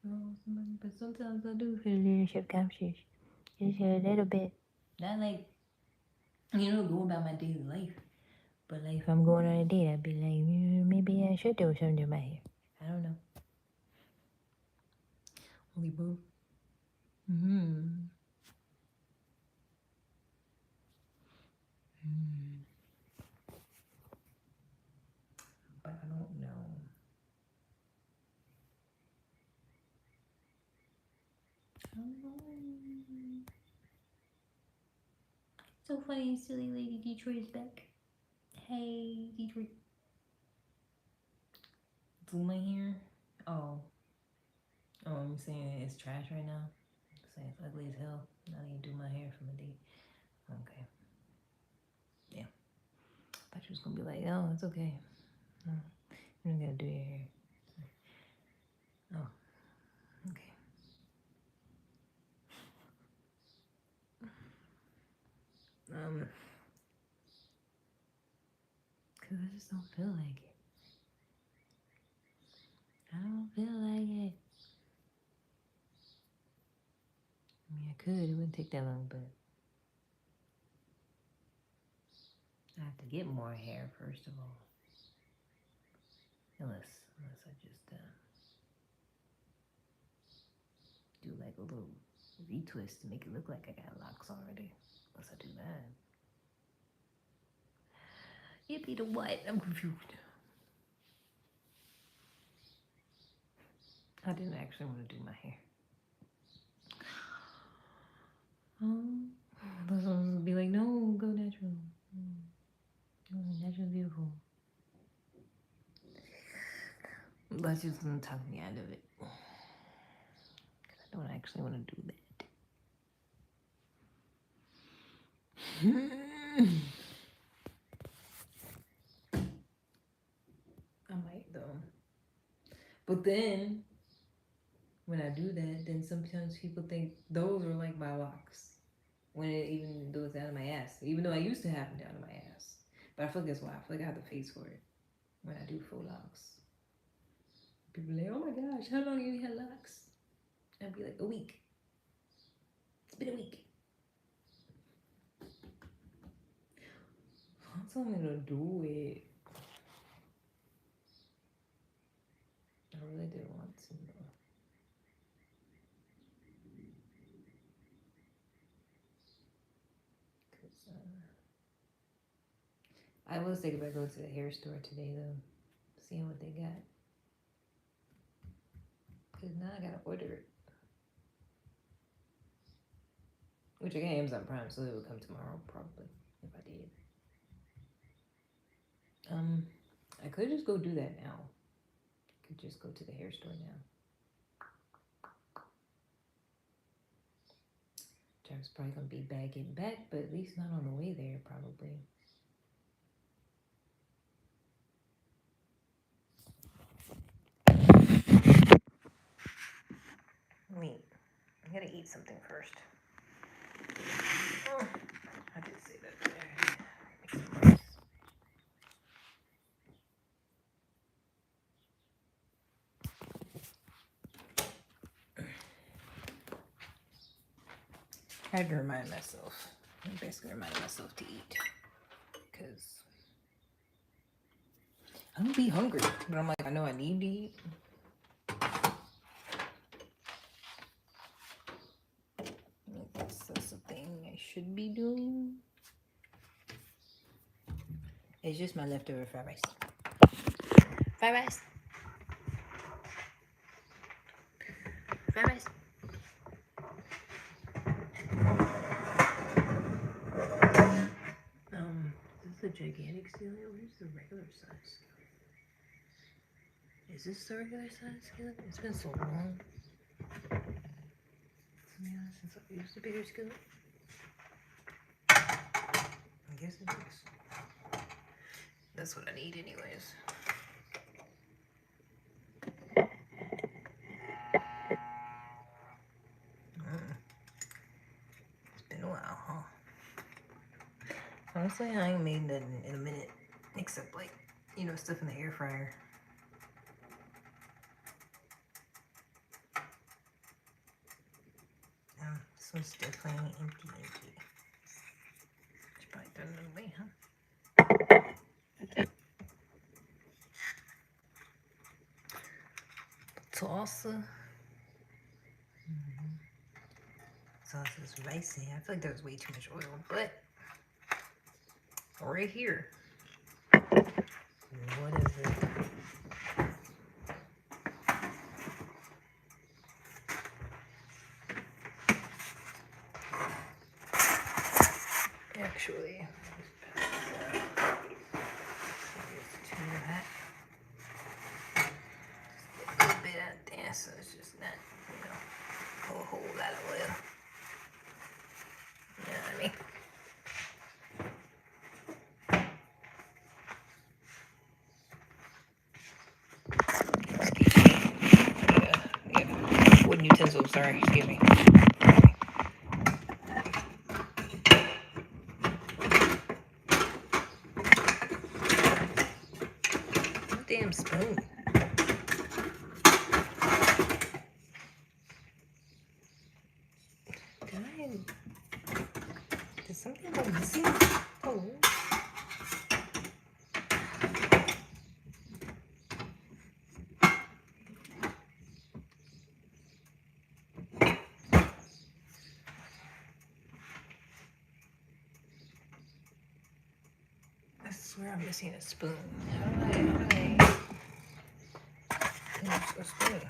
But sometimes I do feel a little self-conscious. Just a little bit. Not like, going about my daily life. But like if I'm going on a date, I'd be like, maybe I should do something to my hair. I don't know. Only boo. But I don't know. So funny, silly lady Detroit is back. Hey, Detroit. Do my hair? Oh. Oh, I'm saying it's trash right now. I'm saying it's ugly as hell. I need to do my hair from a date. Okay. Yeah. I thought you was gonna be like, oh, it's okay. No, you don't gotta do your hair. Oh, okay. Cause I just don't feel like it. I don't feel like it. I mean, I could. It wouldn't take that long, but I have to get more hair first of all. Unless I just do like a little retwist to make it look like I got locks already. Unless I do that. Yippee to what? I'm confused. I didn't actually want to do my hair. Those ones would be like, no, go natural. Natural beautiful. That's just gonna talk me out of it. I don't actually want to do that. I might though. But then when I do that, then sometimes people think those are like my locks. When it even though it's out of my ass. Even though I used to have them down to my ass. But I feel like that's why. I feel like I have the face for it. When I do faux locks. People are like, oh my gosh, how long have you had locks? I'd be like, a week. It's been a week. So I'm gonna do it. I really didn't want to. Cause I was thinking about going to the hair store today though, seeing what they got. Cause now I gotta order it. Which I got Amazon Prime, so it would come tomorrow probably if I did. I could just go do that now. I could just go to the hair store now. Jack's probably gonna be bad getting back, but at least not on the way there probably. Wait, I gotta eat something first. Oh, I did say that there. I had to remind myself. I'm basically reminding myself to eat. Because I'm gonna be hungry. But I'm like, I know I need to eat. That's the thing I should should be doing is just my leftover fried rice. Fried rice. Fried rice. This is the gigantic skillet. Where's the regular size skillet? Is this the regular size skillet? It's been so long. Yeah, since I used the bigger skillet. I guess it is. That's what I need anyways. It's been a while, huh? Honestly, I ain't made nothing in a minute. Except like, you know, stuff in the air fryer. This one's definitely empty. Should probably throw it away, huh? Salsa. Salsa is ricey. I feel like there was way too much oil, but right here. What is it? Actually, it's too hot. Just a little bit out there, so it's just not, you know, a whole lot of oil. You know what I mean? Yeah. Wooden utensils, sorry, excuse me. Damn spoon. Did something go missing? Oh. I swear I'm missing a spoon. How do I use a spoon?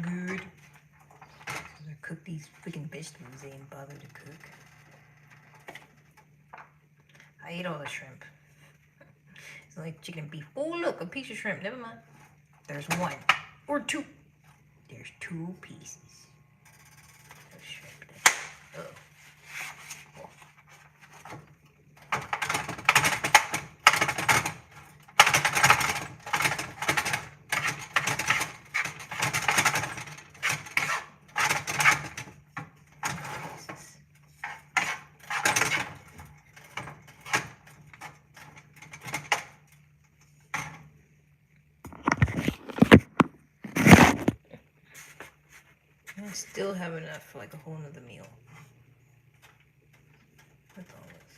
Good. I cook these freaking vegetables they ain't bother to cook. I ate all the shrimp. It's like chicken and beef. Oh look, a piece of shrimp. Never mind. There's one. Or two. There's 2 pieces of shrimp there. Oh. I still have enough for like a whole nother meal. With all this.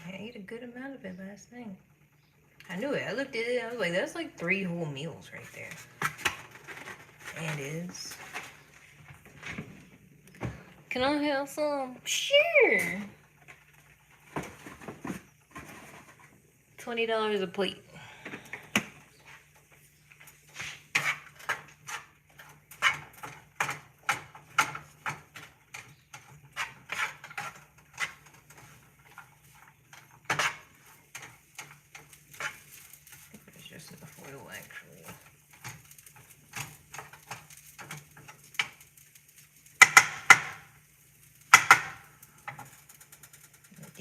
I ate a good amount of it last night. I knew it. I looked at it. I was like, that's like 3 whole meals right there. And is. Can I have some? Sure. $20 a plate.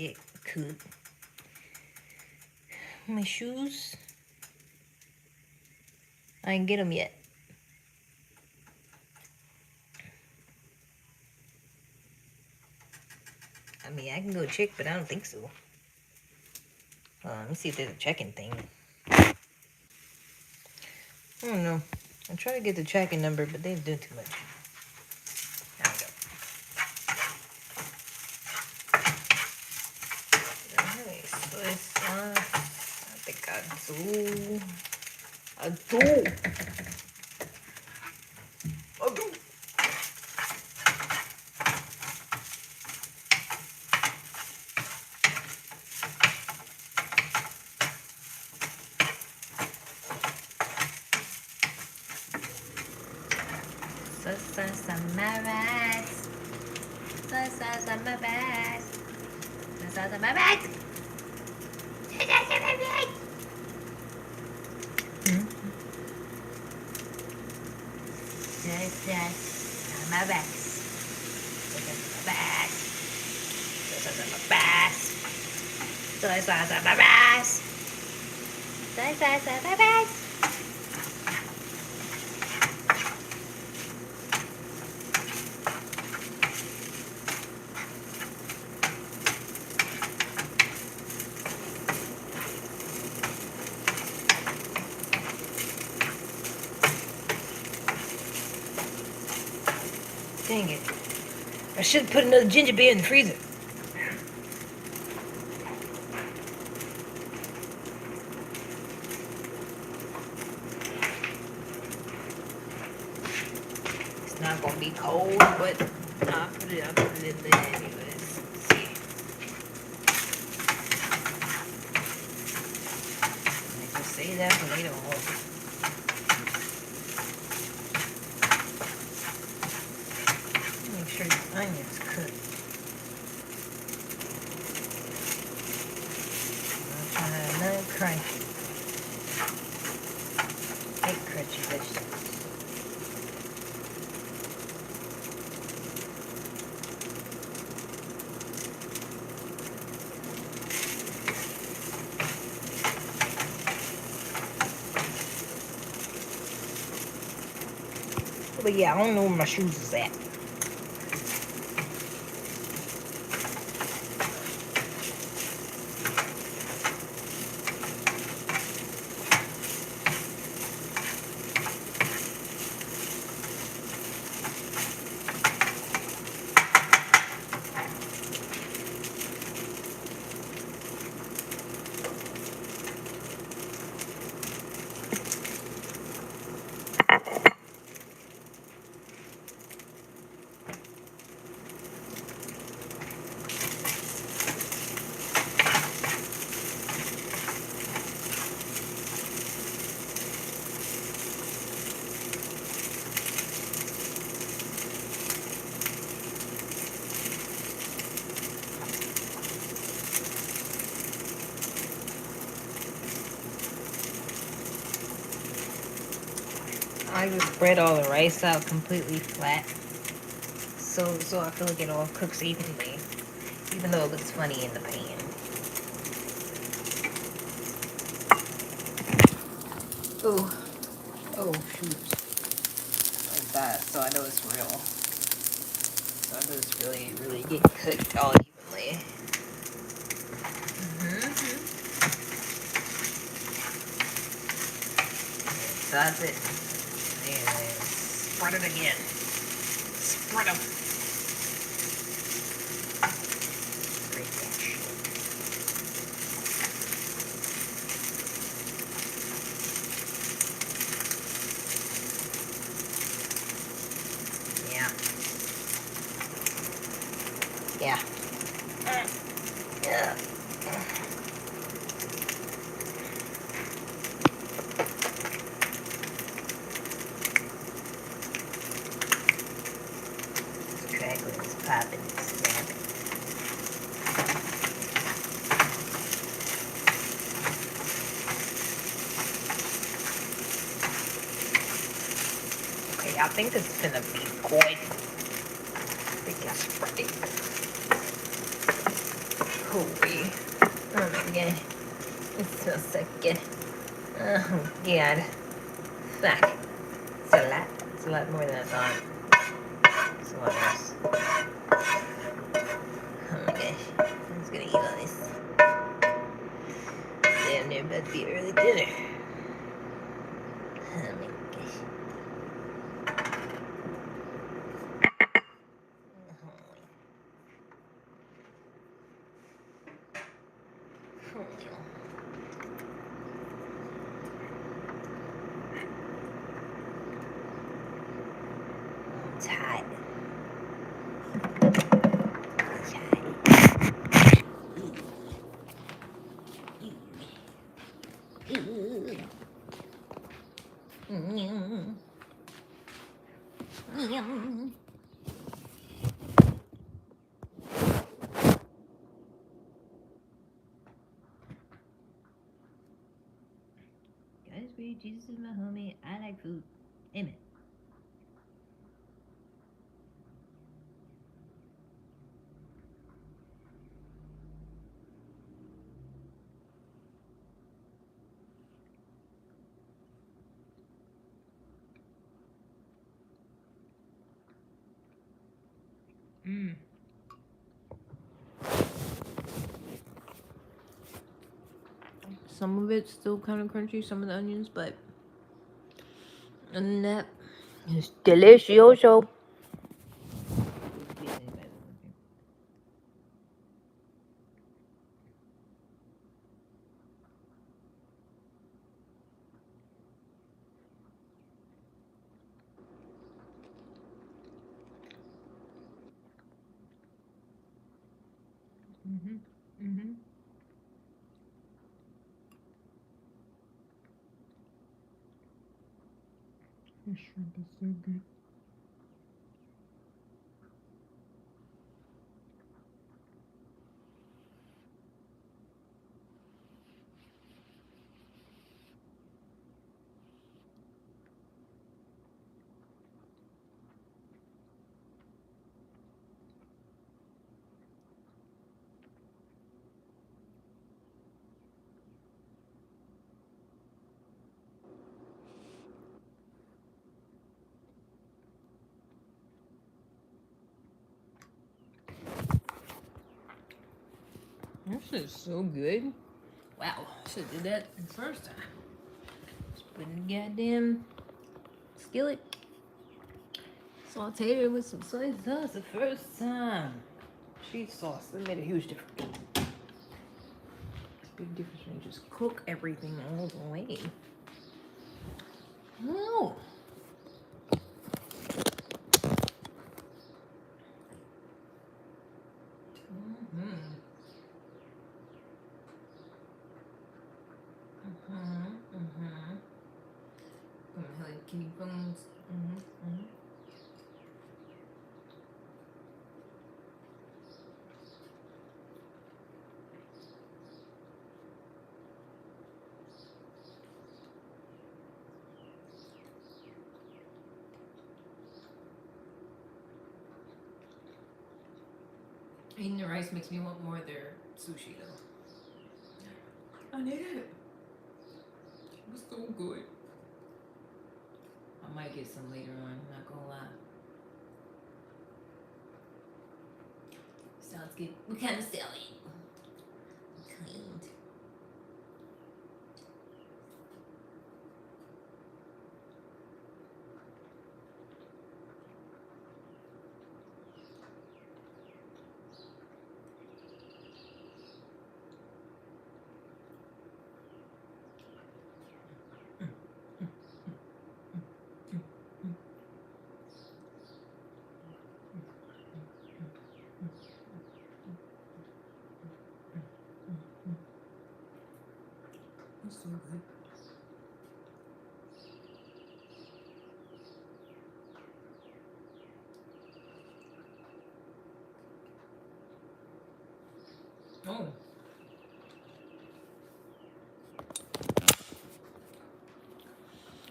It could. My shoes. I didn't get them yet. I mean, I can go check, but I don't think so. Let me see if there's a checking thing. I don't know. I'm trying to get the tracking number, but they're doing too much. There we go. Alright, so this one, I think I do. Dang it. I should have put another ginger beer in the freezer. It's not gonna be cold, but I'll put it in there anyways. Let's see. I can say that for later on. Make sure the onions cooked. I'm trying to have none crunchy. I hate crunchy vegetables. But yeah, I don't know where my shoes is at. I just spread all the rice out completely flat, so I feel like it all cooks evenly, even though it looks funny in the pan. Oh shoot, like that. So I know it's real. So I know it's really getting cooked all evenly. So that's it. And spread it again. Spread them. Great dish. Yeah. Yeah. Yeah. Crackling's popping, snapping. Okay, I think it's gonna be good. I think it's ready. Holy. Oh my god. It smells so good. Oh god. Fuck. It's a lot. It's a lot more than I thought. It's a lot else. Oh my gosh. I'm just gonna eat all this. Damn, they're about to be early dinner. Oh my gosh. hot. It's hot. Guys, Jesus is my homie. I like food. Amen. Some of it's still kind of crunchy, some of the onions, but other than that, it's delicioso. This shrimp is so good. This is so good. Wow, should have did that the first time. Just put in the goddamn skillet. Sauteed it with some soy sauce the first time. Cheese sauce, that made a huge difference. Big difference when you just cook everything all the way. Oh. Kidney bones. Eating the rice makes me want more of their sushi though. I need it. It was so good. I might get some later on, not gonna lie. Sounds good. What kind of salad? Kind. It's so good. Oh.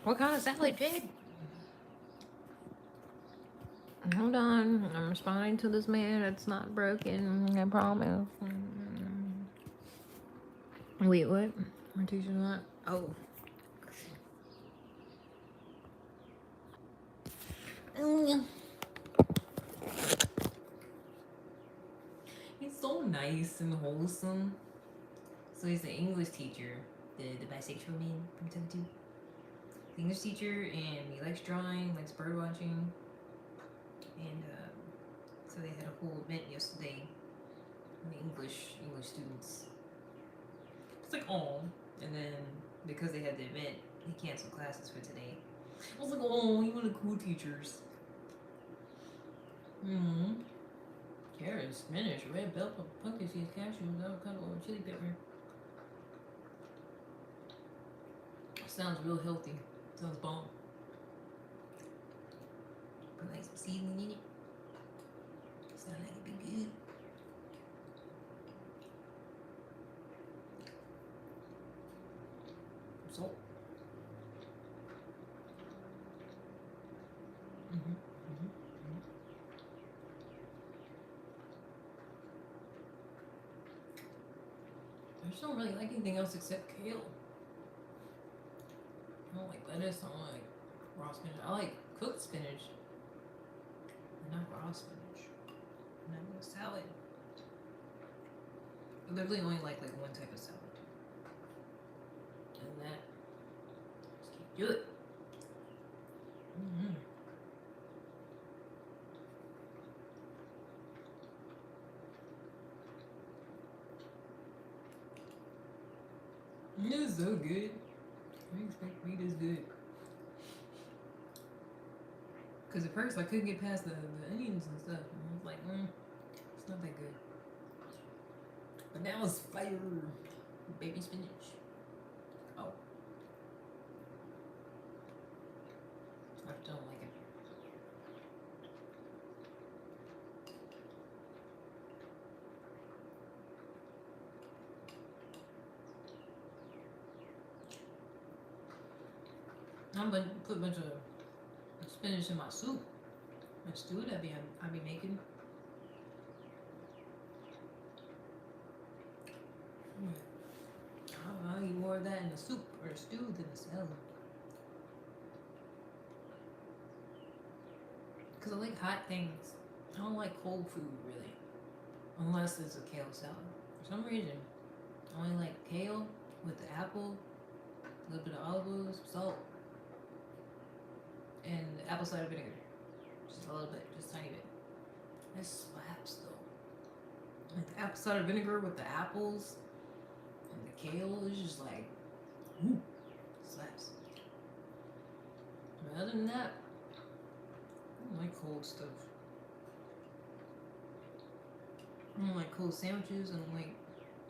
What kind of salad, Jade? Hold on. I'm responding to this man. It's not broken. I promise. Wait, what? My teacher's not. Oh. He's so nice and wholesome. So he's an English teacher, the bisexual man from 72. The English teacher, and he likes drawing, likes bird watching, and so they had a whole event yesterday for the English students. It's like, oh, and then because they had the event, he canceled classes for today. I was like, oh, you one of the cool teachers. Mm-hmm. Carrots, spinach, red bell pepper, pumpkin seeds, cashews, avocado, or chili pepper. Sounds real healthy. Sounds bomb. Put like some seasoning in it. Sound like it'd be good. Salt. Mm-hmm. Mm-hmm. Mm-hmm. I just don't really like anything else except kale. I don't like lettuce. I don't like raw spinach. I like cooked spinach, not raw spinach. Not in a salad. I literally only like one type of salad. And that just can't do it. Mm-hmm. It's so good. I didn't expect to be this good. Because at first I couldn't get past the onions and stuff. And I was like, it's not that good. But now it's fire. Baby spinach. Oh. I don't like it. I'm gonna put a bunch of spinach in my soup. My stew that I be making. I'll eat more of that in the soup or the stew than the salad. Because I like hot things. I don't like cold food really. Unless it's a kale salad. For some reason, I only like kale with the apple, a little bit of olive oil, salt, and apple cider vinegar. Just a little bit, just a tiny bit. That slaps though. Like the apple cider vinegar with the apples and the kale is just like, ooh, slaps. But other than that, I don't like cold stuff. I don't like cold sandwiches. I don't like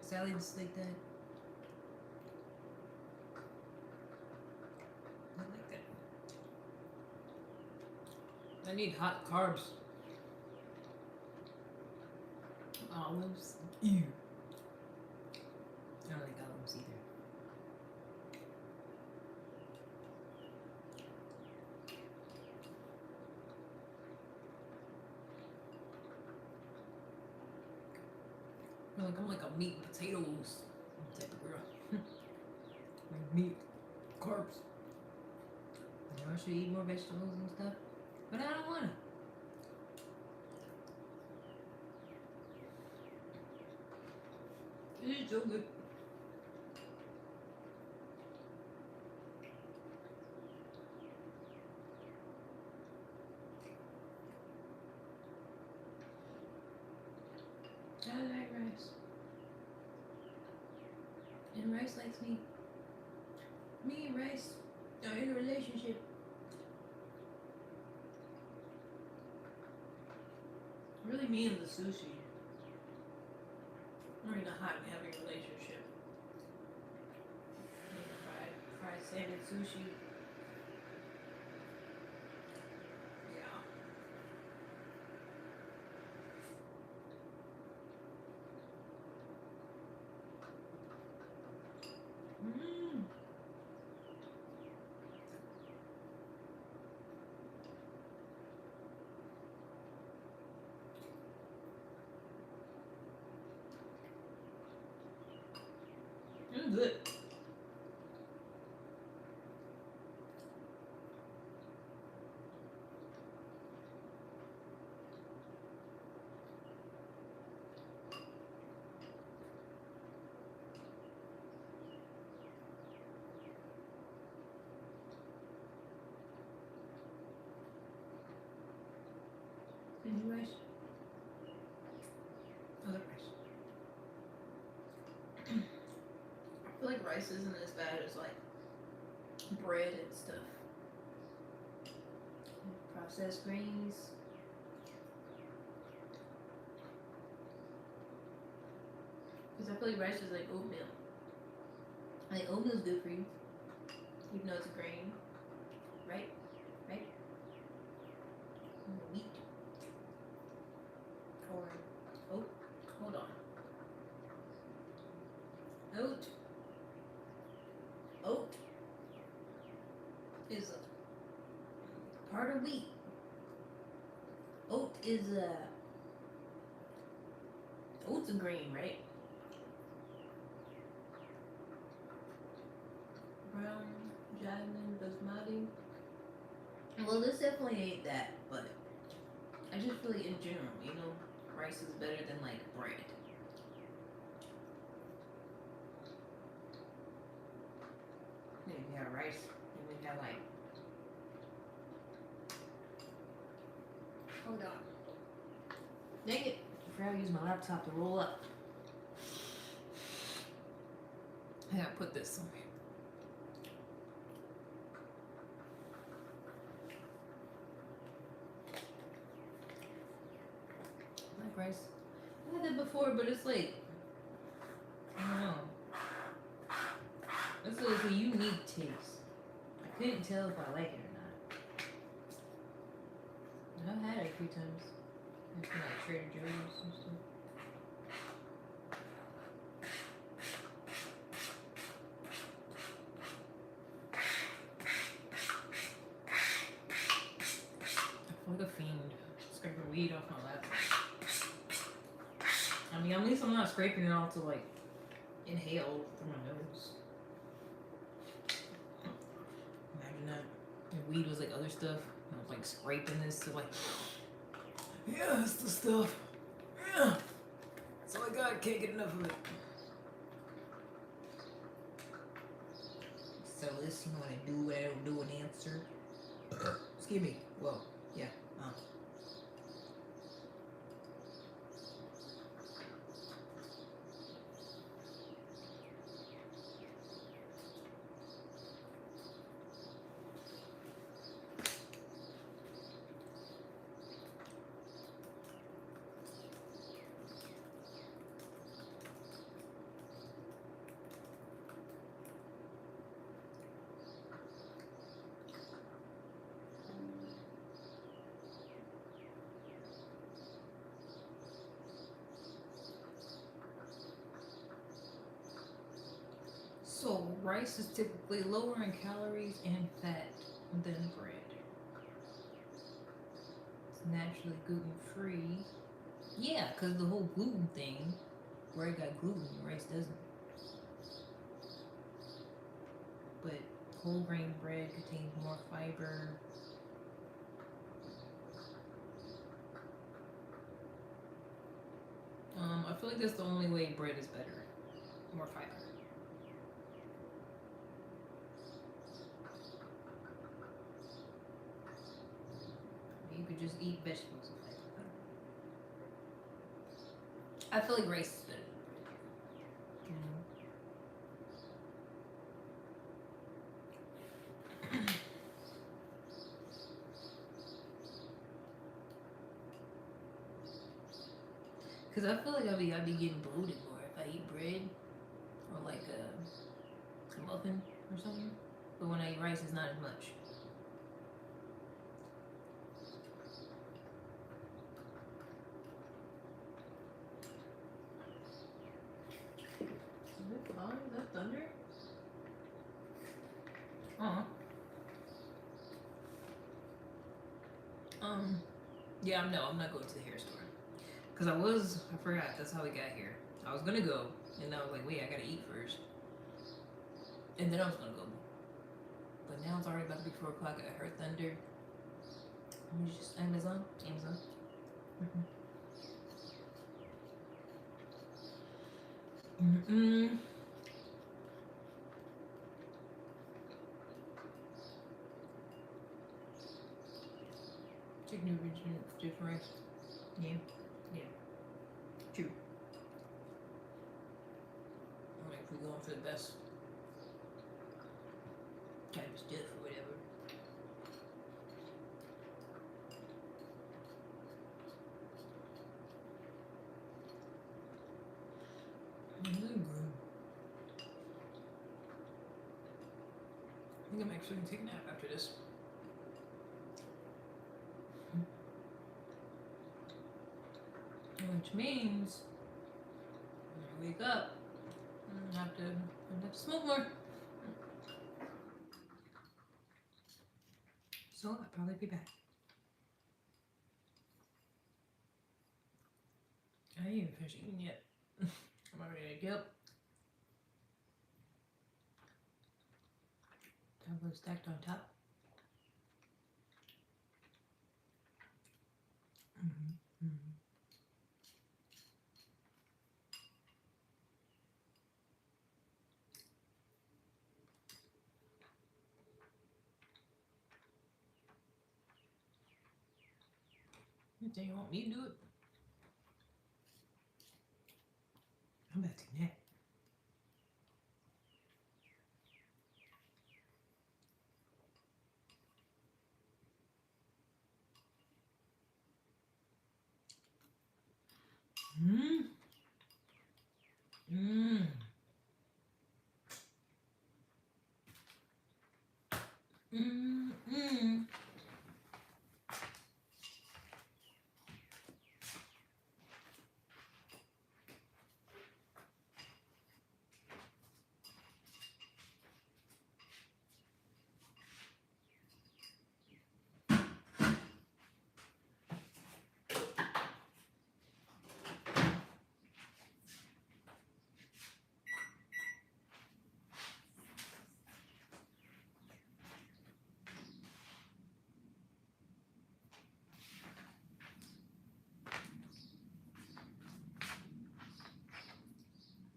salads like that. I like that. I need hot carbs. Olives. Ew. I don't like olives either. I'm like a meat and potatoes type of girl. Like meat, carbs. You know, I should eat more vegetables and stuff, but I don't want to. It is so good. I like rice. And rice likes me. Me and rice are in a relationship. Really, me and the sushi. We're in a hot and heavy relationship. Fried salmon sushi. Yeah. Mmm. It's good. Any rice? Other rice. I feel like rice isn't as bad as like bread and stuff. Processed grains. Because I feel like rice is like oatmeal. Like oatmeal is good for you, even though it's a grain, right? Right? Wheat, corn, oat. Hold on. Oat is a part of wheat. Oat's a grain, right? Brown, jasmine, basmati. Well, this definitely ain't that, but I just feel like in general, rice is better than like bread. Then we have rice, and we have like. Hold on. Dang it! I forgot to use my laptop to roll up. I gotta put this somewhere. I like rice. I had that before, but it's like I don't know. It's like a unique taste. I couldn't tell if I like it or not. I've had it a few times. It's from like Trader Joe's and stuff. I feel like a fiend scraping weed off my laptop. I mean, at least I'm not scraping it off to like inhale through my nose. Imagine that. If weed was like other stuff. I was like scraping this to like, yeah, that's the stuff. Yeah. That's all I got. Can't get enough of it. So this, what I do, what I don't do, an answer. Excuse me. Whoa. Yeah. So rice is typically lower in calories and fat than bread. It's naturally gluten free. Yeah, because the whole gluten thing, bread got gluten, rice doesn't. But whole grain bread contains more fiber. I feel like that's the only way bread is better. More fiber. You could just eat vegetables and fiber. I feel like rice is better. Cause I feel like I'd be getting bloated more if I eat bread or like a muffin or something. But when I eat rice, it's not as much. Is that fog? Is that thunder? Yeah, no, I'm not going to the hair store. Cause I forgot, that's how we got here. I was gonna go, and I was like, wait, I gotta eat first. And then I was gonna go. But now it's already about to be 4 o'clock. I heard thunder. Let me just, Amazon. Chicken original, just rice. Yeah. True. I'm like, we're going for the best type of stuff or whatever. think I'm actually gonna take a nap after this. Which means when I wake up, I'm gonna have to smoke more. So I'll probably be back. I ain't even finished eating yet. I'm already like, yep. Tableau stacked on top. You think you want me to do it? I'm about to take a nap. Mmm. Mmm. Mmm. Mmm.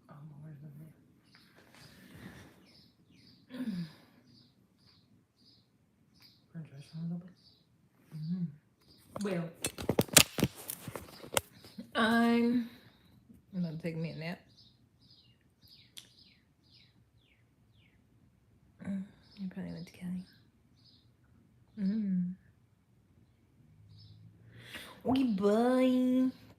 Oh, where's the man? French restaurant open? Well, I'm gonna take me a nap. You probably went to Kelly. Okay, bye.